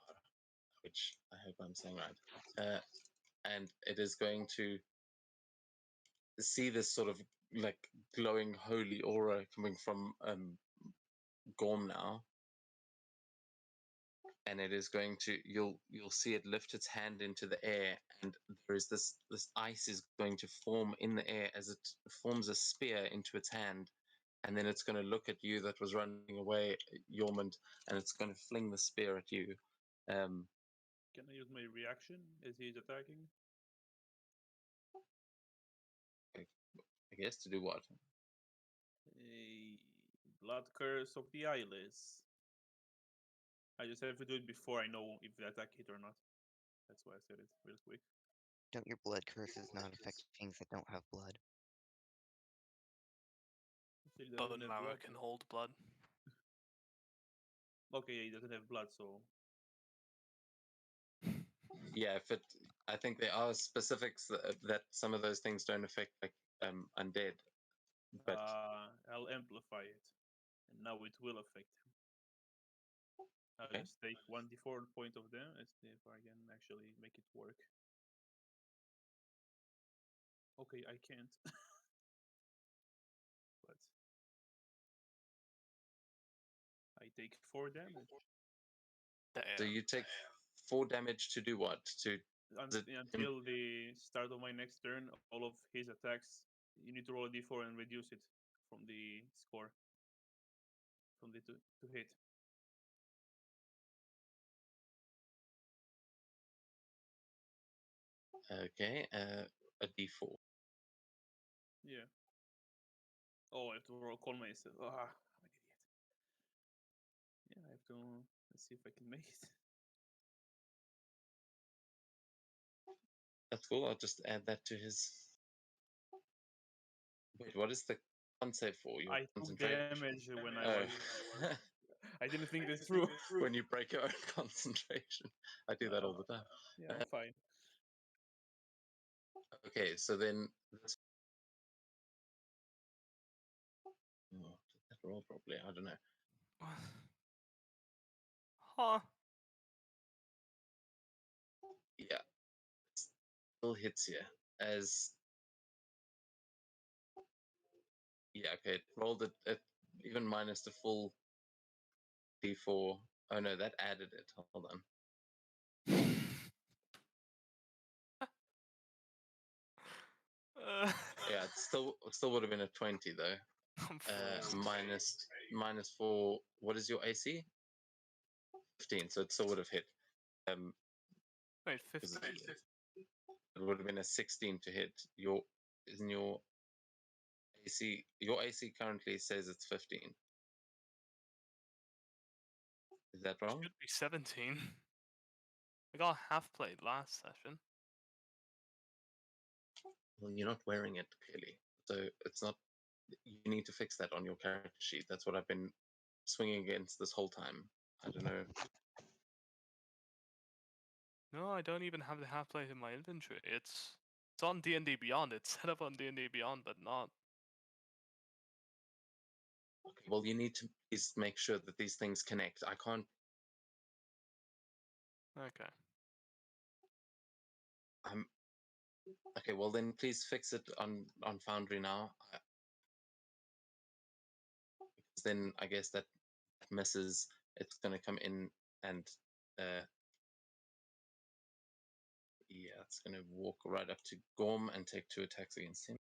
which I hope I'm saying right. And it is going to see this sort of like glowing holy aura coming from Gorm now. And it is going to you'll see it lift its hand into the air, and there is this ice is going to form in the air as it forms a spear into its hand, and then it's going to look at you that was running away, Yormund, and it's going to fling the spear at you. Can I use my reaction as he's attacking? I guess to do what? A blood curse of the eyeless. I just have to do it before I know if the attack hit or not. That's why I said it real quick. Don't your blood curses not affect things that don't have blood? Still doesn't Bone have marrow blood. can hold blood. Okay, yeah, he doesn't have blood, so Yeah, if it, I think there are specifics that some of those things don't affect, like undead. But I'll amplify it, and now it will affect him. I'll Okay. just take 1d4 point of them. Let's see if I can actually make it work. Okay, I can't. But I take 4 damage. so you take 4 damage to do what? To Until the start of my next turn, all of his attacks, you need to roll a d4 and reduce it from the score. From the to hit. Okay, a d4. Yeah. Oh, I have to call myself. I'm an idiot. Yeah, I have to. Let's see if I can make it. That's cool. I'll just add that to his. Wait, what is the con save for? Your I took concentration? damage when I Oh. was. I didn't think this through. When you break your own concentration. I do that all the time. Yeah, I'm fine. Okay, so then that's... Oh, did that roll properly? I don't know. Huh. Yeah, still hits you as... Yeah, okay, it rolled it even minus the full d4. Oh no, that added it. Hold on. Yeah, it still would have been a 20 though. Minus 4. What is your AC? 15. So it still would have hit. Wait, 'cause 15. it would have been a 16 to hit. Isn't your AC? Your AC currently says it's 15. Is that wrong? Should be 17. I got half plate last session. Well, you're not wearing it clearly, so it's not. You need to fix that on your character sheet. That's what I've been swinging against this whole time. I don't know. No, I don't even have the half plate in my inventory. It's on D&D Beyond. It's set up on D&D Beyond, but not. Okay, well, you need to please make sure that these things connect. I can't. Okay. I'm okay. Well, then please fix it on Foundry now. Because then I guess that misses. It's going to come in and yeah, it's going to walk right up to Gorm and take 2 attacks against him.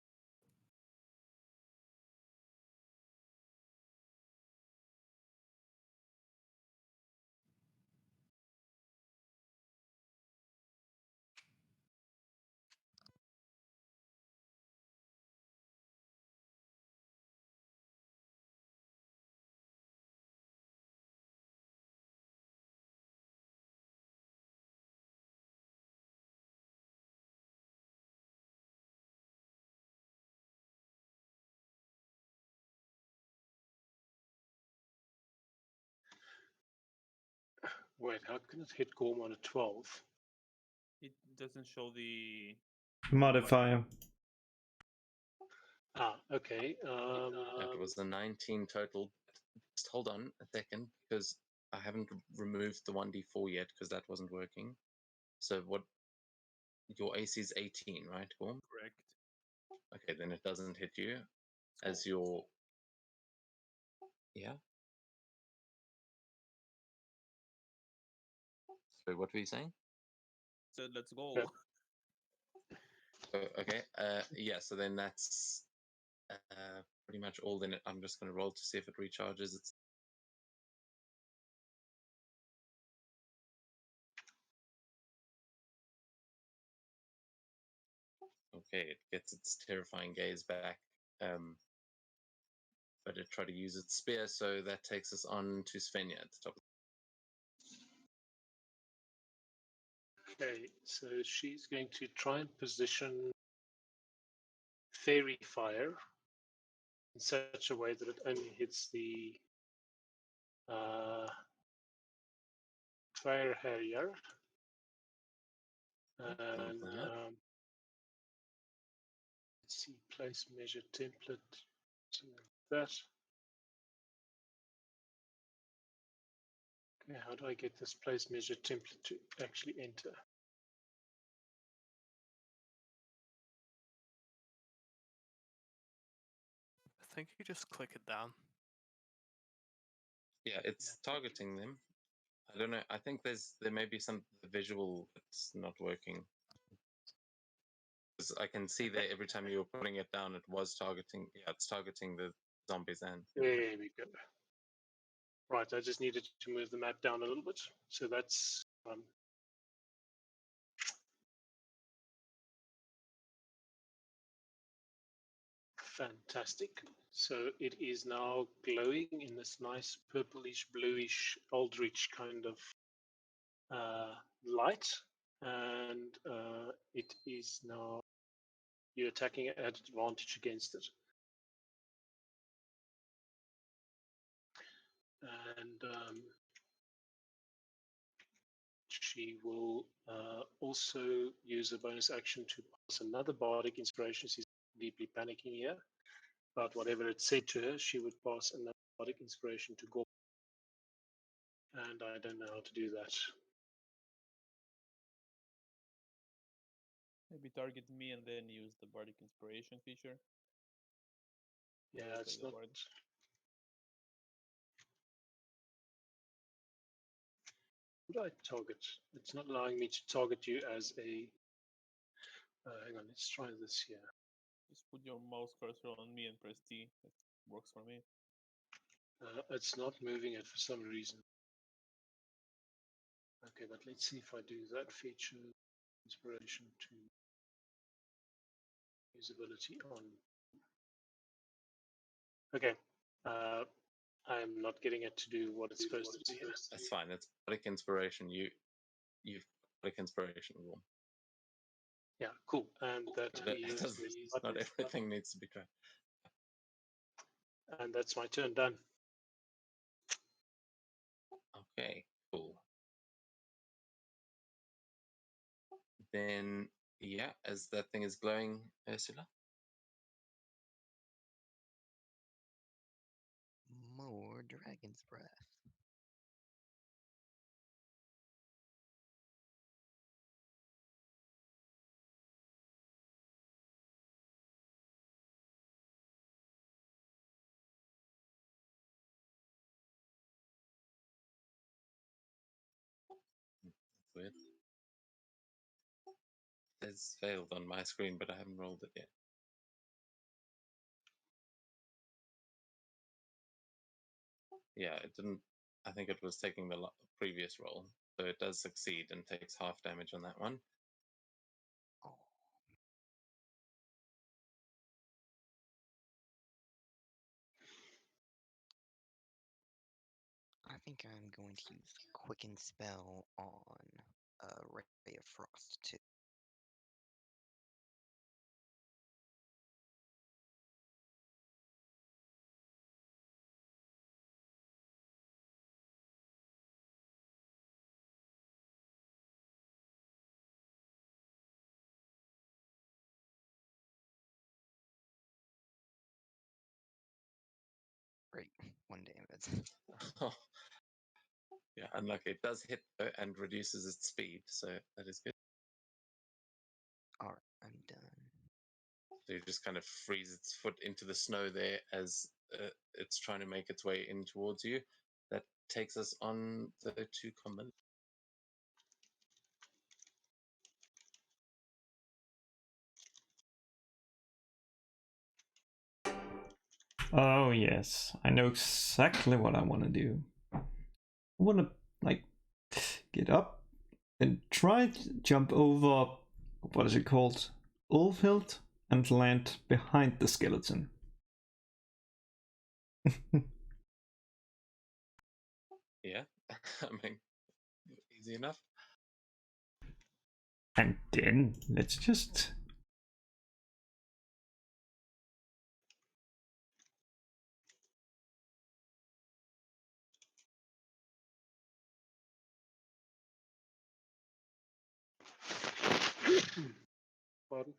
Wait, how can it hit Gorm on a 12? It doesn't show the Modifier. Ah, okay. That was a 19 total. Just hold on a second, because I haven't removed the 1d4 yet, because that wasn't working. So what? Your AC is 18, right, Gorm? correct. Okay, then it doesn't hit you Let's as go. your. Yeah. So what were you saying? So let's go. Yeah. Okay. Yeah. So then that's pretty much all. Then I'm just going to roll to see if it recharges. It's okay. It gets its terrifying gaze back. But it tried to use its spear, so that takes us on to Svenja at the top. Okay, so she's going to try and position Fairy Fire in such a way that it only hits the Fire Harrier. And that. let's see, place measure template, something like that. Okay, how do I get this place measure template to actually enter? I think you just click it down. Yeah, it's targeting them. I don't know. I think there may be some visual that's not working. Because I can see there every time you were putting it down, it was targeting. Yeah, it's targeting the zombies and. There we go. Right, I just needed to move the map down a little bit. So that's fantastic. So it is now glowing in this nice purplish, bluish, aldrich kind of light. And it is now, you're attacking at advantage against it. And she will also use a bonus action to pass another bardic inspiration. She's deeply panicking here. But whatever it said to her, she would pass another bardic inspiration to Gorm. And I don't know how to do that. Maybe target me and then use the Bardic Inspiration feature. Yeah, I'll it's take the not. bard. Who do I target? It's not allowing me to target you as a. Hang on, let's try this here. Just put your mouse cursor on me and press T. It works for me. It's not moving it for some reason. Okay, but let's see if I do that feature inspiration to usability on. Okay, I'm not getting it to do what it's supposed to do. That's fine. It's bardic inspiration. You've bardic inspiration. Gorm. Yeah, cool. And that It is doesn't, not everything needs to be tried. and that's my turn done. Okay, cool. Then, yeah, as that thing is glowing, Ursula. More Dragon's Breath. That's weird. It's failed on my screen, but I haven't rolled it yet. Yeah, it didn't. I think it was taking the previous roll, so it does succeed and takes half damage on that one. Oh. I think I'm going to use Quicken Spell on Ray of Frost too. Great. 1 damage. Oh, yeah, unlucky. It does hit though and reduces its speed, so that is good. Alright, I'm done. So you just kind of freeze its foot into the snow there as it's trying to make its way in towards you. That takes us on the 2 common. Oh yes, I know exactly what I want to do. I want to like get up and try to jump over, what is it called, Ulfhild, and land behind the skeleton. Yeah, I mean, easy enough. And then let's just Pardon?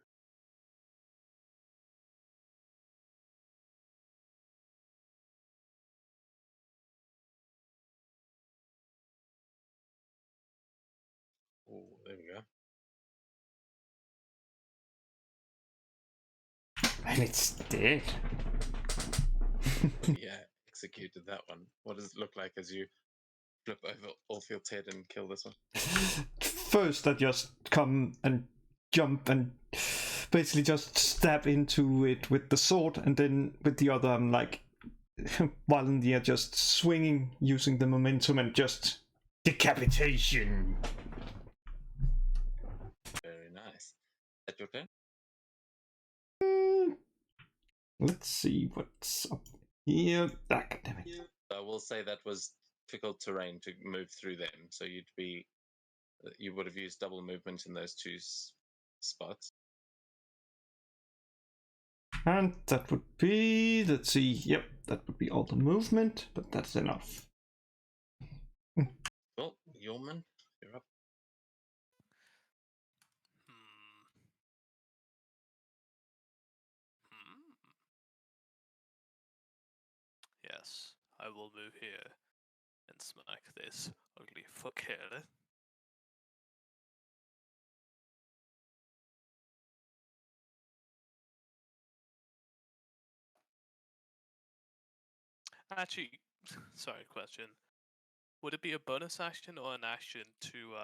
Oh, there we go. and it's dead. Yeah, executed that one. What does it look like as you flip over Orfield's head and kill this one? First, I just come and jump and basically just stab into it with the sword, and then with the other, I'm like, while in the air, just swinging, using the momentum, and just decapitation. Very nice. At your turn? Let's see what's up here. Ah, God damn it. I will say that was difficult terrain to move through them, so you would have used double movement in those 2 spots. And that would be, let's see, yep, that would be all the movement, but that's enough. Well, Yeoman, you're up. Yes, I will move here and smack this ugly fuckhead. Actually, sorry, question. Would it be a bonus action or an action to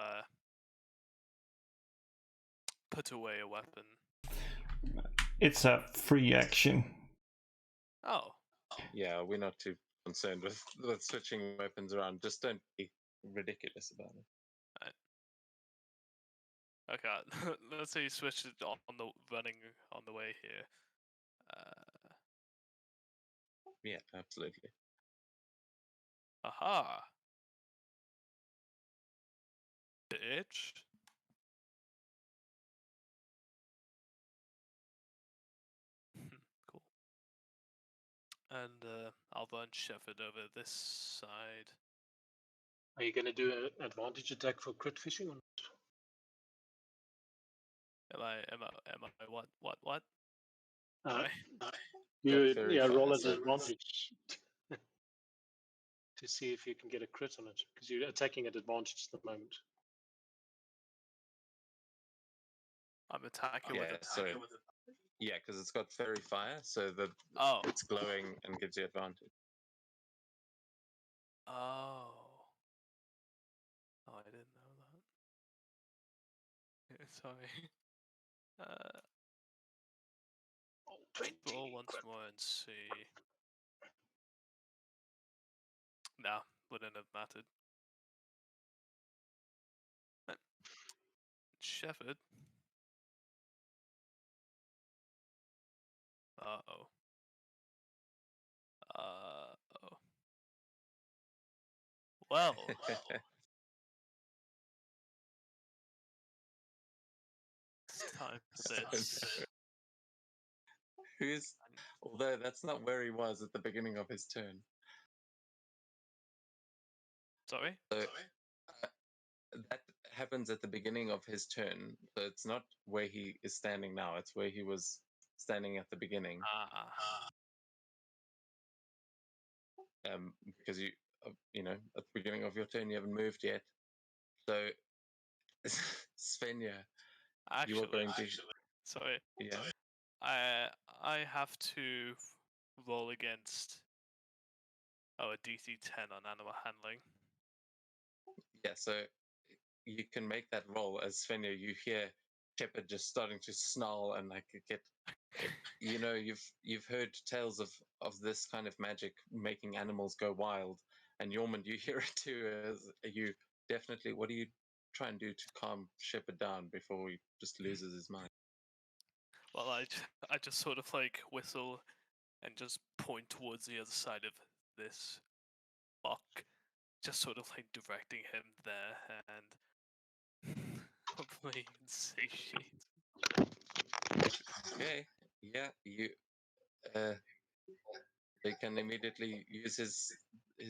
put away a weapon? It's a free action. Oh, Yeah, we're not too concerned with switching weapons around. Just don't be ridiculous about it. okay. Let's say you switch it on the running on the way here. Yeah, absolutely. Aha! Bitch. Cool. And I'll run Shepherd over this side. Are you going to do an advantage attack for crit fishing or not? Am I what? Uh, Sorry. you very yeah, roll fast. at advantage to see if you can get a crit on it, because you're attacking at advantage at the moment. I'm attacking Yeah, with it. so yeah, because it's got fairy fire, so that Oh. it's glowing and gives you advantage. Oh. Oh, I didn't know that. Sorry. Roll once more and see. Nah, wouldn't have mattered. Shepherd. Uh-oh. Uh-oh. Well. It's time for this. Who's, although that's not where he was at the beginning of his turn. Sorry? So, that happens at the beginning of his turn. So it's not where he is standing now. It's where he was standing at the beginning. Ah. because you know, at the beginning of your turn, you haven't moved yet. So, Svenja, you are going to. Sorry. Yeah. I have to roll against a DC 10 on animal handling. Yeah, so you can make that roll as Svenja. You hear Shepard just starting to snarl and like get. You know, you've heard tales of this kind of magic making animals go wild, and Yormund, you hear it too. As you definitely, what do you try and do to calm Shepard down before he just loses his mind? Well, I just sort of like whistle and just point towards the other side of this block, just sort of like directing him there and probably insatiate. Okay, yeah, they can immediately use his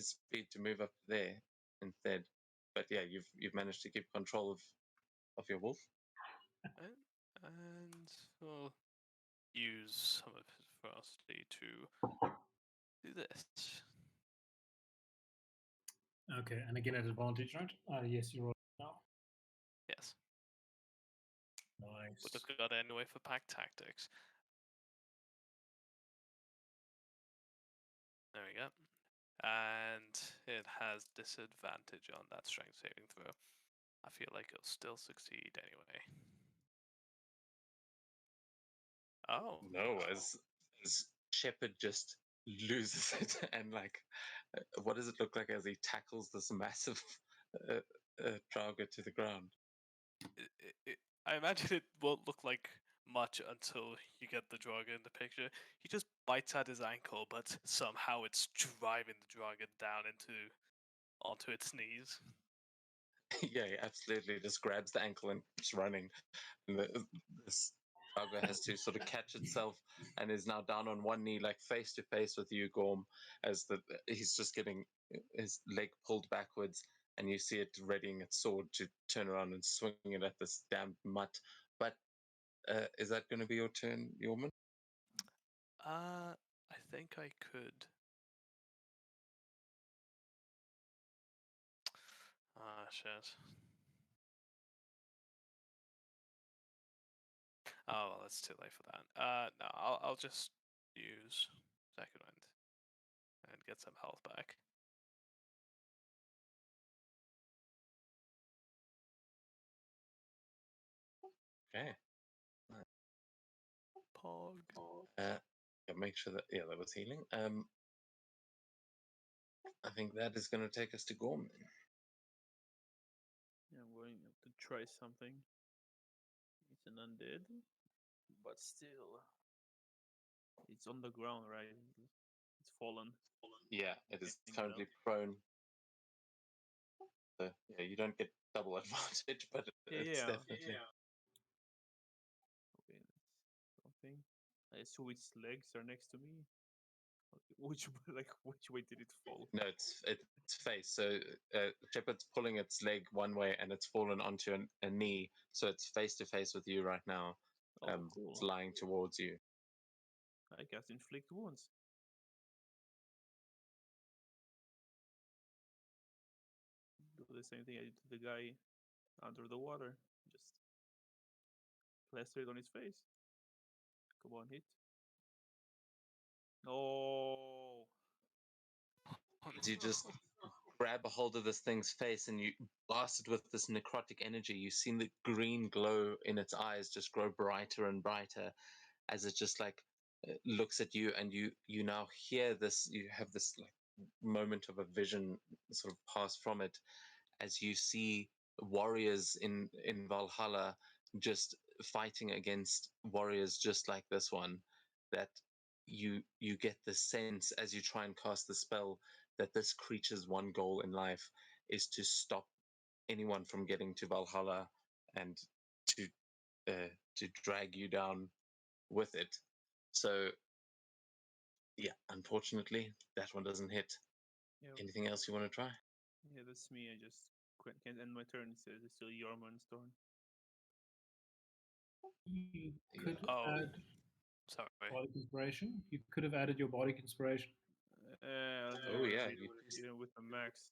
speed to move up there instead. But yeah, you've managed to keep control of your wolf. And we'll use some of his ferocity to do this. Okay, and again at advantage, right? Yes, you roll now. Yes. Nice. Would have got it anyway for pack tactics. There we go. And it has disadvantage on that strength saving throw. I feel like it'll still succeed anyway. Oh. No, as Shepard just loses it and like, what does it look like as he tackles this massive Draugr to the ground? I imagine it won't look like much until you get the Draugr in the picture. He just bites at his ankle, but somehow it's driving the Draugr down onto its knees. Yeah, he absolutely just grabs the ankle and keeps running. And this Draugr has to sort of catch itself and is now down on one knee, like face to face with you, Gorm, as he's just getting his leg pulled backwards, and you see it readying its sword to turn around and swing it at this damned mutt. But is that going to be your turn, Yorman? I think I could. Ah, shit. Oh, well, it's too late for that. No, I'll just use second wind and get some health back. Okay. Pog. Make sure that that was healing. I think that is going to take us to Gorm then. Yeah, I'm going to try something. It's an undead, but still, it's on the ground, right? It's fallen. Yeah, it is Can't get currently up. prone. So, yeah, you don't get double advantage, but it's definitely. Okay, that's something. I saw its legs are next to me. Which way did it fall? No, it's face. So Shepard's pulling its leg one way, and it's fallen onto a knee. So it's face to face with you right now. Oh, cool. It's lying towards you. I cast inflict wounds. Do the same thing I did to the guy under the water. Just plaster it on his face. Come on, hit. No. As you just grab a hold of this thing's face and you blast it with this necrotic energy, you've seen the green glow in its eyes just grow brighter and brighter as it just like looks at you, and you now hear this. You have this like moment of a vision sort of pass from it as you see warriors in Valhalla just fighting against warriors just like this one. That you get the sense as you try and cast the spell that this creature's one goal in life is to stop anyone from getting to Valhalla and to drag you down with it. So yeah, unfortunately, that one doesn't hit. Yeah, Anything else you want to try? yeah, that's me. I just can't end my turn. It's still Yorman's turn. You could Oh, add sorry. body inspiration. You could have added your body inspiration. Oh, yeah, you do Even with the max.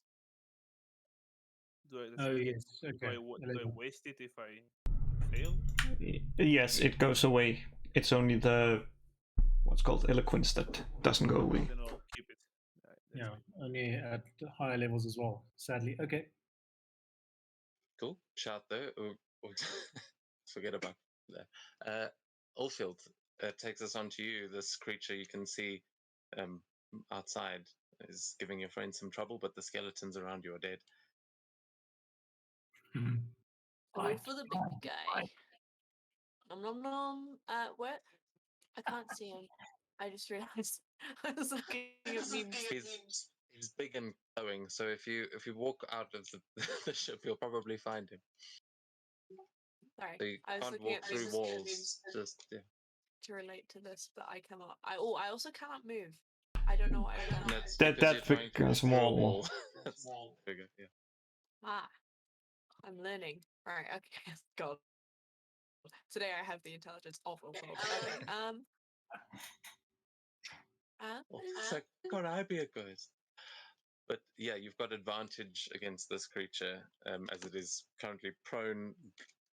Do I, Oh yes. do Okay. I 11. waste it if I fail? Yes, it goes away. It's only the what's called eloquence that doesn't go away. Then I'll keep it. That's Yeah, fine. only at higher levels as well. Sadly. Okay. cool. Shout though. Forget about that. Oldfield takes us on to you. This creature you can see outside is giving your friend some trouble, but the skeletons around you are dead. I'll go Right, for the big guy. Nom nom nom. Where? I can't see him. I just realized I was looking at memes. He's big and glowing, so if you walk out of the ship, you'll probably find him. Sorry, So you I was can't looking walk at through memes walls. Just yeah. to relate to this, but I cannot. I also cannot move. I don't know what I've done. That's That- because that's you're trying to because walk through a wall. wall. That's bigger. Yeah. Ah, I'm learning. Right. Okay. God. Today I have the intelligence of Oldfield. Okay. Oh, it's like, God, I'd be a ghost. But yeah, you've got advantage against this creature as it is currently prone.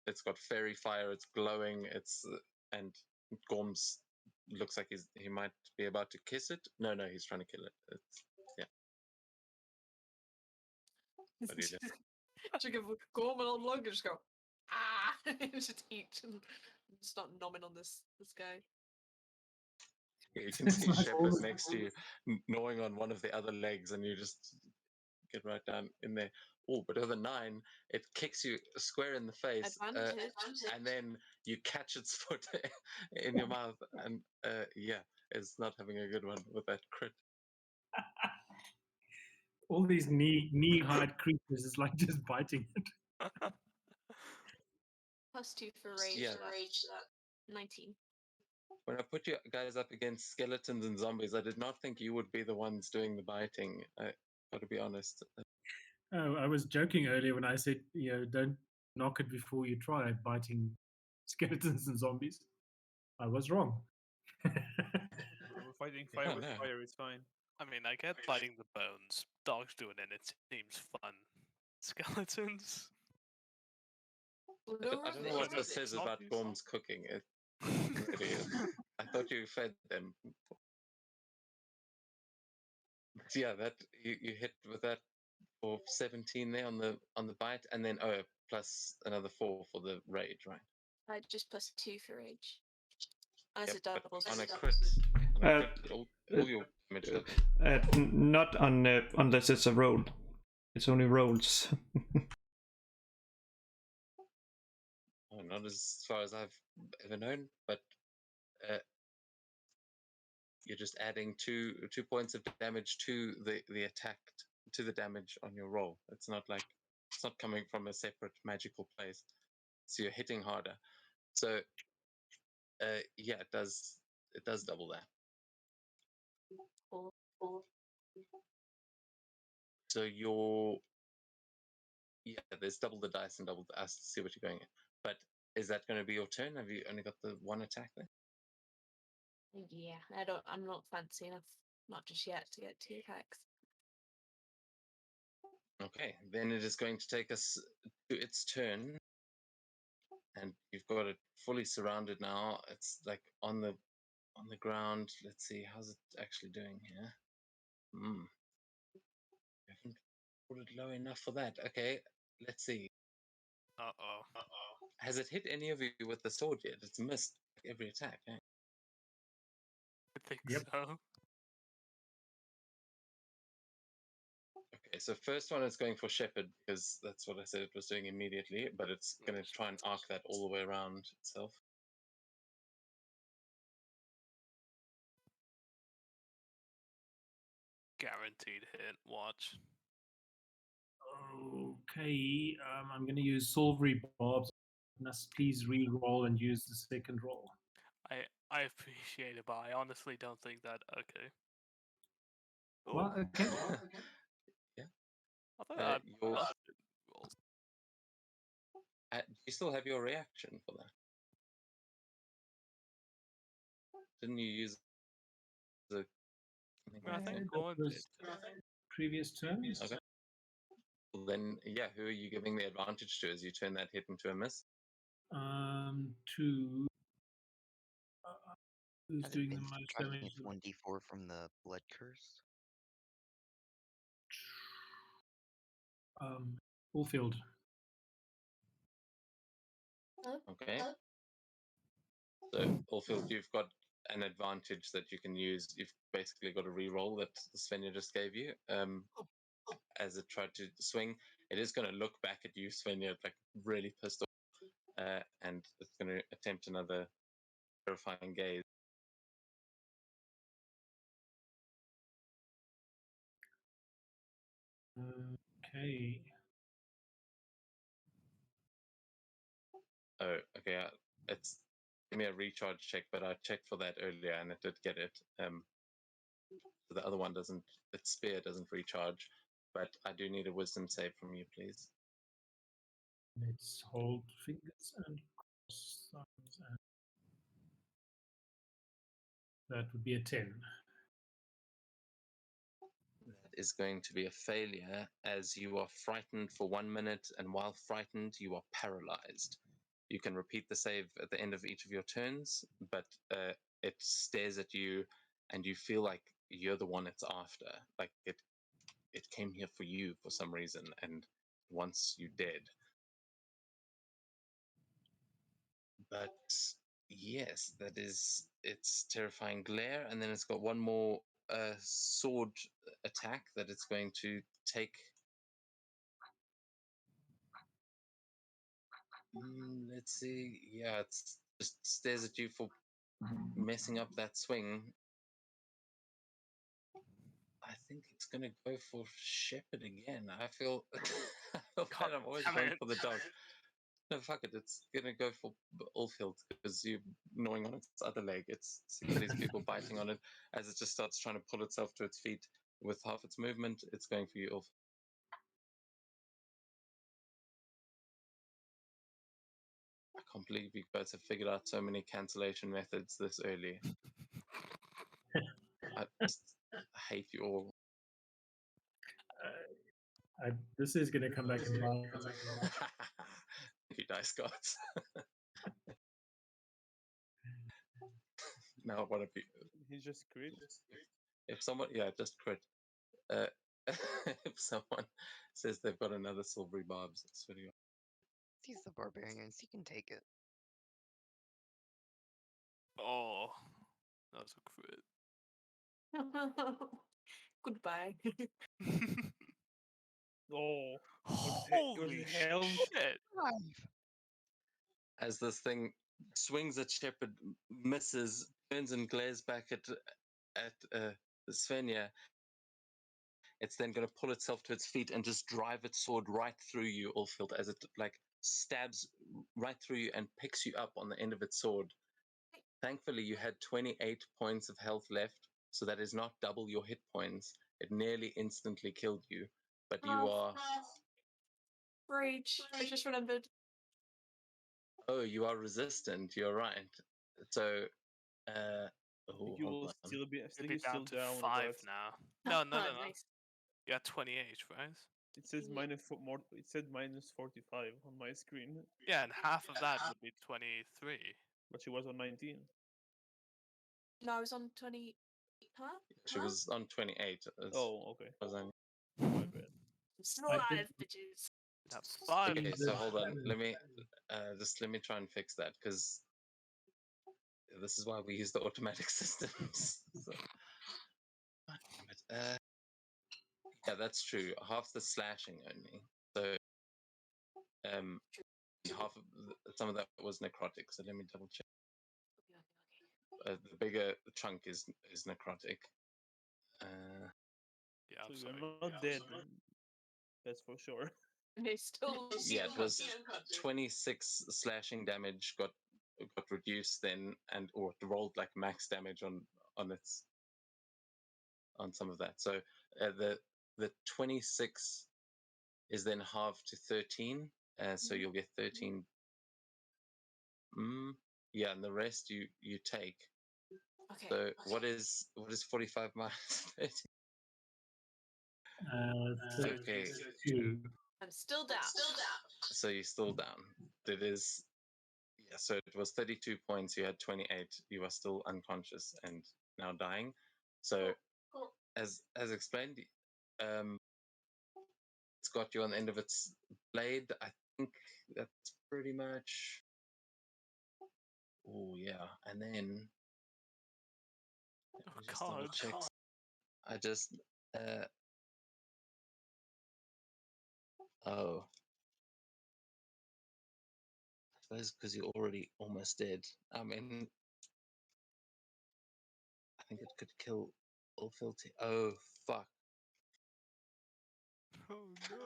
It's got fairy fire. It's glowing. And Gorms looks like he might be about to kiss it. No, he's trying to kill it. Yeah. What do you do? Should give Gorman on longer. Just go. Ah! Just eat and start nomming on this guy. You can see Like Shepard always. next to you, gnawing on one of the other legs, and you just get right down in there. Oh, but with a 9, it kicks you square in the face, Advantage. and then you catch its foot in your mouth, and yeah, it's not having a good one with that crit. All these knee-high creatures is like just biting it. +2 for rage. Yeah. That 19. When I put you guys up against skeletons and zombies, I did not think you would be the ones doing the biting. I got to be honest. Oh, I was joking earlier when I said, don't knock it before you try biting skeletons and zombies. I was wrong. We're fighting fire Oh, with no. fire. It's fine. I mean, I get biting the bones. Dogs doing it seems fun. Skeletons. I don't know what this says about Gorm's cooking. It really is. I thought you fed them. But yeah, that you hit with that for 17 there on the bite, and then plus another 4 for the rage, right? I just +2 for rage. As Yep, it but doubles. on a crit, all your damage. Not on unless it's a roll. It's only rolls. Oh, not as far as I've ever known, but you're just adding 2 points of damage to the attack, to the damage on your roll. It's not coming from a separate magical place. So you're hitting harder. So yeah, it does double that. So there's double the dice and double the us to see what you're going at. But is that going to be your turn? Have you only got the 1 attack there? Yeah, I'm not fancy enough, not just yet, to get 2 attacks. Okay, then it is going to take us to its turn, and you've got it fully surrounded now. It's like on the ground. Let's see, how's it actually doing here? Haven't put it low enough for that. Okay, let's see. Uh-oh. Has it hit any of you with the sword yet? It's missed every attack. Eh? I think Yep. so. Okay, so first one is going for Shepherd because that's what I said it was doing immediately, but it's going to try and arc that all the way around itself. Guaranteed hit. Watch. Okay, I'm going to use Silvery Barbs. Please re-roll and use the second roll. I appreciate it, but I honestly don't think that. Okay. Well, okay. Yeah. I thought I'd Yours, roll. do you still have your reaction for that? Didn't you use the I think that Gorn did. was previous turn. Okay. Well, then, yeah, who are you giving the advantage to as you turn that hit into a miss? To who's Has it doing the been most subtracting damage? its 1d4 from the blood curse? Fulfilled. Okay. So, Allfield, you've got an advantage that you can use. You've basically got a reroll that Svenja just gave you. As it tried to swing, it is going to look back at you, Svenja, like really pissed off, and it's going to attempt another terrifying gaze. Okay. Oh, okay. It's give me a recharge check, but I checked for that earlier and it did get it. So the other one doesn't. Its spear doesn't recharge, but I do need a wisdom save from you, please. Let's hold fingers and cross thumbs. And that would be a 10. That is going to be a failure as you are frightened for 1 minute, and while frightened, you are paralyzed. You can repeat the save at the end of each of your turns, but it stares at you, and you feel like you're the one it's after. Like it came here for you for some reason, and wants you dead. But yes, that is its terrifying glare, and then it's got one more sword attack that it's going to take. Let's see. Yeah, it's just stares at you for messing up that swing. I think it's gonna go for Shepherd again. I feel I feel God bad. I'm always damn going it. for the dog. No, fuck it. It's gonna go for Allfield because you're gnawing on its other leg. It's sick of these people biting on it as it just starts trying to pull itself to its feet with half its movement. It's going for you, Ulf. I can't believe you guys have figured out so many cancellation methods this early. I just hate you all. This is going to come back and bite. Thank you, Dice Gods. Now, what if you? He's just crit. If someone, yeah, just crit. If someone says they've got another silvery barbs, it's video. He's the barbarians, he can take it. Oh, that was a crit. Goodbye. Oh, Holy hell. shit! As this thing swings at Shepard, misses, turns and glares back at Svenja. It's then going to pull itself to its feet and just drive its sword right through you, Ulfield, as it like stabs right through you and picks you up on the end of its sword. Thankfully, you had 28 points of health left, so that is not double your hit points. It nearly instantly killed you, but you are... Rage. I just remembered. Oh, you are resistant. You're right. So, You will still be, I It'd think be you're still down to down. 5 but now. No. Nice. You're at 28, right? It says more. It said minus 45 on my screen, Yeah, and half of that would be 23. but she was on 19. No, I was on 20. Huh? she was on 28. Oh, okay. Was My bad. Still I alive, did- bitches. Have 5. Okay, so the- hold on. Let me try and fix that because this is why we use the automatic systems. So, yeah, that's true. Half the slashing only. So half of some of that was necrotic. So let me double check. The bigger chunk is necrotic. Yeah, So I'm you're sorry. not dead. That's for sure. And they still. Yeah, it was 26 slashing damage got reduced then, and or it rolled like max damage on its on some of that. So the 26 is then halved to 13. So you'll get 13. Yeah, and the rest you take. Okay. So what is 45 minus 30? Okay. 32. I'm still down. So you're still down. It is, yeah. So it was 32 points. You had 28. You are still unconscious and now dying. So as explained, it's got you on the end of its blade. I think that's pretty much. Oh yeah, and then let me just double God. check. I just oh. I suppose because you're already almost dead. I mean, I think it could kill Ulfilti. Oh fuck. Oh no.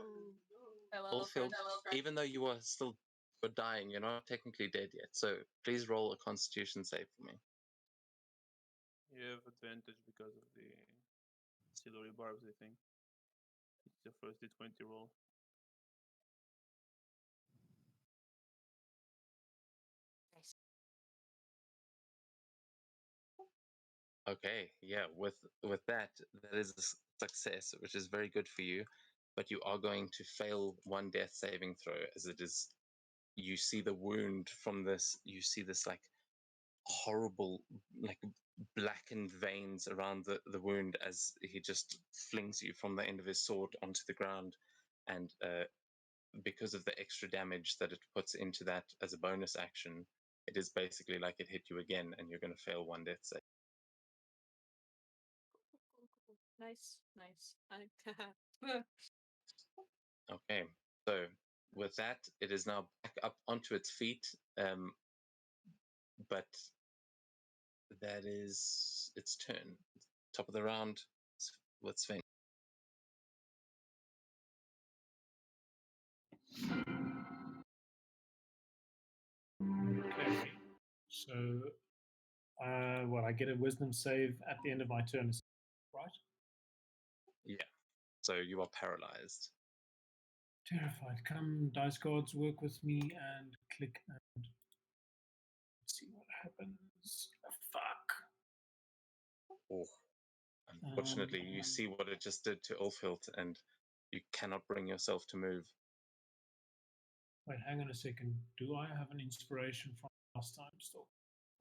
Hello, Ulfilt, friend. even though you are still dying, you're not technically dead yet. So please roll a Constitution save for me. You have advantage because of the silvery barbs, I think. It's the first D20 roll. Nice. Okay, yeah. With that, that is a success, which is very good for you. But you are going to fail one death saving throw, as it is. You see the wound from this. You see this like horrible, like blackened veins around the wound as he just flings you from the end of his sword onto the ground, and because of the extra damage that it puts into that as a bonus action, it is basically like it hit you again, and you're going to fail one death save. Nice, nice. Okay, so with that, it is now back up onto its feet, but that is its turn. Top of the round with Sven. Okay. So, what? I get a wisdom save at the end of my turn, right? Yeah, so you are paralyzed. Terrified. Come, dice gods, work with me and click and see what happens. Fuck. Oh, unfortunately, you see what it just did to Ulfhilt, and you cannot bring yourself to move. Wait, hang on a second. Do I have an inspiration from last time still?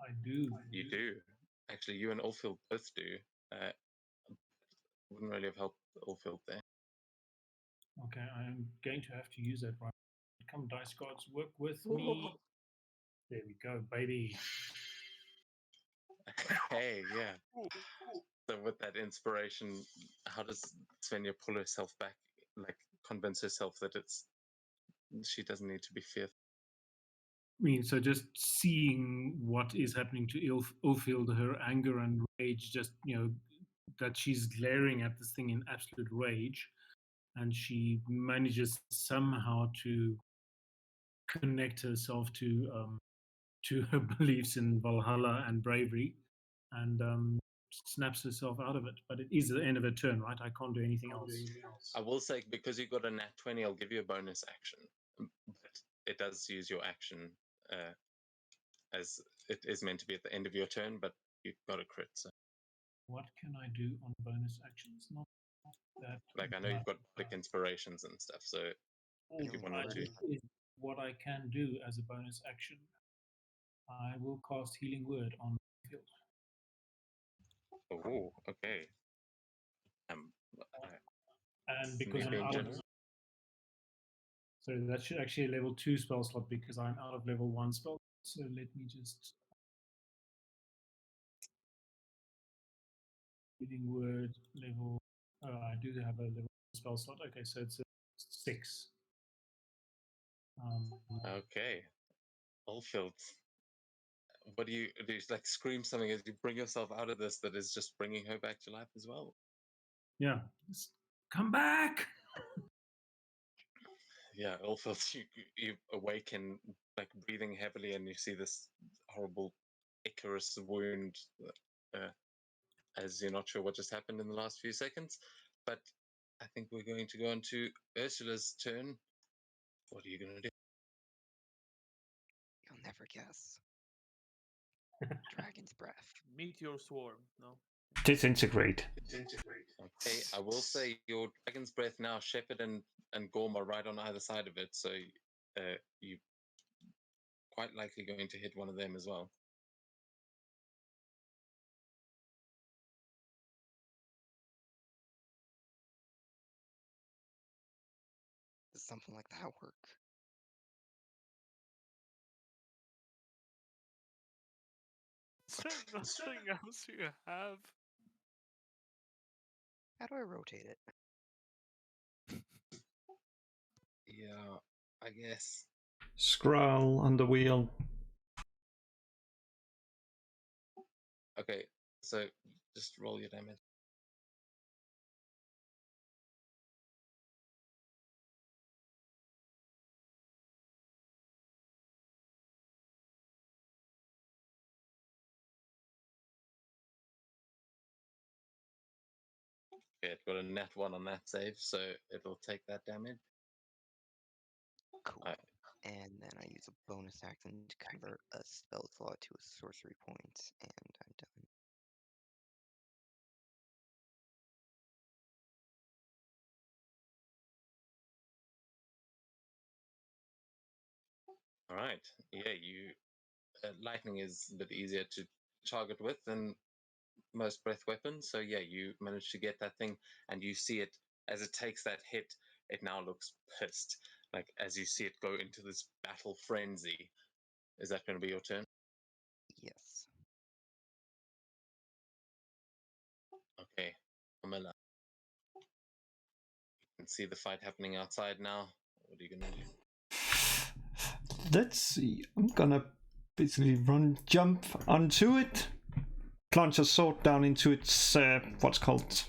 I do. You do. Actually, you and Ulfhilt both do. Wouldn't really have helped Ulfhilt there. Okay, I'm going to have to use that right. Come, dice gods, work with me. There we go, baby. Hey, yeah. So with that inspiration, how does Svenja pull herself back, like convince herself that she doesn't need to be fearful? I mean, so just seeing what is happening to Ulfield, her anger and rage, just, that she's glaring at this thing in absolute rage, and she manages somehow to connect herself to her beliefs in Valhalla and bravery, and snaps herself out of it. But it is the end of her turn, right? I can't do anything else. I will say, because you got a nat 20, I'll give you a bonus action. But it does use your action as it is meant to be at the end of your turn, but you got a crit. So. What can I do on bonus actions? Not that. Like, I know you've got like inspirations and stuff, so if you wanted to. What I can do as a bonus action, I will cast Healing Word on the field. Oh, okay. And because me I'm being out of, generous. so that should actually a level 2 spell slot because I'm out of level 1 spell. So let me just Healing Word level. Oh, I do have a level 1 spell slot. Okay, so it's a 6. Okay. Ulfhilt, what do you do? You like scream something as you bring yourself out of this that is just bringing her back to life as well. Yeah, come back. Yeah, Ulfhilt, you awaken like breathing heavily, and you see this horrible Icarus wound. As you're not sure what just happened in the last few seconds, but I think we're going to go on to Ursula's turn. What are you going to do? You'll never guess. Dragon's breath. Meteor swarm. No. Disintegrate. Okay, I will say your dragon's breath now, Shepherd and Gorm are right on either side of it, so you quite likely going to hit one of them as well. Does something like that work? Is there nothing else you have? How do I rotate it? Yeah, I guess. Scroll on the wheel. Okay, so just roll your damage. Okay, it got a nat 1 on that save, so it'll take that damage. Cool. Alright. And then I use a bonus action to convert a spell slot to a sorcery point, and I'm done. All right. Yeah, you lightning is a bit easier to target with than most breath weapons. So yeah, you manage to get that thing, and you see it as it takes that hit. It now looks pissed, like as you see it go into this battle frenzy. Is that going to be your turn? Yes. Okay, Camilla. You can see the fight happening outside now. What are you going to do? Let's see. I'm gonna basically jump onto it, plunge a sword down into its what's called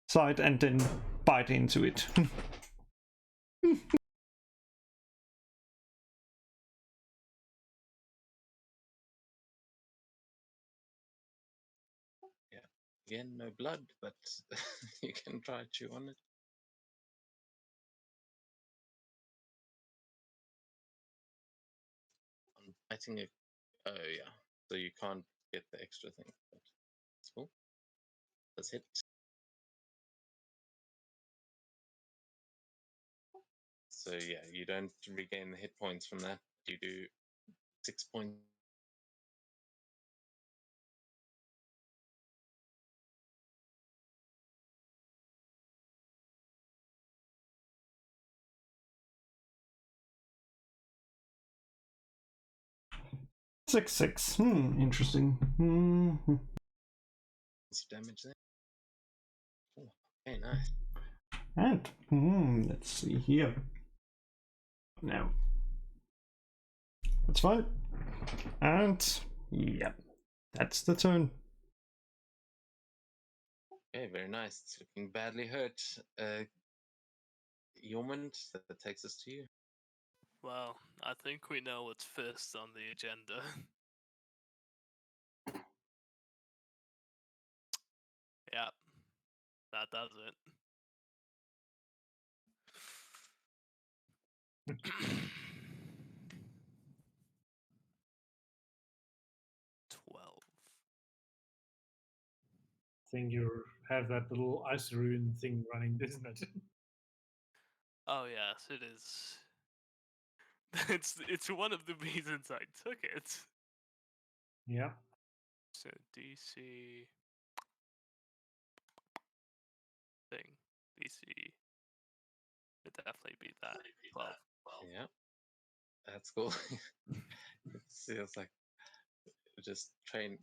side, and then bite into it. Again, no blood, but you can try chew on it. I'm biting it. Oh yeah, so you can't get the extra thing. But it's cool. Let's hit. So yeah, you don't regain the hit points from that. You do 6 points. Six. Interesting. Damage there. Oh, okay, nice. And let's see here. Now, that's fine. And yeah, that's the turn. Okay, very nice. It's looking badly hurt. Yormund, that takes us to you. Well, I think we know what's first on the agenda. Yeah, that does it. 12. Thing you have that little ice rune thing running, isn't it? Oh yes, it is. It's one of the reasons I took it. Yeah. So DC thing. DC would definitely be that. 12. Yeah, that's cool. It feels like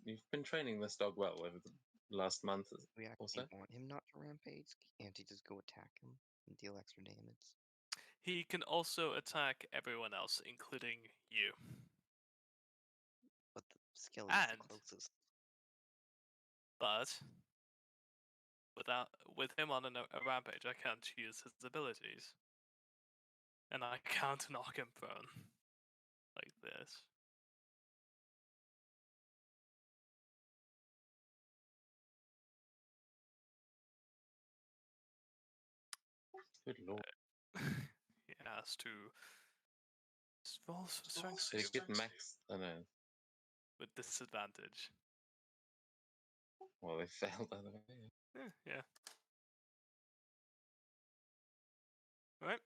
you've been training this dog well over the last month We or actually so. want him not to rampage. Can't he just go attack him and deal extra damage? He can also attack everyone else, including you. But the Skelly's the And- closest. But with him on a rampage, I can't use his abilities. And I can't knock him prone. Like this. Good lord. He has to roll for strength. So you get max. Oh no. with disadvantage. Well, they failed either way. Yeah. Right.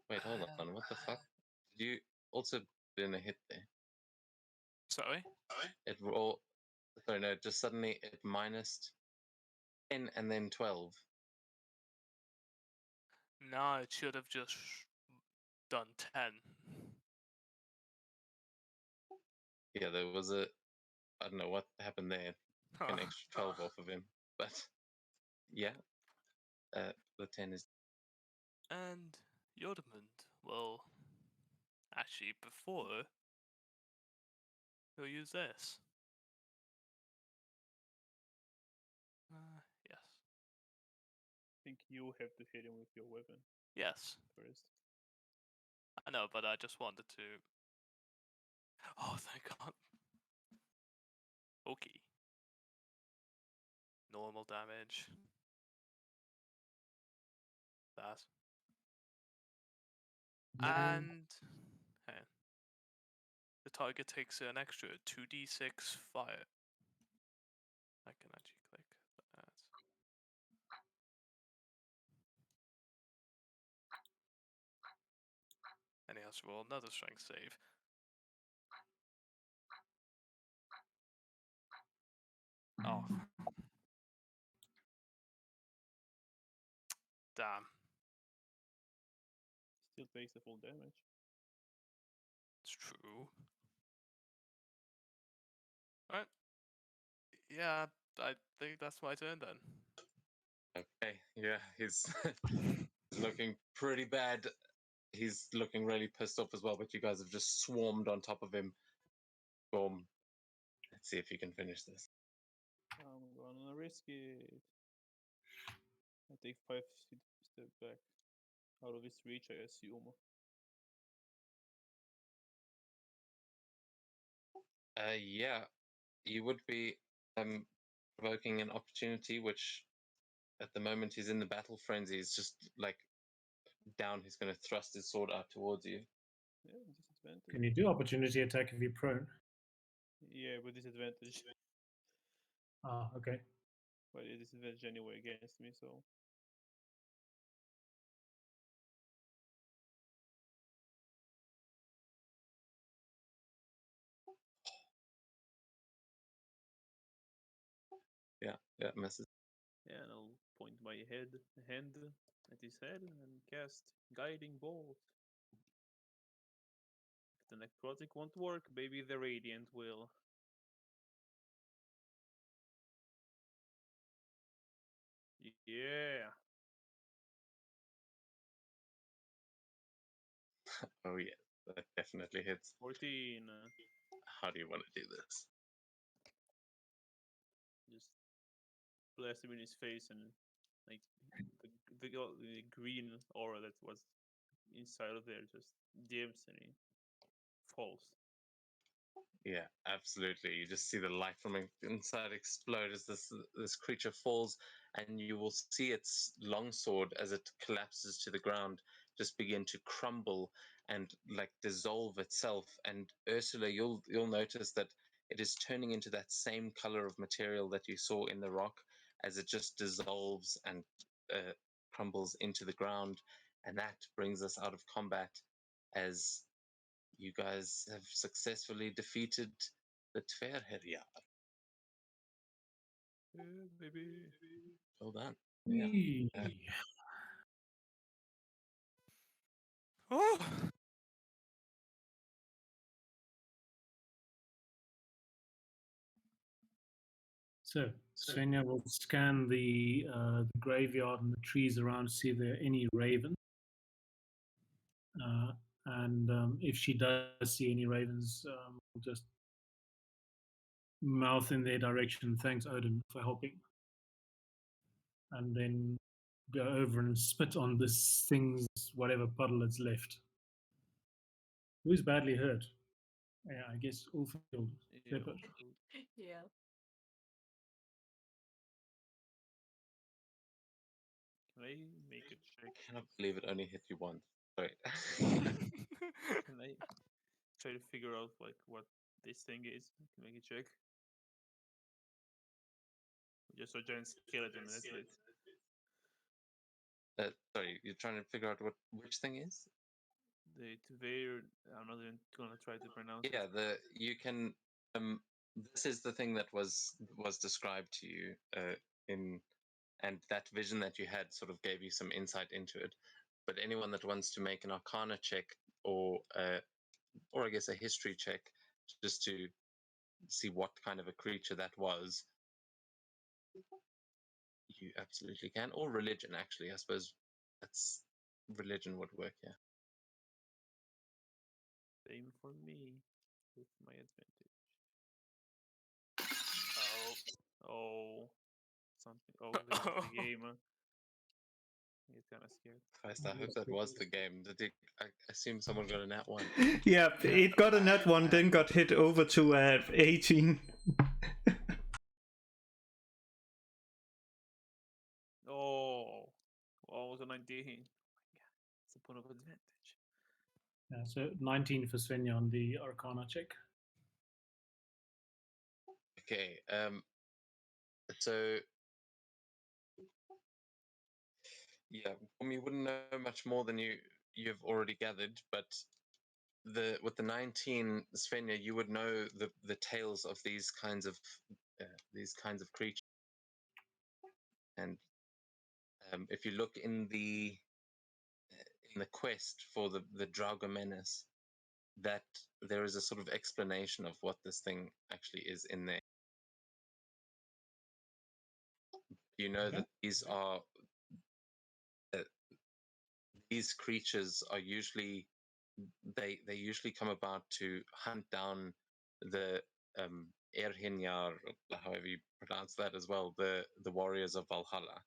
Wait, hold on. What the fuck? Did you also didn't hit there? Sorry. It roll. Sorry, no. Just suddenly it minus 10 and then 12. No, it should have just done 10. Yeah, there was a. I don't know what happened there. An Huh. extra 12 off of him, but yeah, the 10 is. And Yodamund will actually before he'll use this. Yes. I think you have to hit him with your weapon Yes. first. I know, but I just wanted to. Oh, thank God. Okay. Normal damage. That. And hey, the target takes an extra 2d6 fire. I can actually click that. And he has to roll another strength save. Oh. Damn. Still takes the full damage. It's true. Alright. Yeah, I think that's my turn then. Okay, yeah, he's looking pretty bad. He's looking really pissed off as well, but you guys have just swarmed on top of him. Boom. Let's see if you can finish this. I'm gonna risk it. I take 5 steps back. Out of his reach, I assume. Yeah, you would be provoking an opportunity, which at the moment he's in the battle frenzy. He's just like down. He's going to thrust his sword out towards you. Yeah, disadvantage. Can you do opportunity attack if you're prone? Yeah, with disadvantage. Ah, okay. But it is disadvantage anyway against me, so. Yeah, misses. Yeah, and I'll point my hand at his head and cast Guiding Bolt. If the necrotic won't work, maybe the radiant will. Yeah. Oh yeah, that definitely hits. 14. How do you want to do this? Just blast him in his face, and like the green aura that was inside of there just dims and he falls. Yeah, absolutely. You just see the light from inside explode as this creature falls, and you will see its longsword as it collapses to the ground just begin to crumble and like dissolve itself. And Ursula, you'll notice that it is turning into that same color of material that you saw in the rock as it just dissolves and crumbles into the ground. And that brings us out of combat as you guys have successfully defeated the Tverherjar. Yeah, maybe. Well done. Eee. Oh! So Svenja will scan the graveyard and the trees around to see if there are any ravens. And if she does see any ravens, we'll just mouth in their direction, thanks Odin for helping. And then go over and spit on this thing's whatever puddle it's left. Who's badly hurt? Yeah, I guess Ulfhild. Yeah, Pepper. Yeah. Can I make a I check? cannot believe it only hit you once. Sorry. Can I try to figure out like what this thing is. Make a check. Just a giant skeleton. That's it. Sorry, you're trying to figure out which thing is? The Tveir. I'm not even gonna try to pronounce Yeah, it. you can. This is the thing that was described to you in, and that vision that you had sort of gave you some insight into it. But anyone that wants to make an Arcana check or I guess a history check, just to see what kind of a creature that was, you absolutely can. Or religion, actually. I suppose that's religion would work. Yeah. Same for me with my advantage. Oh, something. Oh, this is the game. I get kind of scared. Christ, I hope that was the game. I assume someone got a nat 1. Yeah, it got a nat 1, then got hit over to 18. Oh, almost a 19. Oh my god, it's a point of advantage. Yeah, so 19 for Svenja on the Arcana check. Okay. So yeah, you wouldn't know much more than you've already gathered, but with the 19, Svenja, you would know the tales of these kinds of creatures. And if you look in the quest for the Draugr Menace, that there is a sort of explanation of what this thing actually is in there. You know that these creatures are usually they usually come about to hunt down the Erhinyar, however you pronounce that as well, the warriors of Valhalla.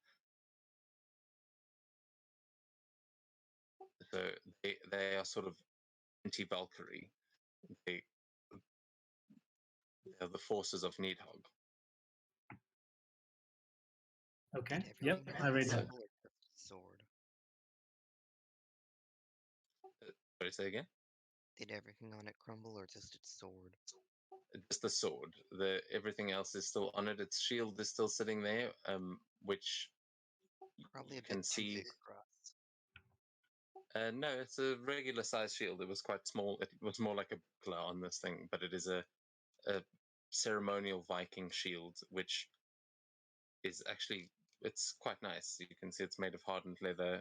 So they are sort of anti-Valkyrie. They are the forces of Nidhogg. Okay. Did Yep, everything I read that. crumble or just the sword? Sorry, say again? Did everything on it crumble or just its sword? Just the sword. Everything else is still on it. Its shield is still sitting there, which Probably you a can bit too see. big for us. No, it's a regular size shield. It was quite small. It was more like a buckler on this thing, but it is a ceremonial Viking shield, which is actually it's quite nice. You can see it's made of hardened leather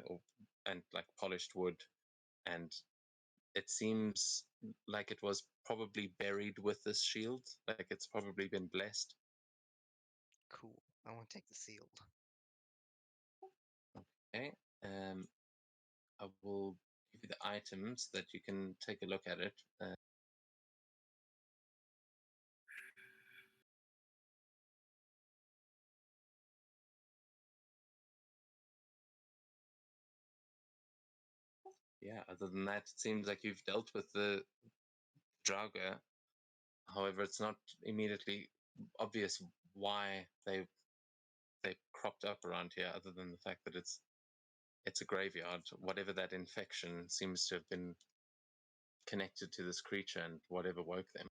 and like polished wood, and it seems like it was probably buried with this shield. Like it's probably been blessed. Cool. I want to take the shield. Okay. I will give you the items that you can take a look at it. Yeah, other than that, it seems like you've dealt with the Draugr. However, it's not immediately obvious why they cropped up around here, other than the fact that it's a graveyard. Whatever that infection seems to have been connected to this creature and whatever woke them.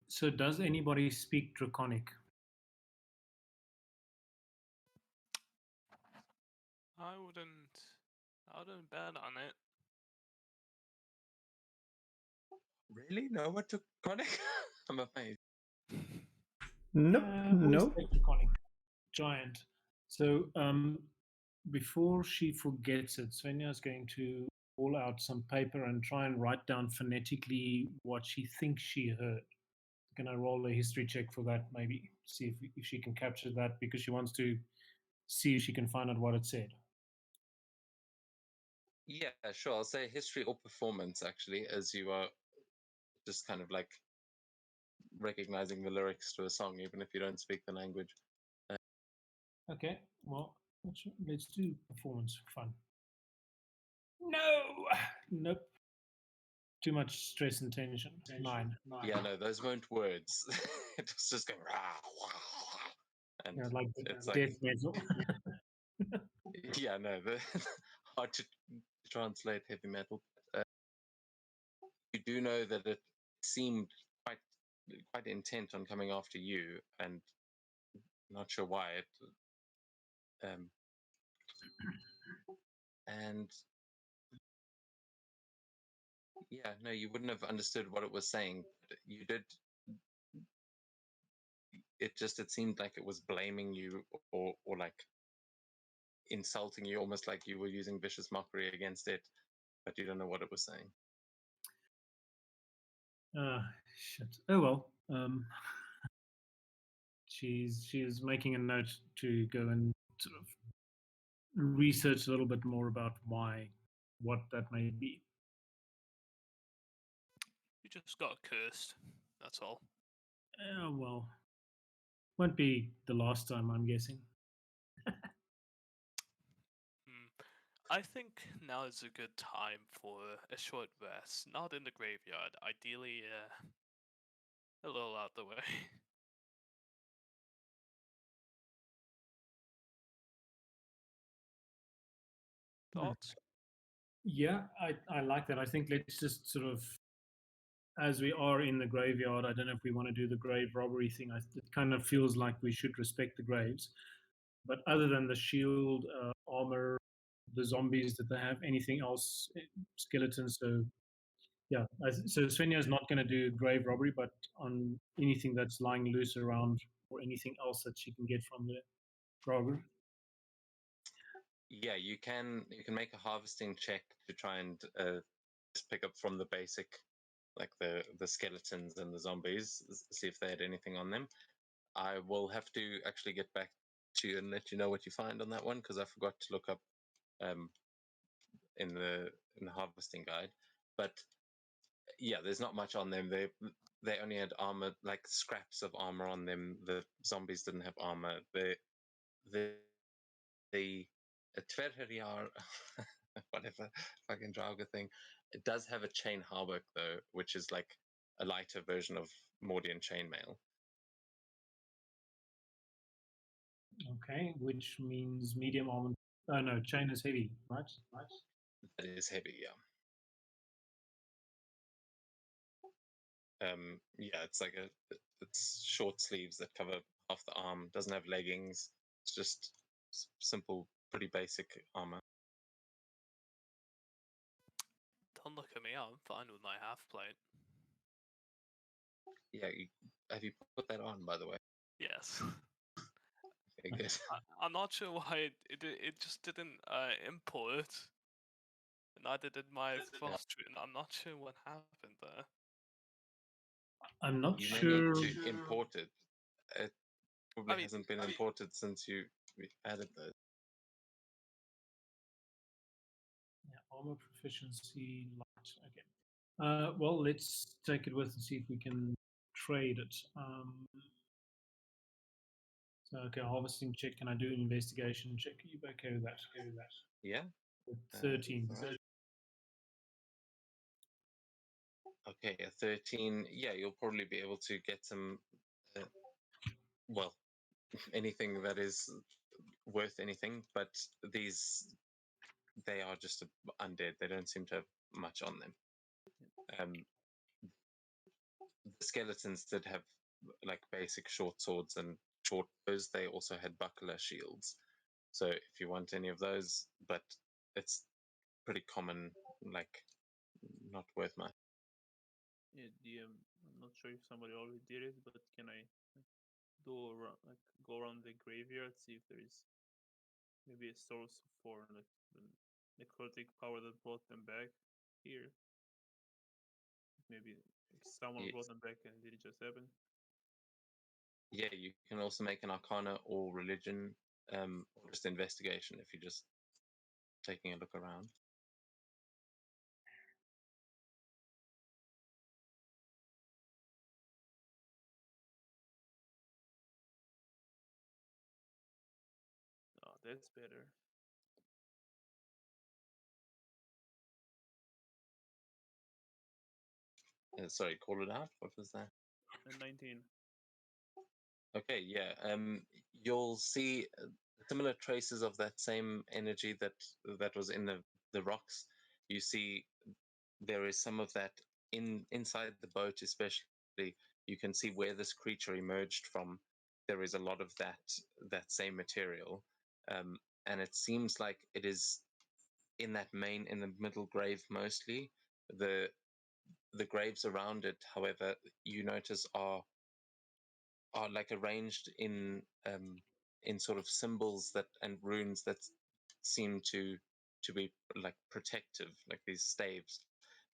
So does anybody speak Draconic? I wouldn't bet on it. Really? No one took Chronic? I'm amazed. Nope, Always nope. take Draconic. Giant. So before she forgets it, Svenja is going to pull out some paper and try and write down phonetically what she thinks she heard. Can I roll a history check for that? Maybe see if she can capture that, because she wants to see if she can find out what it said. Yeah, sure. I'll say history or performance, actually, as you are just kind of like recognizing the lyrics to a song, even if you don't speak the language. Okay, well, let's do performance fun. No! Nope. Too much stress and tension. 9. Yeah, no, those weren't words. It was just going, rah, wah, wah. And Yeah, like it's death metal. yeah, no, hard to translate heavy metal. You do know that it seemed quite intent on coming after you, and not sure why. And yeah, no, you wouldn't have understood what it was saying. But you did. It seemed like it was blaming you, or like insulting you, almost like you were using vicious mockery against it, but you don't know what it was saying. Shit. Oh well. She's making a note to go and sort of research a little bit more about what that may be. You just got cursed. That's all. Well, won't be the last time, I'm guessing. I think now is a good time for a short rest. Not in the graveyard. Ideally, a little out the way. Thoughts? Yeah, I like that. I think let's just sort of, as we are in the graveyard, I don't know if we want to do the grave robbery thing. It kind of feels like we should respect the graves. But other than the shield, armor, the zombies that they have, anything else, skeletons. So yeah, so Svenja is not going to do grave robbery, but on anything that's lying loose around or anything else that she can get from the Draugr. Yeah, you can make a harvesting check to try and just pick up from the basic, like the skeletons and the zombies, see if they had anything on them. I will have to actually get back to you and let you know what you find on that one, because I forgot to look up in the harvesting guide. But yeah, there's not much on them. They only had armor, like scraps of armor on them. The zombies didn't have armor. The Tverherjar, whatever fucking Draugr thing, it does have a chain hauberk though, which is like a lighter version of Mordian chainmail. Okay, which means medium armor. Oh no, chain is heavy, right? That is heavy, yeah. Yeah, it's like it's short sleeves that cover half the arm. Doesn't have leggings. It's just simple, pretty basic armor. Don't look at me. I'm fine with my half plate. Yeah, have you put that on, by the way? Yes. Okay, good. I'm not sure why it just didn't import. Neither did my frost rune. I'm not sure what happened there. I'm not You may sure. need to import it. It probably hasn't been imported since you added those. Yeah, armor proficiency light. Okay. Well, let's take it with and see if we can trade it. So, okay, harvesting check. Can I do an investigation check? Are you okay with that? Yeah. 13. Okay, a 13. Yeah, you'll probably be able to get some. Well, anything that is worth anything, but they are just undead. They don't seem to have much on them. The skeletons did have like basic short swords and short bows. They also had buckler shields. So if you want any of those, but it's pretty common, like not worth much. Yeah, I'm not sure if somebody already did it, but can I go around the graveyard, see if there is maybe a source for like the necrotic power that brought them back here? Maybe someone Yes. brought them back and did it just happen? Yeah, you can also make an arcana or religion, or just investigation if you're just taking a look around. Oh, that's better. Sorry, call it out. What was that? 19. Okay, yeah. You'll see similar traces of that same energy that was in the rocks. you see there is some of that inside the boat, especially. You can see where this creature emerged from. There is a lot of that same material, and it seems like it is in the middle grave mostly. The graves around it, however, you notice are like arranged in sort of symbols that and runes that seem to be like protective, like these staves.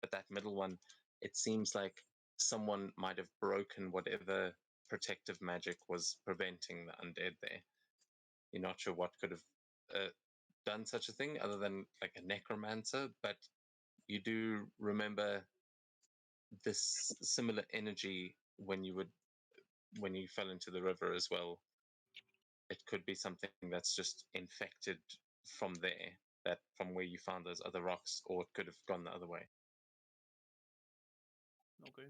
But that middle one, it seems like someone might have broken whatever protective magic was preventing the undead there. You're not sure what could have done such a thing other than like a necromancer, but you do remember this similar energy when you fell into the river as well. It could be something that's just infected from there, that from where you found those other rocks, or it could have gone the other way. Okay.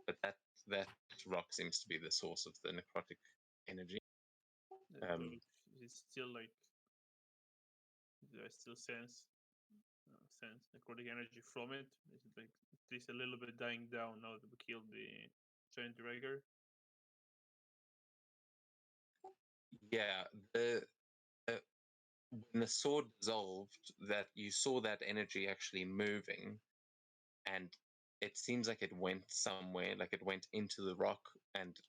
But that rock seems to be the source of the necrotic energy. So it's still like, do I still sense necrotic energy from it? Is it like at least a little bit dying down now that we killed the giant dragger? Yeah, when the sword dissolved, that you saw that energy actually moving, and it seems like it went somewhere, like it went into the rock, and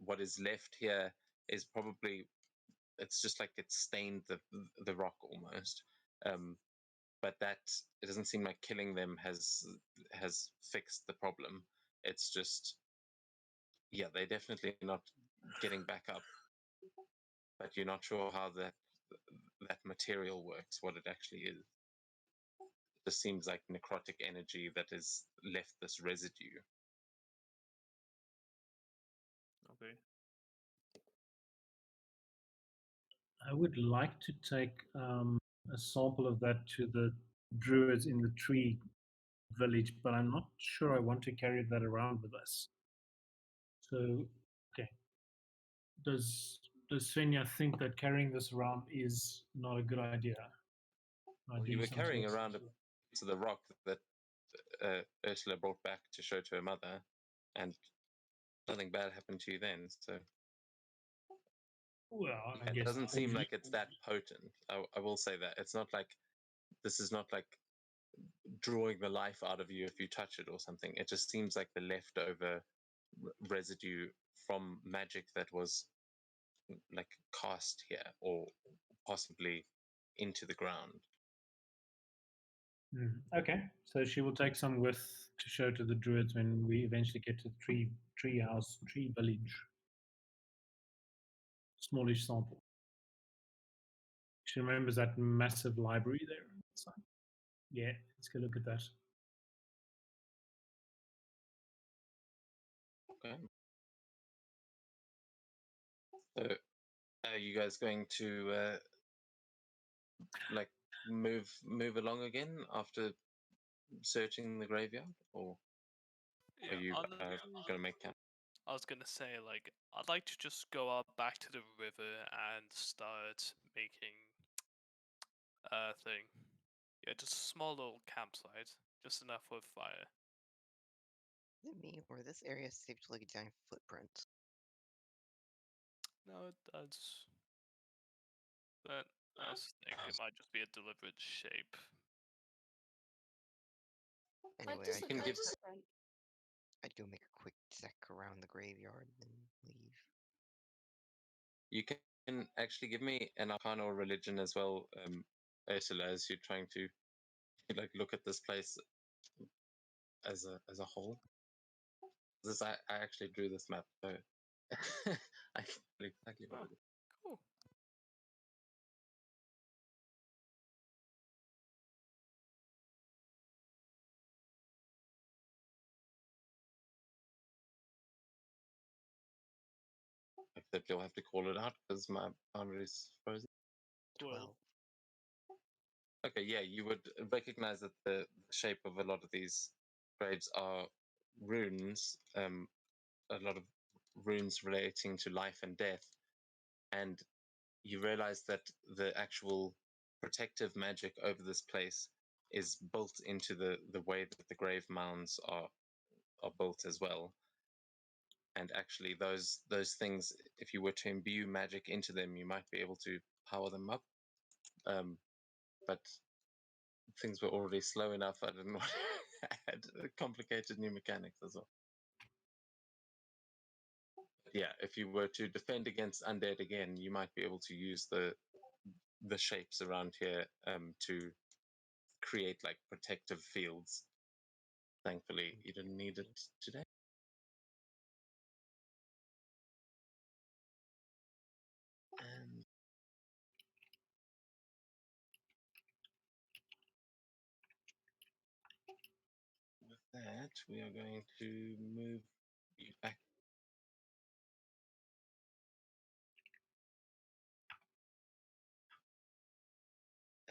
what is left here is probably, it's just like it stained the rock almost. But that, it doesn't seem like killing them has fixed the problem. It's just, yeah, they're definitely not getting back up, but you're not sure how that material works, what it actually is. It just seems like necrotic energy that has left this residue. Okay. I would like to take a sample of that to the druids in the tree village, but I'm not sure I want to carry that around with us. So, okay. Does Svenja think that carrying this around is not a good idea? Well, you were carrying around a piece of the rock that Ursula brought back to show to her mother, and nothing bad happened to you then. So well, yeah, it doesn't seem like it's that potent. I will say that it's not like, this is not like drawing the life out of you if you touch it or something. It just seems like the leftover residue from magic that was like cast here or possibly into the ground. Okay, so she will take some with to show to the druids when we eventually get to the tree village. Smallish sample. She remembers that massive library there. So, yeah, let's go look at that. Okay. So, are you guys going to like move along again after searching the graveyard, or are you going to make camp? I was gonna say, like, I'd like to just go up back to the river and start making a thing. Yeah, just a small little campsite, just enough for a fire. Is it me, or this area shaped like a giant footprint? No, it does. But I was thinking it might just be a deliberate shape. Anyway, Just look can give- different. I'd go make a quick trek around the graveyard and then leave. You can actually give me an Arcana or Religion as well, Ursula, as you're trying to like look at this place as a whole. This I actually drew this map, so I know exactly what it is. Cool. Except you'll have to call it out because my boundary is frozen. 12. Okay, yeah, you would recognize that the shape of a lot of these graves are runes, a lot of runes relating to life and death, and you realize that the actual protective magic over this place is built into the way that the grave mounds are built as well. And actually, those things, if you were to imbue magic into them, you might be able to power them up. But things were already slow enough. I didn't want to add complicated new mechanics as well. Yeah, if you were to defend against undead again, you might be able to use the shapes around here to create like protective fields. Thankfully, you didn't need it today. And with that, we are going to move you back.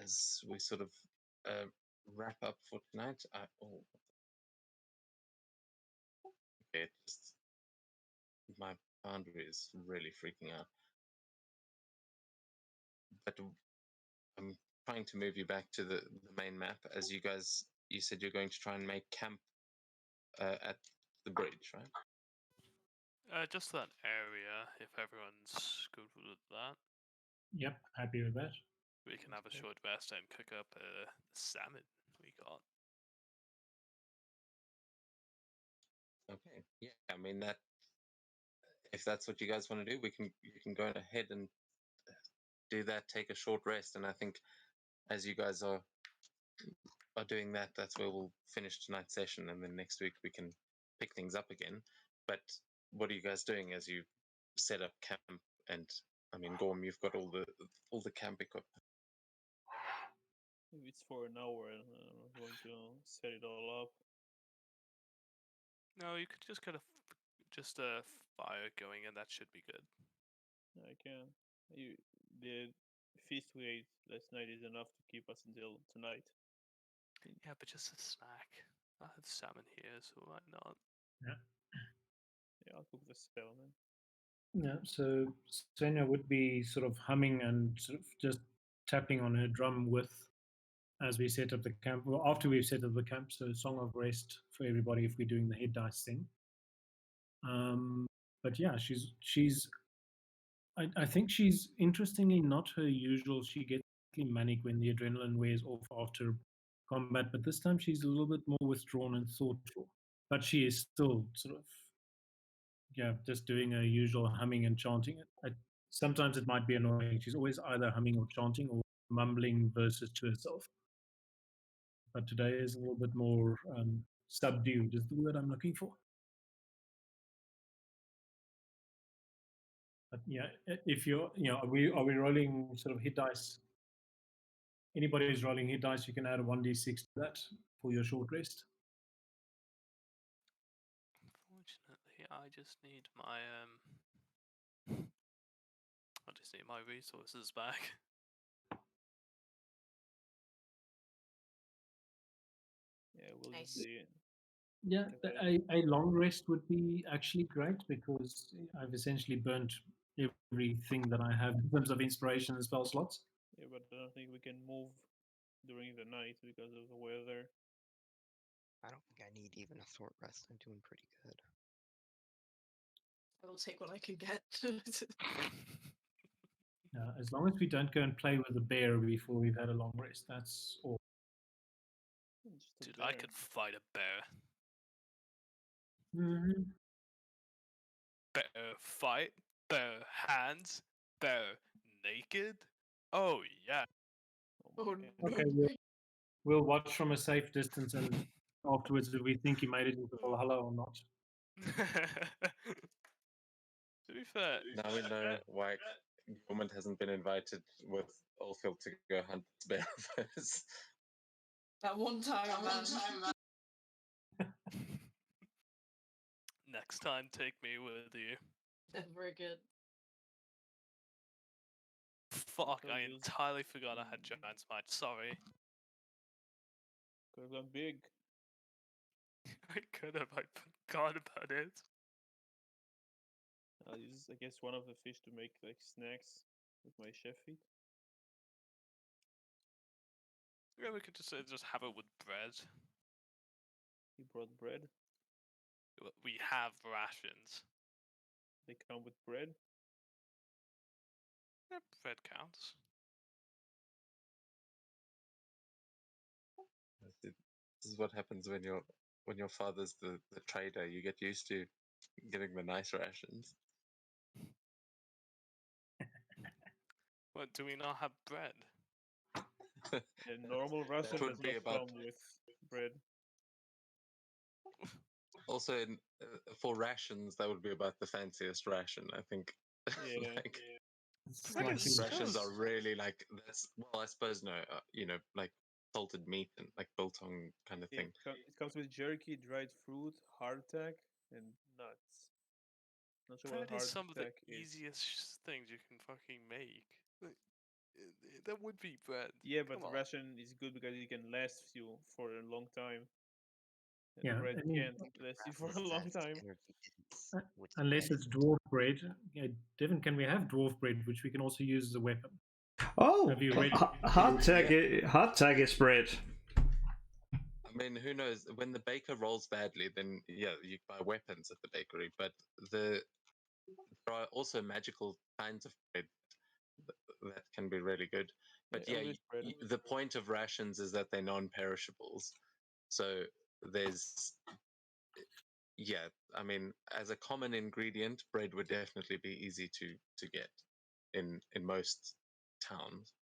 As we sort of wrap up for tonight, okay, just my boundary is really freaking out. But I'm trying to move you back to the main map, as you said you're going to try and make camp at the bridge, right? Just that area, if everyone's good with that. Yep, happy with that. We can have a short rest and cook up salmon we got. Okay, yeah, I mean that. If that's what you guys want to do, you can go ahead and do that. Take a short rest, and I think as you guys are doing that, that's where we'll finish tonight's session, and then next week we can pick things up again. But what are you guys doing as you set up camp? And I mean, Gorm, you've got all the camp equipment. If it's for an hour, I'm going to set it all up. No, you could just get just a fire going, and that should be good. I can. The feast we ate last night is enough to keep us until tonight. Yeah, but just a snack. I have salmon here, so why not? Yeah, I'll cook the salmon. Yeah, so Senya would be sort of humming and sort of just tapping on her drum with as we set up the camp. Well, after we've set up the camp, so Song of Rest for everybody if we're doing the head dice thing. But yeah, she's I think she's interestingly not her usual. She gets manic when the adrenaline wears off after combat, but this time she's a little bit more withdrawn and thoughtful. But she is still sort of, yeah, just doing her usual humming and chanting. Sometimes it might be annoying. She's always either humming or chanting or mumbling verses to herself. But today is a little bit more subdued, is the word I'm looking for. But yeah, if you're, are we rolling sort of hit dice? Anybody who's rolling hit dice, you can add a 1d6 to that for your short rest. Unfortunately, I just need my resources back. Yeah, we'll Nice. just see. Yeah, a long rest would be actually great because I've essentially burnt everything that I have in terms of inspiration and spell slots. Yeah, but I don't think we can move during the night because of the weather. I don't think I need even a short rest. I'm doing pretty good. I will take what I can get. As long as we don't go and play with the bear before we've had a long rest, that's all. Dude, I could fight a bear. Mm-hmm. Bear fight, bear hands, bear naked. Oh yeah. Oh, Okay, we'll watch from a safe distance, and afterwards, do we think he made it into Valhalla or not? To be fair, Now we know why Gorman hasn't been invited with Oldfield to go hunt bear first. that one time, man. Next time, take me with you. Very good. Fuck, I Because- entirely forgot I had Giant's Might. Sorry. Could have gone big. I could have. I forgot about it. I'll use, I guess, one of the fish to make like snacks with my chef feet. Yeah, we could just have it with bread. You brought bread. We have rations. They come with bread. Yeah, bread counts. This is what happens when your father's the trader. You get used to getting the nice rations. What, do we not have bread? A normal ration would does be not about- come with bread. Also, for rations, that would be about the fanciest ration. I think. Yeah. Like, It's Bread like is you- so- rations are really like that's. Well, I suppose no. Like salted meat and like biltong kind of Yeah, thing. it comes with jerky, dried fruit, hardtack, and nuts. Not sure what Bread is some of the hardtack is. easiest things you can fucking make. Like, that would be bread. Yeah, but Come on. ration is good because it can last you for a long time. And Yeah, bread I mean- can't last you for a long time. Unless it's dwarf bread. Yeah, Devin, can we have dwarf bread, which we can also use as a weapon? Oh, Have you read- hardtack is bread. I mean, who knows? When the baker rolls badly, then yeah, you buy weapons at the bakery. But there are also magical kinds of bread that can be really good. But Yeah, yeah, English bread. the point of rations is that they're non-perishables. So there's, yeah, I mean, as a common ingredient, bread would definitely be easy to get in most towns.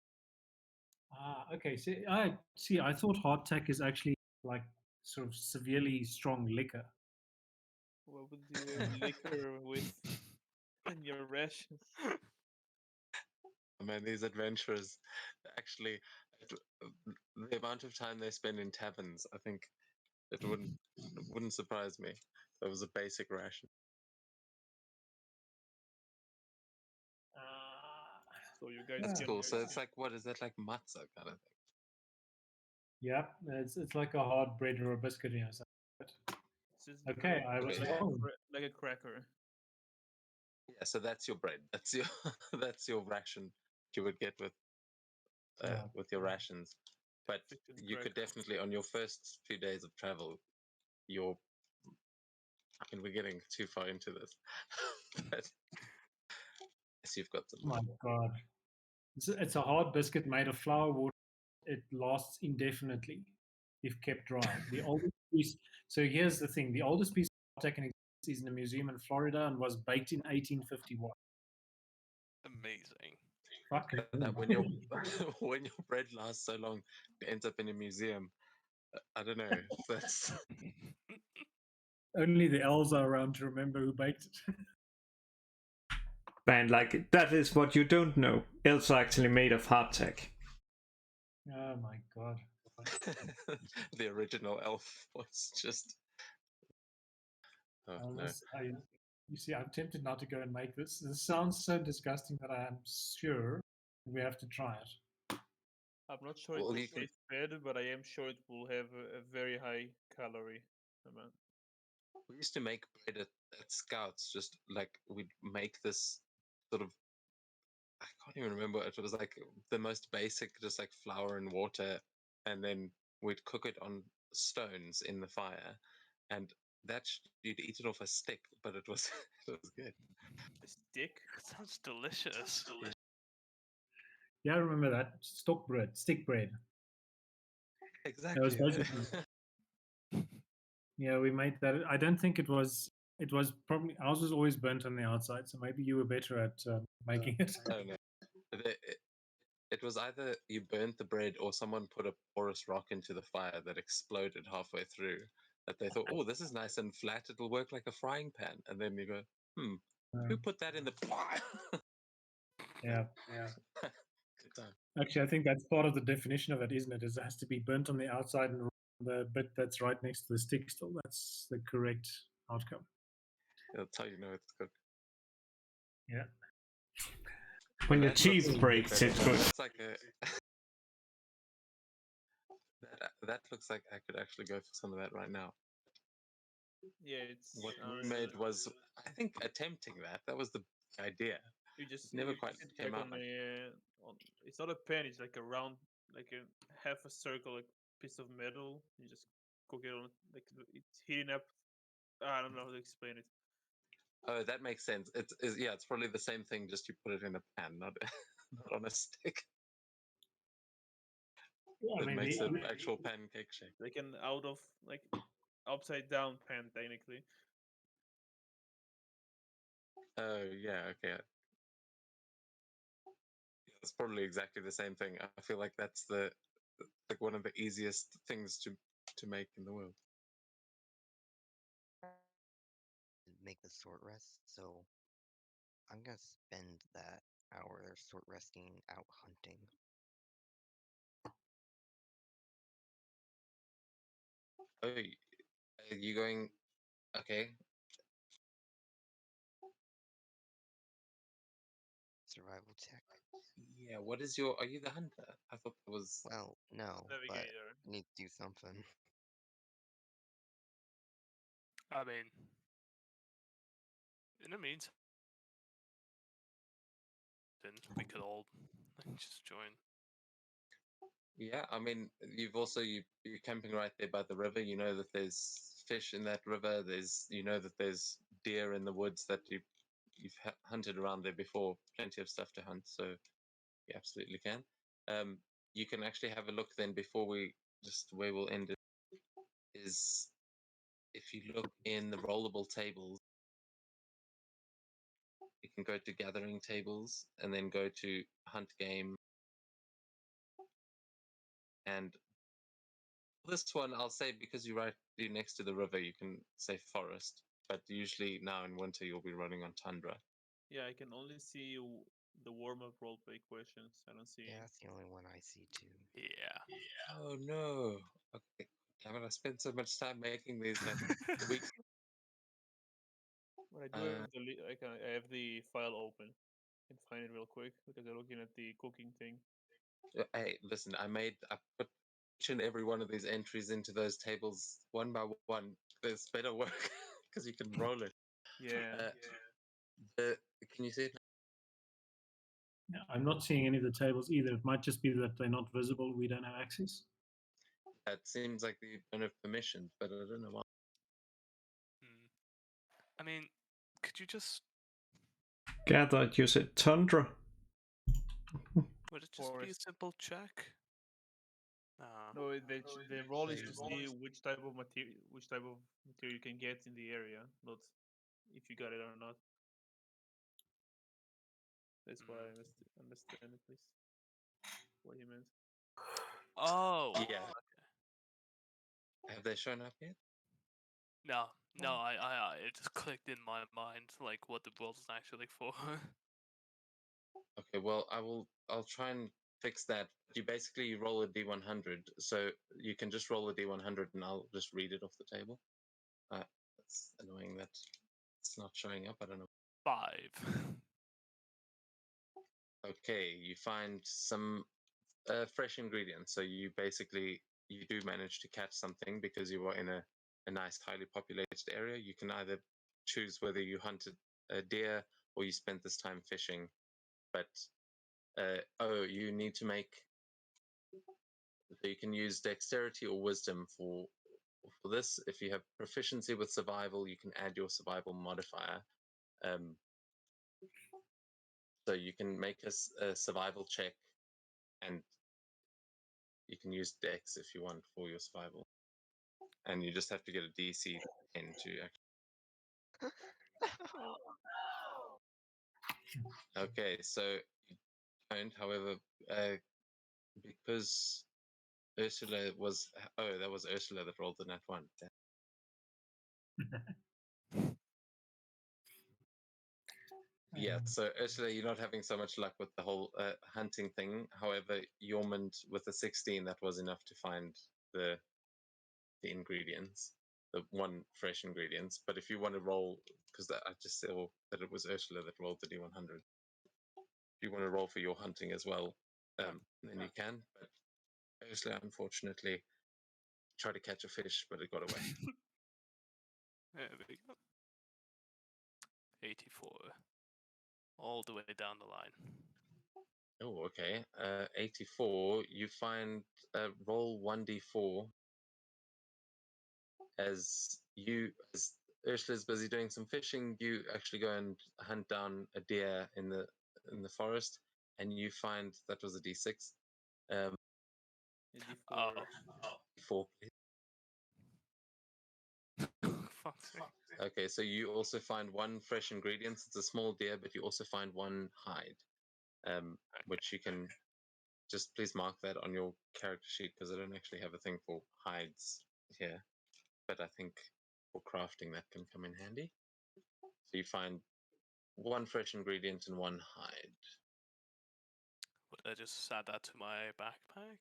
Okay. I thought hardtack is actually like sort of severely strong liquor. What would you have liquor with in your rations? I mean, these adventurers actually, the amount of time they spend in taverns, I think it wouldn't surprise me. That was a basic ration. So you guys That's can cool. So it's like, what is that, like matzah kind of thing? Yeah, it's like a hard bread or a biscuit or something. it's just Okay, I was Okay. wrong. like a cracker. Yeah, so that's your bread. That's your that's your ration you would get with your rations. But Efficient you could cracker. definitely, on your first few days of travel, and we're getting too far into this, but yes, you've got some. Oh my god. It's a hard biscuit made of flour water. It lasts indefinitely if kept dry. The oldest piece. So here's the thing: the oldest piece of hardtack in existence is in a museum in Florida and was baked in 1851. Amazing. Fucking That when your when your bread lasts so long, it ends up in a museum. I don't know. That's only the elves are around to remember who baked it. And like that is what you don't know. Elves are actually made of hardtack. Oh my god. the original elf was just. Oh no! You see, I'm tempted not to go and make this. This sounds so disgusting that I am sure we have to try it. I'm not sure Well, it will you can- taste bad, but I am sure it will have a very high calorie amount. We used to make bread at Scouts. Just like we'd make this sort of. I can't even remember. It was like the most basic, just like flour and water, and then we'd cook it on stones in the fire, and you'd eat it off a stick, but it was it was good. A stick? That sounds delicious. Yeah, I remember that. Stick bread. Exactly. basically- Yeah, we made that. I don't think it was. It was probably ours was always burnt on the outside, so maybe you were better at making it. No, no. It was either you burnt the bread or someone put a porous rock into the fire that exploded halfway through. That they thought, oh, this is nice and flat. It'll work like a frying pan. And then you go, who put that in the fire? Yeah. Good time. Actually, I think that's part of the definition of it, isn't it? Is it has to be burnt on the outside and the bit that's right next to the stick still. That's the correct outcome. That's how you know it's cooked. Yeah. When your That looks teeth really breaks, good. it's good. That's like a. that looks like I could actually go for some of that right now. Yeah, it's What we made was, I think, attempting that. That was the idea. you just never you quite put it came like out on it's not a pan, it's like a round like a half a circle, like piece of metal. You just cook it on, like it's heating up. I don't know how to explain it. Oh, that makes sense. It's probably the same thing, just you put it in a pan, not not on a stick. I It mean, makes an actual pancake shape. Like an like upside down pan, technically. Oh yeah, okay. It's probably exactly the same thing. I feel like that's like one of the easiest things to make in the world. Make the short rest, so I'm gonna spend that hour there short resting out hunting. Oh, are you going? Okay. Survival check. Yeah. What is your? Are you the hunter? I thought it was. Well, no, but Navigator. I need to do something. I mean, in the meantime, then we could all just join. Yeah. I mean, you're camping right there by the river. You know that there's fish in that river. You know that there's deer in the woods that you've hunted around there before. Plenty of stuff to hunt. So you absolutely can. You can actually have a look then before we just where we'll end it is if you look in the rollable tables, you can go to gathering tables and then go to hunt game. And this one, I'll say because you're right next to the river, you can say forest. But usually now in winter, you'll be running on tundra. Yeah, I can only see the warm-up roleplay questions. I don't see. Yeah, that's the only one I see too. Yeah. Oh no! Okay, damn it! I spent so much time making these that week. But I do have I have the file open. I can find it real quick because I'm looking at the cooking thing. Hey, listen, I put each and every one of these entries into those tables one by one. There's better work because you can roll it. Yeah. Can you see it? Yeah, I'm not seeing any of the tables either. It might just be that they're not visible. We don't have access. It seems like you don't have permission, but I don't know why. I mean, could you just? Gathered, you said tundra. Would it just be a Forest. simple check? No, the role is to see which type of material you can get in the area, not if you got it or not. That's why I understand at least what he meant. Oh. Yeah. Have they shown up yet? No, it just clicked in my mind like what the world is actually for. Okay, well, I'll try and fix that. You basically roll a d100, so you can just roll a d100 and I'll just read it off the table. That's annoying that it's not showing up. I don't know. 5. Okay, you find some fresh ingredients. So you do manage to catch something because you are in a nice, highly populated area. You can either choose whether you hunted a deer or you spent this time fishing. But you need to make. So you can use dexterity or wisdom for this. If you have proficiency with survival, you can add your survival modifier. So you can make a survival check, and you can use dex if you want for your survival. And you just have to get a DC 10 to actually. Okay, so you don't, however, because Ursula was. Oh, that was Ursula that rolled the nat 1. Yeah, so Ursula, you're not having so much luck with the whole hunting thing. However, Yormund with the 16, that was enough to find the ingredients, the one fresh ingredients. But if you want to roll, because I just saw that it was Ursula that rolled the D100. If you want to roll for your hunting as well, then you can. But Ursula, unfortunately, tried to catch a fish, but it got away. There we go. 84. All the way down the line. Oh, okay. 84. You find roll 1d4 as Ursula's busy doing some fishing. You actually go and hunt down a deer in the forest, and you find that was a d6. A D4. Oh, 4, please. fuck's sake. Okay, so you also find one fresh ingredient. It's a small deer, but you also find one hide, which you can just please mark that on your character sheet because I don't actually have a thing for hides here, but I think for crafting that can come in handy. So you find one fresh ingredient and one hide. Would I just add that to my backpack?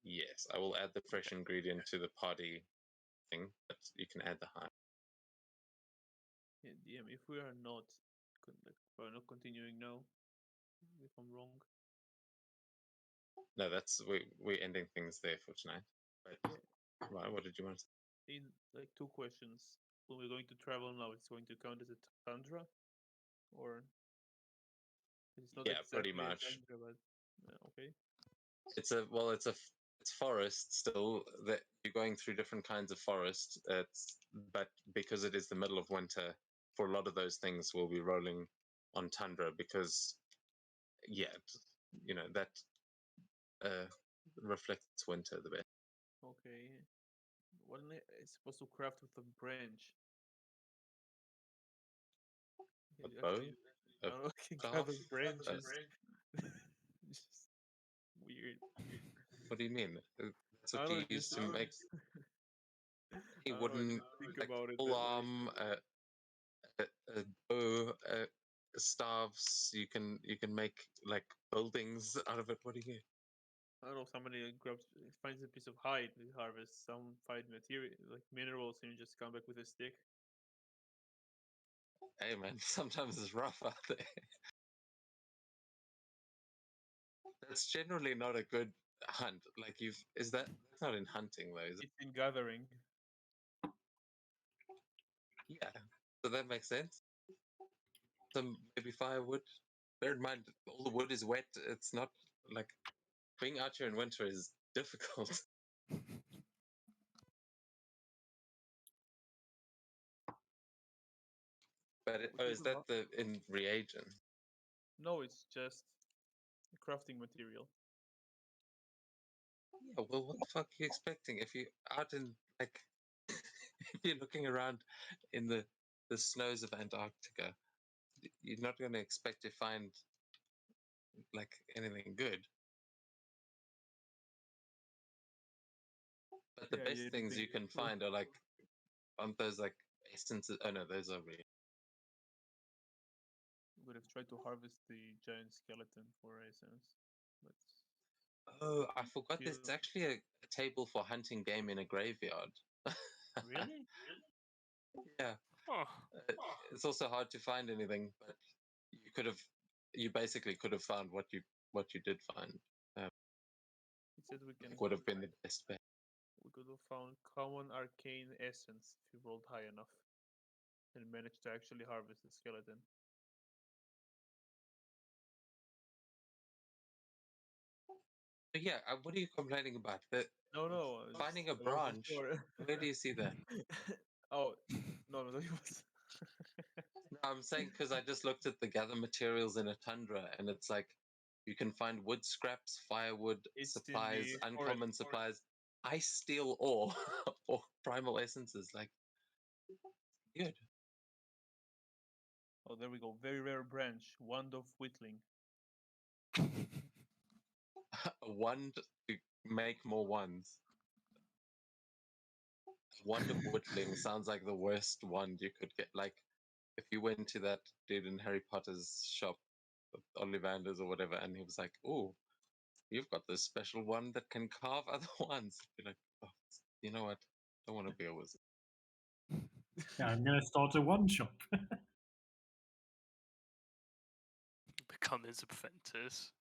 Yes, I will add the fresh ingredient to the party thing, but you can add the hide. Yeah, DM, if we are not, we're not continuing now, if I'm wrong. No, we're ending things there for tonight. But Yeah. right, what did you want to say? In like 2 questions. When we're going to travel now, it's going to count as a tundra, or it's not Yeah, pretty exactly a much. tundra, but okay. It's forest still. That you're going through different kinds of forest. But because it is the middle of winter, for a lot of those things, we'll be rolling on tundra because, yeah, that reflects winter the best. Okay. Wasn't it supposed to craft with a branch? A You bow? actually- A I don't know, can staff? gather branches. Just weird. What do you mean? That's I what don't you know, use just to make I a don't know, I wooden just think like about it pole that way. arm, a bow, staves. You can make like buildings out of it. What do you? I don't know, somebody finds a piece of hide, they harvest some find material like minerals, and you just come back with a stick. Hey man, sometimes it's rough out there. That's generally not a good hunt. Like that's not in hunting though, is it? It's in gathering. Yeah. So that makes sense. Some maybe firewood. Bear in mind all the wood is wet. It's not like being out here in winter is difficult. But is that in reagent? No, it's just crafting material. Yeah, well, what the fuck are you expecting if you out in like if you're looking around in the snows of Antarctica, you're not going to expect to find like anything good. But the Yeah, best you'd things you think can so. find are like aren't those like essences? Oh no, those are real. Would have tried to harvest the giant skeleton for essence, but Oh, I forgot. There's still, actually a table for hunting game in a graveyard. really? Yeah. Oh, It's also hard to find anything, but you basically could have found what you did find. It said we can. Would have been the best bet. We could have found common arcane essence if we rolled high enough, and managed to actually harvest the skeleton. But yeah, what are you complaining about? That No. finding a I wasn't branch. sure. Where do you see that? Oh, no, it was. No, I'm saying because I just looked at the gather materials in a tundra, and it's like you can find wood scraps, firewood, It's in supplies, the uncommon forest. supplies. I steal ore or primal essences. Like, good. Oh, there we go. Very rare branch, wand of whittling. A wand to make more wands. Wand of whittling sounds like the worst wand you could get. Like, if you went to that dude in Harry Potter's shop, Ollivander's or whatever, and he was like, "Oh, you've got this special one that can carve other ones." You're like, oh, you know what? I don't want to be a wizard. Yeah, I'm gonna start a one shop. become his apprentice.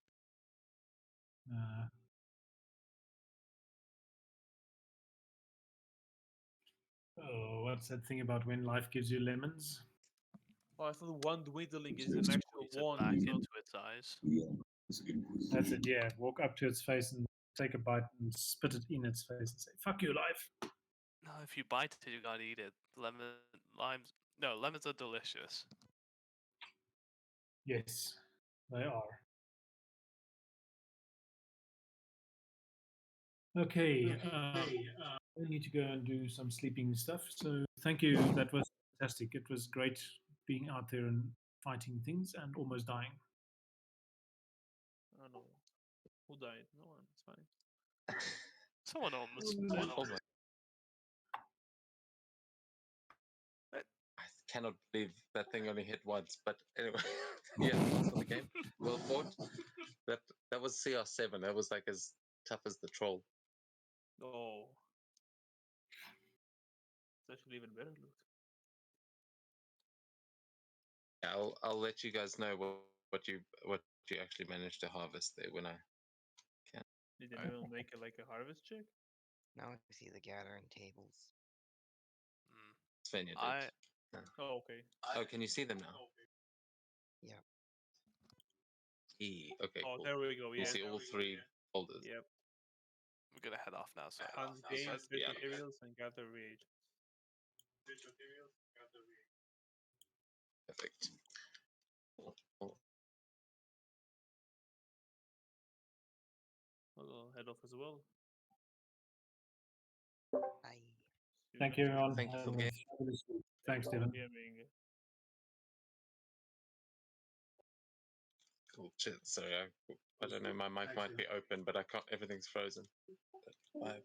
Oh, what's that thing about when life gives you lemons? Oh, I thought wand whittling is Just an actual squeeze it wand. back It's not... into its eyes. That's it. Yeah, walk up to its face and take a bite and spit it in its face and say, "Fuck your life." No, if you bite it, you gotta eat it. Lemons are delicious. Yes, they are. Okay, I need to go and do some sleeping stuff. So thank you. That was fantastic. It was great being out there and fighting things and almost dying. I don't know. Who died? No one. It's fine. Someone almost. Oh my! I cannot believe that thing only hit once. But anyway, yeah, for the game, well fought. That was CR7. That was like as tough as the troll. Oh. It's actually even better loot. Yeah, I'll let you guys know what you actually managed to harvest there when I can. Did anyone make it like a harvest check? Now I see the gathering tables. Svenja did. Oh, okay. Oh, can you see them now? Yeah. Okay. Oh, Cool. there we go. You Yeah. see all 3 folders. Yep. We're gonna head off now. So Hunt games, fetch Yeah. materials, and gather reagents. Perfect. Cool. I'll head off as well. Bye. Thank you, everyone. Thank you for Have the a game. fabulous week. Thanks, Dylan. Yeah, being Cool. Shit. Sorry, I don't know. My mic might be open, but I can't. Everything's frozen. Bye.